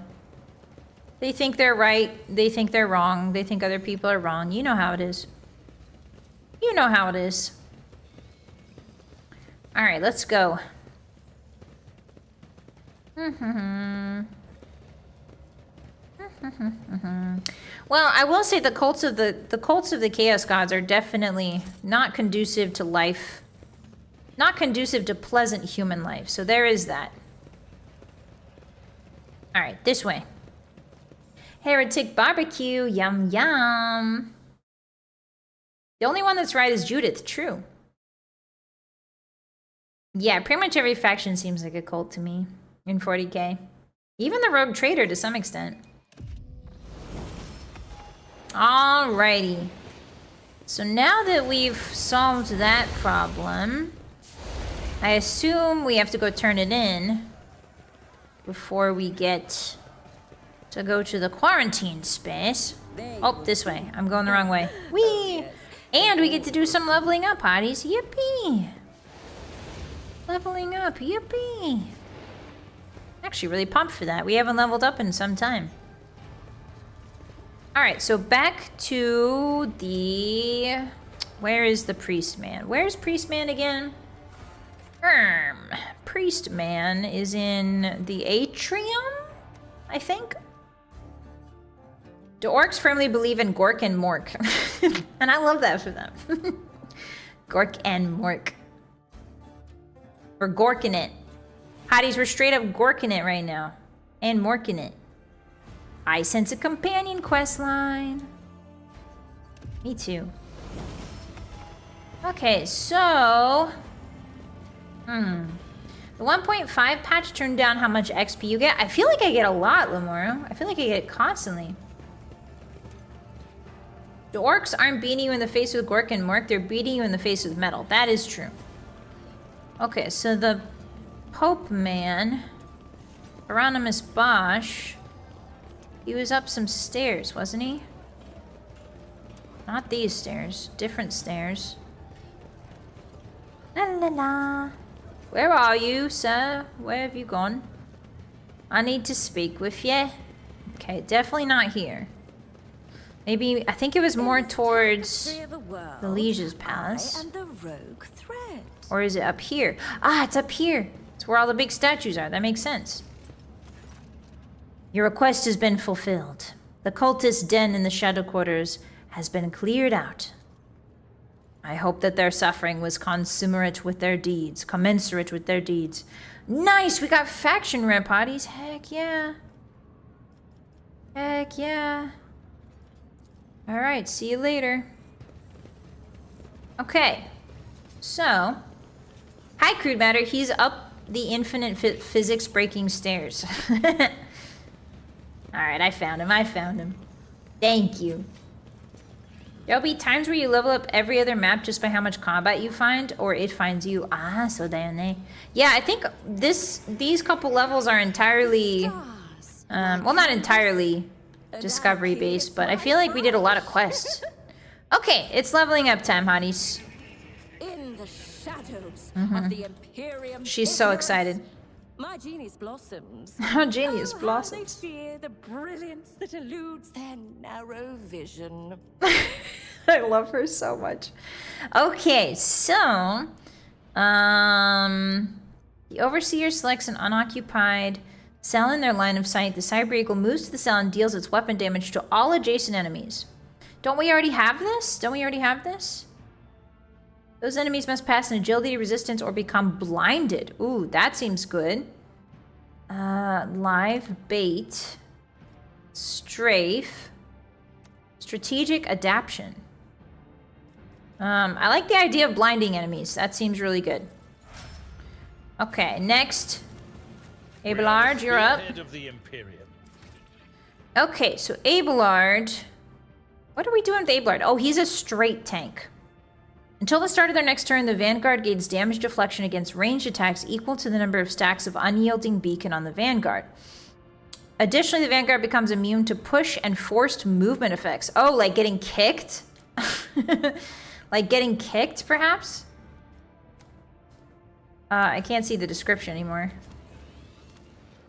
They think they're right. They think they're wrong. They think other people are wrong. You know how it is. You know how it is. All right, let's go. Well, I will say the cults of the Chaos Gods are definitely not conducive to life, not conducive to pleasant human life. So there is that. All right, this way. Heretic barbecue, yum yum. The only one that's right is Judith, true. Yeah, pretty much every faction seems like a cult to me in 40k. Even the rogue trader to some extent. Alrighty. So now that we've solved that problem, I assume we have to go turn it in before we get to go to the quarantine space. Oh, this way. I'm going the wrong way. Whee! And we get to do some leveling up, hotties. Yippee! Leveling up, yippee! Actually really pumped for that. We haven't leveled up in some time. Alright, so back to the... Where is the priest man? Where's priest man again? Priest man is in the atrium, I think. The orcs firmly believe in Gork and Mork. And I love that for them. Gork and Mork. We're gorking it. Hotties, we're straight up gorking it right now. And morking it. I sense a companion quest line. Me too. Okay, so... The 1.5 patch turned down how much XP you get. I feel like I get a lot, Lamoro. I feel like I get it constantly. The orcs aren't beating you in the face with Gork and Mork. They're beating you in the face with metal. That is true. Okay, so the Pope man, Hieronymus Bosch, he was up some stairs, wasn't he? Not these stairs, different stairs. La la la. Where are you, sir? Where have you gone? I need to speak with you. Okay, definitely not here. Maybe, I think it was more towards the Liege's Palace. Or is it up here? Ah, it's up here. It's where all the big statues are. That makes sense. Your request has been fulfilled. The cultist den in the Shadow Quarters has been cleared out. I hope that their suffering was commensurate with their deeds. Nice! We got faction rep, hotties. Heck yeah. Heck yeah. Alright, see you later. Okay. So, hi, Crude Matter. He's up the infinite physics breaking stairs. Alright, I found him. Thank you. There'll be times where you level up every other map just by how much combat you find, or it finds you. Ah, so they. Yeah, I think these couple levels are entirely, well, not entirely discovery based, but I feel like we did a lot of quests. Okay, it's leveling up time, hotties. In the shadows of the Imperium. She's so excited. My genius blossoms. How genius How blossoms. they fear the brilliance that eludes their narrow vision. I love her so much. Okay, so The Overseer selects an unoccupied cell in their line of sight. The Cyber Eagle moves to the cell and deals its weapon damage to all adjacent enemies. Don't we already have this? Don't we already have this? Those enemies must pass an agility resistance or become blinded. Ooh, that seems good. Live bait. Strafe. Strategic adaption. I like the idea of blinding enemies. That seems really good. Okay, next. Abelard, you're up. Head of the Imperium. Okay, so Abelard. What are we doing with Abelard? Oh, he's a straight tank. Until the start of their next turn, the Vanguard gains damage deflection against ranged attacks equal to the number of stacks of unyielding beacon on the Vanguard. Additionally, the Vanguard becomes immune to push and forced movement effects. Oh, like getting kicked? Like getting kicked, perhaps? I can't see the description anymore.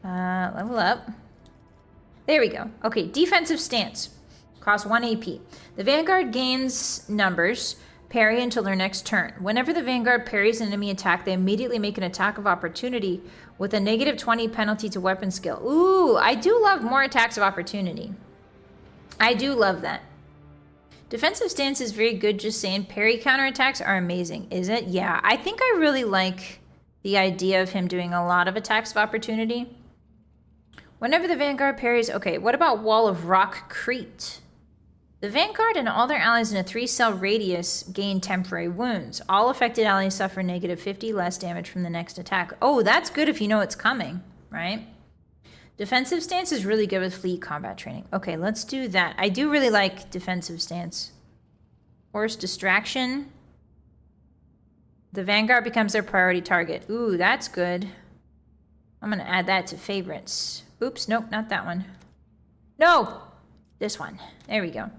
Level up. There we go. Okay, defensive stance. Costs 1 AP. The Vanguard gains numbers. Parry until their next turn. Whenever the Vanguard parries an enemy attack, they immediately make an attack of opportunity with a negative 20 penalty to weapon skill. Ooh, I do love more attacks of opportunity. I do love that. Defensive stance is very good, just saying. Parry counterattacks are amazing. Is it? Yeah, I think I really like the idea of him doing a lot of attacks of opportunity. Whenever the Vanguard parries... Okay, what about Wall of Rock Crete? The Vanguard and all their allies in a 3-cell radius gain temporary wounds. All affected allies suffer negative 50 less damage from the next attack. Oh, that's good if you know it's coming, right? Defensive stance is really good with fleet combat training. Okay, let's do that. I do really like defensive stance. Force distraction. The Vanguard becomes their priority target. Ooh, that's good. I'm going to add that to favorites. Oops, nope, not that one. No! This one. There we go.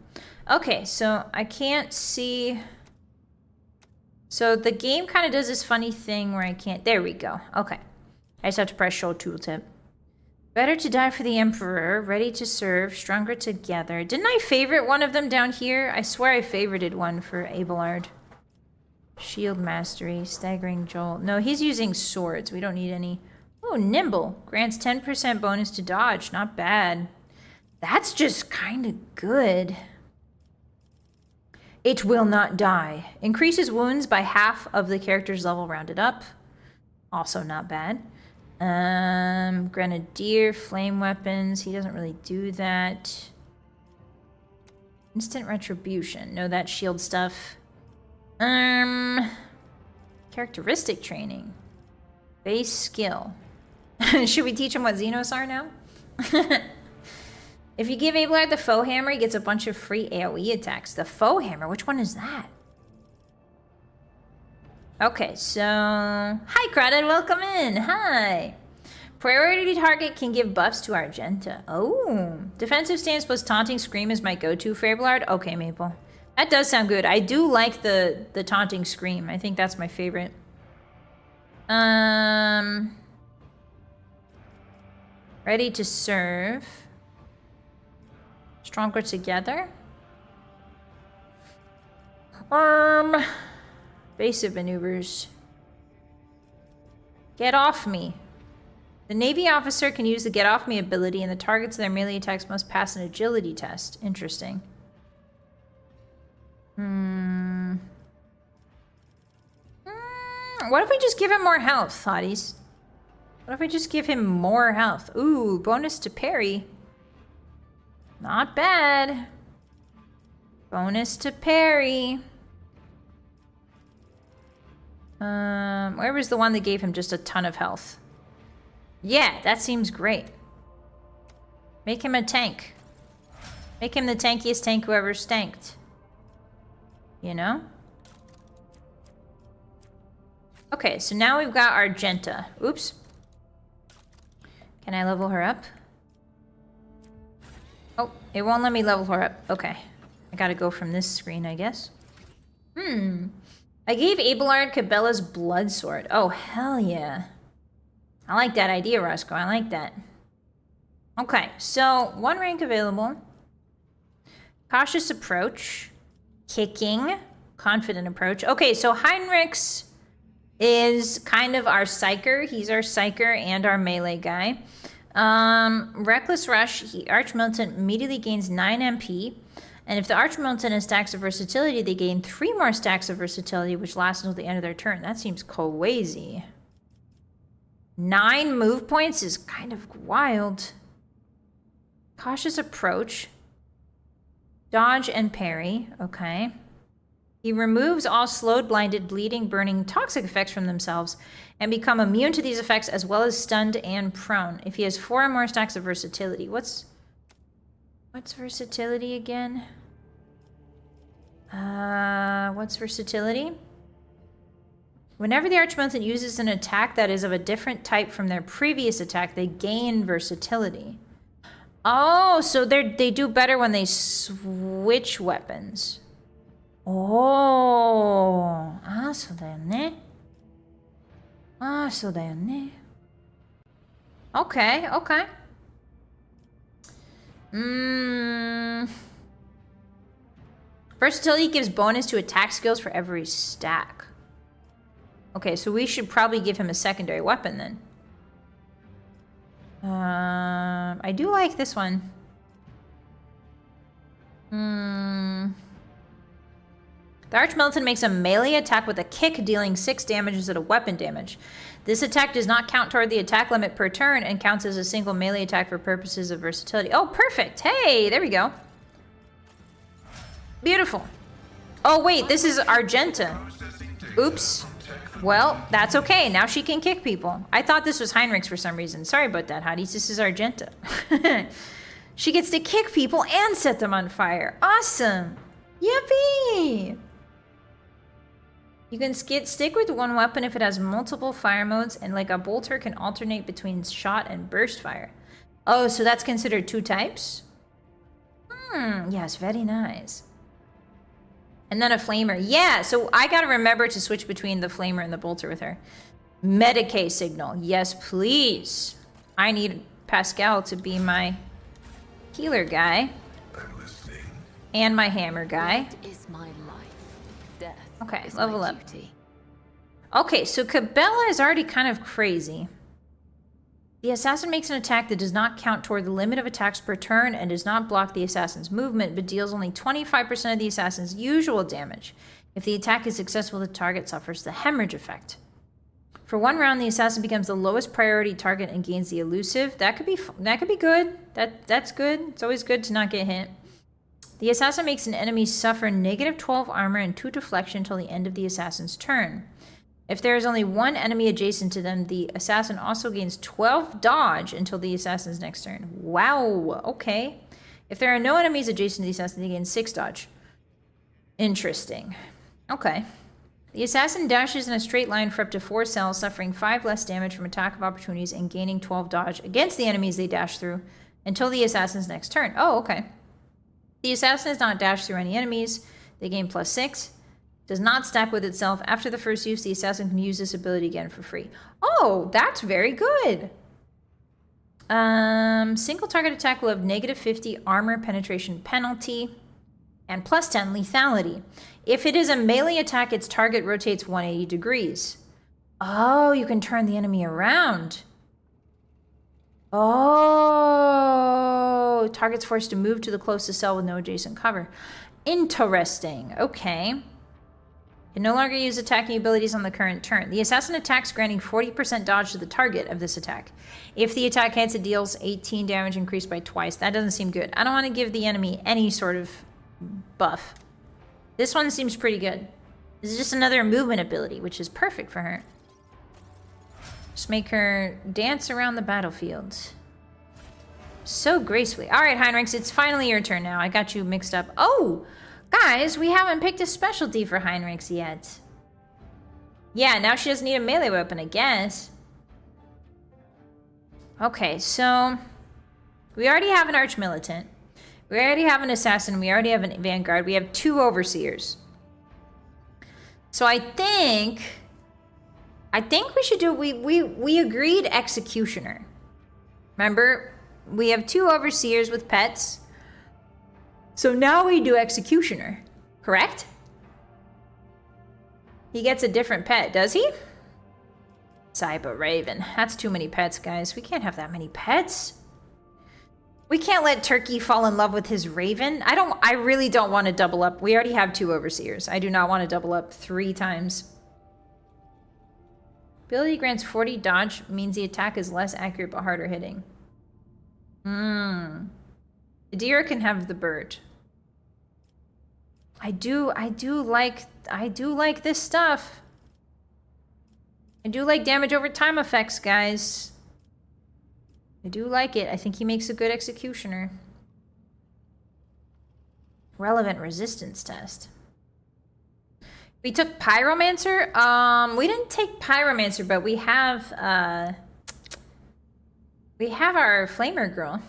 Okay, so I can't see... So the game kind of does this funny thing where I can't... There we go. Okay. I just have to press show tooltip. Better to die for the Emperor. Ready to serve. Stronger together. Didn't I favorite one of them down here? I swear I favorited one for Abelard. Shield Mastery. Staggering Jolt. No, he's using swords. We don't need any... Oh, Nimble. Grants 10% bonus to dodge. Not bad. That's just kind of good. It will not die. Increases wounds by half of the character's level rounded up. Also not bad. Grenadier, flame weapons. He doesn't really do that. Instant retribution. No, that shield stuff. Characteristic training. Base skill. Should we teach him what Xenos are now? If you give Abelard the Foe Hammer, he gets a bunch of free AoE attacks. The Foe Hammer? Which one is that? Okay, so... Hi, Credit. Welcome in. Hi. Priority target can give buffs to Argenta. Oh. Defensive stance plus taunting scream is my go-to for Abelard. Okay, Maple. That does sound good. I do like the taunting scream. I think that's my favorite. Ready to serve. Stronger together. Basic maneuvers. Get off me. The Navy officer can use the get off me ability, and the targets of their melee attacks must pass an agility test. Interesting. What if we just give him more health, Hotties? What if we just give him more health? Ooh, bonus to parry. Not bad. Bonus to parry. Where was the one that gave him just a ton of health? Yeah, that seems great. Make him a tank. Make him the tankiest tank who ever stanked. You know? Okay, so now we've got Argenta. Oops. Can I level her up? Oh, it won't let me level her up. Okay. I gotta go from this screen, I guess. I gave Abelard Cabela's blood sword. Oh, hell yeah. I like that idea, Roscoe. I like that. Okay, so 1 rank available. Cautious approach. Kicking. Confident approach. Okay, so Heinrich's is kind of our psyker. He's our psyker and our melee guy. Reckless Rush, Arch Militant immediately gains 9 MP. And if the Arch Militant has stacks of versatility, they gain 3 more stacks of versatility, which lasts until the end of their turn. That seems crazy. 9 move points is kind of wild. Cautious Approach. Dodge and parry. Okay. He removes all slowed, blinded, bleeding, burning, toxic effects from themselves and become immune to these effects as well as stunned and prone. If he has 4 or more stacks of versatility. What's versatility again? What's versatility? Whenever the Archmilitant uses an attack that is of a different type from their previous attack, they gain versatility. Oh, so they do better when they switch weapons. Oh, そうだよね. Soだよね. Okay, okay. Versatility gives bonus to attack skills for every stack. Okay, so we should probably give him a secondary weapon then. I do like this one. The Archmilitant makes a melee attack with a kick, dealing 6 damage instead of weapon damage. This attack does not count toward the attack limit per turn and counts as a single melee attack for purposes of versatility. Oh, perfect. Hey, there we go. Beautiful. Oh, wait, this is Argenta. Oops. Well, that's okay. Now she can kick people. I thought this was Heinrich's for some reason. Sorry about that, Hotties. This is Argenta. She gets to kick people and set them on fire. Awesome. Yippee! You can stick with one weapon if it has multiple fire modes, and like a bolter can alternate between shot and burst fire. Oh, so that's considered 2 types? Yes, very nice. And then a flamer. Yeah, so I gotta remember to switch between the flamer and the bolter with her. Medicae signal. Yes, please. I need Pascal to be my healer guy. And my hammer guy. Is my life. Death okay, is level my up. duty. Okay, so Cabela is already kind of crazy. The assassin makes an attack that does not count toward the limit of attacks per turn and does not block the assassin's movement, but deals only 25% of the assassin's usual damage. If the attack is successful, the target suffers the hemorrhage effect. For 1 round, the assassin becomes the lowest priority target and gains the elusive. That could be good. That's good. It's always good to not get hit. The assassin makes an enemy suffer negative 12 armor and 2 deflection until the end of the assassin's turn. If there is only 1 enemy adjacent to them, the assassin also gains 12 dodge until the assassin's next turn. Wow, okay. If there are no enemies adjacent to the assassin, they gain 6 dodge. Interesting. Okay. The assassin dashes in a straight line for up to 4 cells, suffering 5 less damage from attack of opportunities and gaining 12 dodge against the enemies they dash through until the assassin's next turn. Oh, okay. The assassin does not dash through any enemies. They gain +6. Does not stack with itself. After the first use, the assassin can use this ability again for free. Oh, that's very good. Single target attack will have negative 50 armor penetration penalty and +10 lethality. If it is a melee attack, its target rotates 180 degrees. Oh, you can turn the enemy around. Oh, target's forced to move to the closest cell with no adjacent cover. Interesting. Okay. Can no longer use attacking abilities on the current turn. The assassin attacks, granting 40% dodge to the target of this attack. If the attack hits, it deals 18 damage increased by twice. That doesn't seem good. I don't want to give the enemy any sort of buff. This one seems pretty good. This is just another movement ability, which is perfect for her. Just make her dance around the battlefield. So gracefully. All right, Heinrichs, it's finally your turn now. I got you mixed up. Oh! Guys, we haven't picked a specialty for Heinrichs yet. Yeah, now she doesn't need a melee weapon, I guess. Okay, so we already have an Archmilitant. We already have an Assassin. We already have a Vanguard. We have 2 Overseers. So I think we should do... We agreed Executioner. Remember, we have 2 Overseers with pets. So now we do Executioner, correct? He gets a different pet, does he? Cyber Raven. That's too many pets, guys. We can't have that many pets. We can't let Turkey fall in love with his raven. I really don't want to double up. We already have 2 overseers. I do not want to double up 3 times. Ability grants 40 dodge, means the attack is less accurate but harder hitting. The deer can have the bird. I do like this stuff. I do like damage over time effects, guys. I do like it. I think he makes a good executioner. Relevant resistance test. We took Pyromancer. We didn't take Pyromancer, but we have our Flamer girl.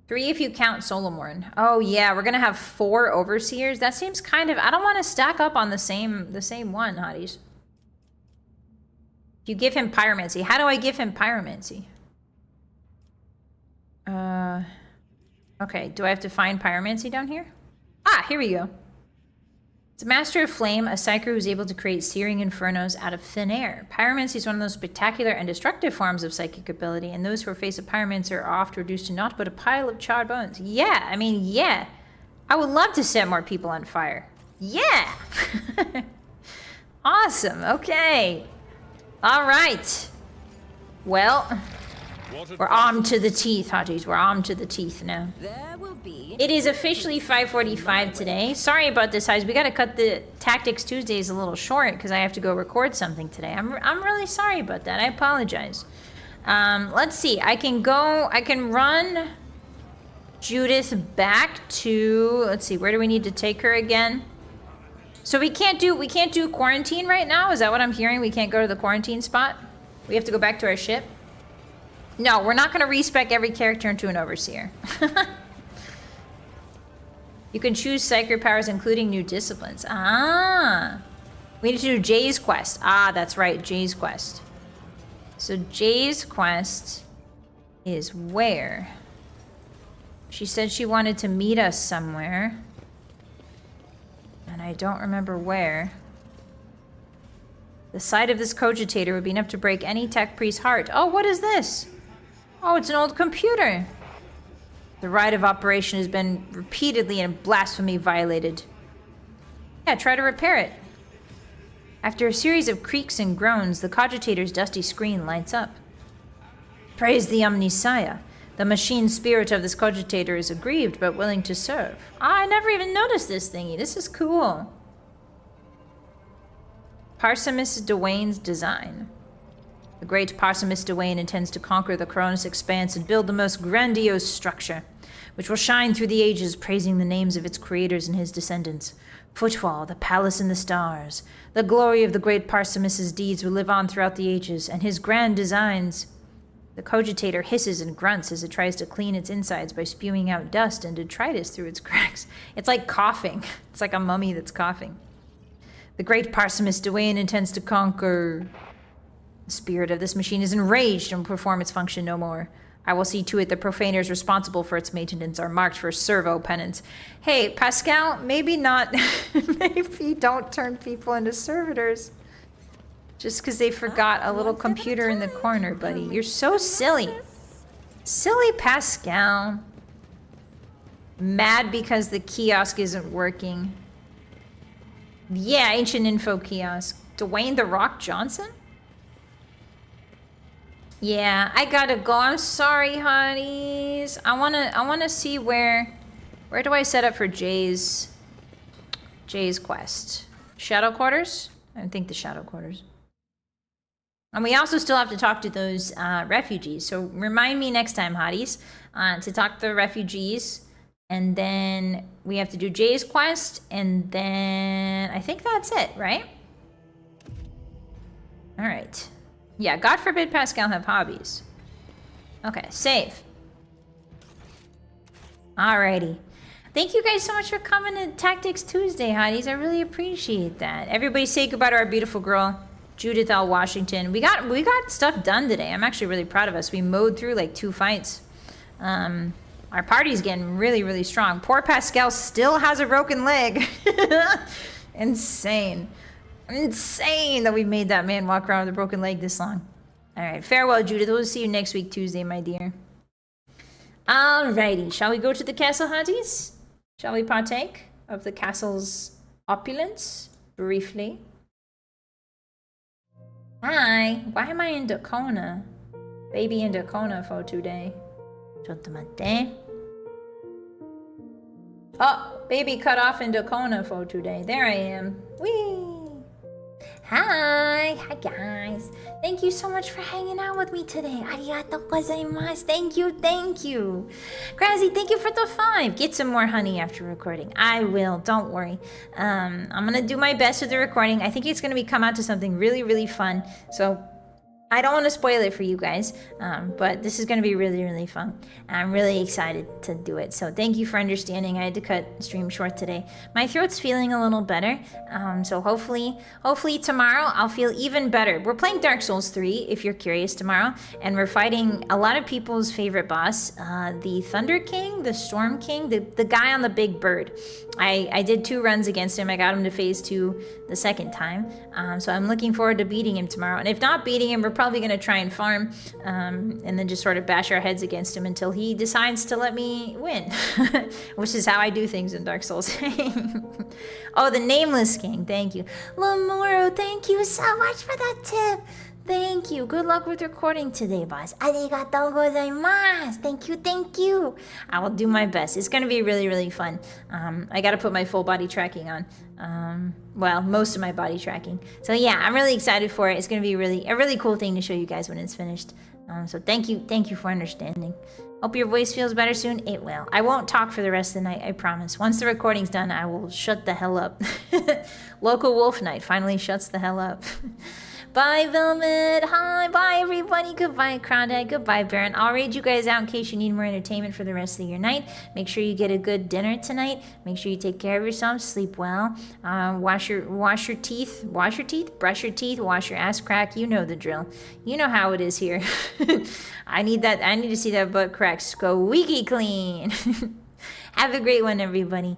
3 if you count Solomorn. Oh yeah, we're gonna have 4 overseers. That seems kind of. I don't want to stack up on the same one, hotties. You give him Pyromancy. How do I give him Pyromancy? Okay, do I have to find Pyromancy down here? Ah, here we go. It's a Master of Flame, a Psyker who's able to create searing infernos out of thin air. Pyromancy is one of those spectacular and destructive forms of psychic ability, and those who face a Pyromancer are oft reduced to naught but a pile of charred bones. Yeah, I mean, yeah. I would love to set more people on fire. Yeah! Awesome, okay. All right. Well, we're armed to the teeth, hotties. We're armed to the teeth now. There will be. It is officially 5:45 today. Sorry about this, guys. We got to cut the Tactics Tuesdays a little short because I have to go record something today. I'm really sorry about that. I apologize. Let's see. I can run Judith back to. Let's see. Where do we need to take her again? So we can't do quarantine right now? Is that what I'm hearing? We can't go to the quarantine spot? We have to go back to our ship? No, we're not going to respec every character into an overseer. You can choose psychic powers including new disciplines. Ah. We need to do Jay's quest. Ah, that's right, Jay's quest. So Jay's quest is where? She said she wanted to meet us somewhere. And I don't remember where. The sight of this cogitator would be enough to break any tech priest's heart. Oh, what is this? Oh, it's an old computer. The right of operation has been repeatedly and blasphemy violated. Yeah, try to repair it. After a series of creaks and groans, the cogitator's dusty screen lights up. Praise the Omnisaya. The machine spirit of this cogitator is aggrieved but willing to serve. Ah, I never even noticed this thingy. This is cool. Parsimus Dwayne's design. The great Parsimus Dwayne intends to conquer the Cronus expanse and build the most grandiose structure, which will shine through the ages, praising the names of its creators and his descendants. Footfall, the palace in the stars. The glory of the great Parsimus's deeds will live on throughout the ages, and his grand designs. The cogitator hisses and grunts as it tries to clean its insides by spewing out dust and detritus through its cracks. It's like coughing. It's like a mummy that's coughing. The great Parsimus Dwayne intends to conquer. The spirit of this machine is enraged and will perform its function no more. I will see to it that profaners responsible for its maintenance are marked for servo penance. Hey, Pascal, maybe not. Maybe don't turn people into servitors. Just because they forgot a little computer in the corner, buddy. You're so silly. Silly Pascal. Mad because the kiosk isn't working. Yeah, ancient info kiosk. Dwayne The Rock Johnson? Yeah, I gotta go. I'm sorry, hotties. I wanna see where do I set up for Jay's quest? Shadow quarters? I think the shadow quarters. And we also still have to talk to those refugees. So remind me next time, hotties, to talk to the refugees. And then we have to do Jay's quest. And then I think that's it, right? All right. Yeah, God forbid Pascal have hobbies. Okay, save. Alrighty. Thank you guys so much for coming to Tactics Tuesday, hotties. I really appreciate that. Everybody say goodbye to our beautiful girl, Judith L. Washington. We got stuff done today. I'm actually really proud of us. We mowed through like 2 fights. Our party's getting really, really strong. Poor Pascal still has a broken leg. Insane. Insane that we made that man walk around with a broken leg this long. Alright, farewell, Judith. We'll see you next week, Tuesday, my dear. Alrighty, shall we go to the castle, Hotties? Shall we partake of the castle's opulence? Briefly. Hi, why am I in Dakona? Baby in Dakona for today. Chottomatte. Oh, baby cut off in Dakona for today. There I am. Whee! Hi guys. Thank you so much for hanging out with me today. Arigatou gozaimasu. Thank you. Grazzy, thank you for the 5. Get some more honey after recording. I will, don't worry. I'm gonna do my best with the recording. I think it's gonna come out to something really, really fun. So I don't want to spoil it for you guys, but this is going to be really, really fun. I'm really excited to do it. So thank you for understanding. I had to cut stream short today. My throat's feeling a little better, so hopefully tomorrow I'll feel even better. We're playing Dark Souls 3, if you're curious, tomorrow, and we're fighting a lot of people's favorite boss, the Thunder King, the Storm King, the guy on the big bird. I did 2 runs against him. I got him to phase 2 the second time, so I'm looking forward to beating him tomorrow. And if not beating him, we're probably going to try and farm and then just sort of bash our heads against him until he decides to let me win, which is how I do things in Dark Souls. Oh, the Nameless King, thank you. Lamuro, thank you so much for that tip. Thank you. Good luck with recording today, boss. Arigatou gozaimasu. Thank you. I will do my best. It's going to be really, really fun. I got to put my full body tracking on. Well, most of my body tracking. So yeah, I'm really excited for it. It's going to be a really cool thing to show you guys when it's finished. So thank you for understanding. Hope your voice feels better soon. It will. I won't talk for the rest of the night, I promise. Once the recording's done, I will shut the hell up. Local Wolf Night finally shuts the hell up. Bye, Velvet. Hi, bye, everybody. Goodbye, Crawdad. Goodbye, Baron. I'll raid you guys out in case you need more entertainment for the rest of your night. Make sure you get a good dinner tonight. Make sure you take care of yourself. Sleep well. Wash your teeth. Wash your teeth. Brush your teeth. Wash your ass crack. You know the drill. You know how it is here. I need to see that butt crack squeaky clean. Have a great one, everybody.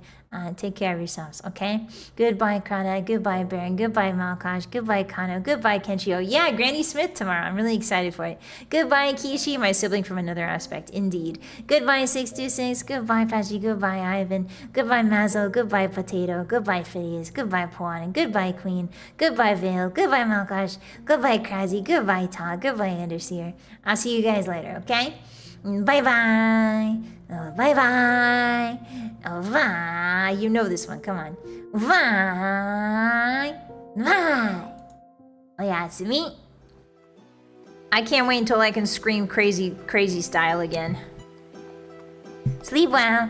Take care of yourselves, okay? Goodbye, Crawdad. Goodbye, Baron. Goodbye, Malkosh. Goodbye, Kano. Goodbye, Kenshio. Yeah, Granny Smith tomorrow. I'm really excited for it. Goodbye, Kishi, my sibling from another aspect. Indeed. Goodbye, 626. Goodbye, Pachi. Goodbye, Ivan. Goodbye, Mazo. Goodbye, Potato. Goodbye, Phineas. Goodbye, Puan. Goodbye, Queen. Goodbye, Vale. Goodbye, Malkosh. Goodbye, Krabsy. Goodbye, Todd. Goodbye, Underseer. I'll see you guys later, okay? Bye-bye. Oh, bye-bye. Oh, bye. You know this one. Come on. Bye. Bye. Oh, yeah, it's me. I can't wait until I can scream crazy style again. Sleep well.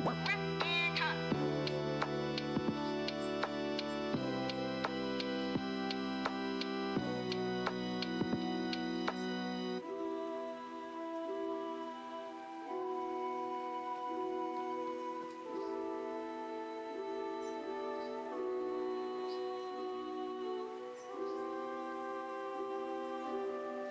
What?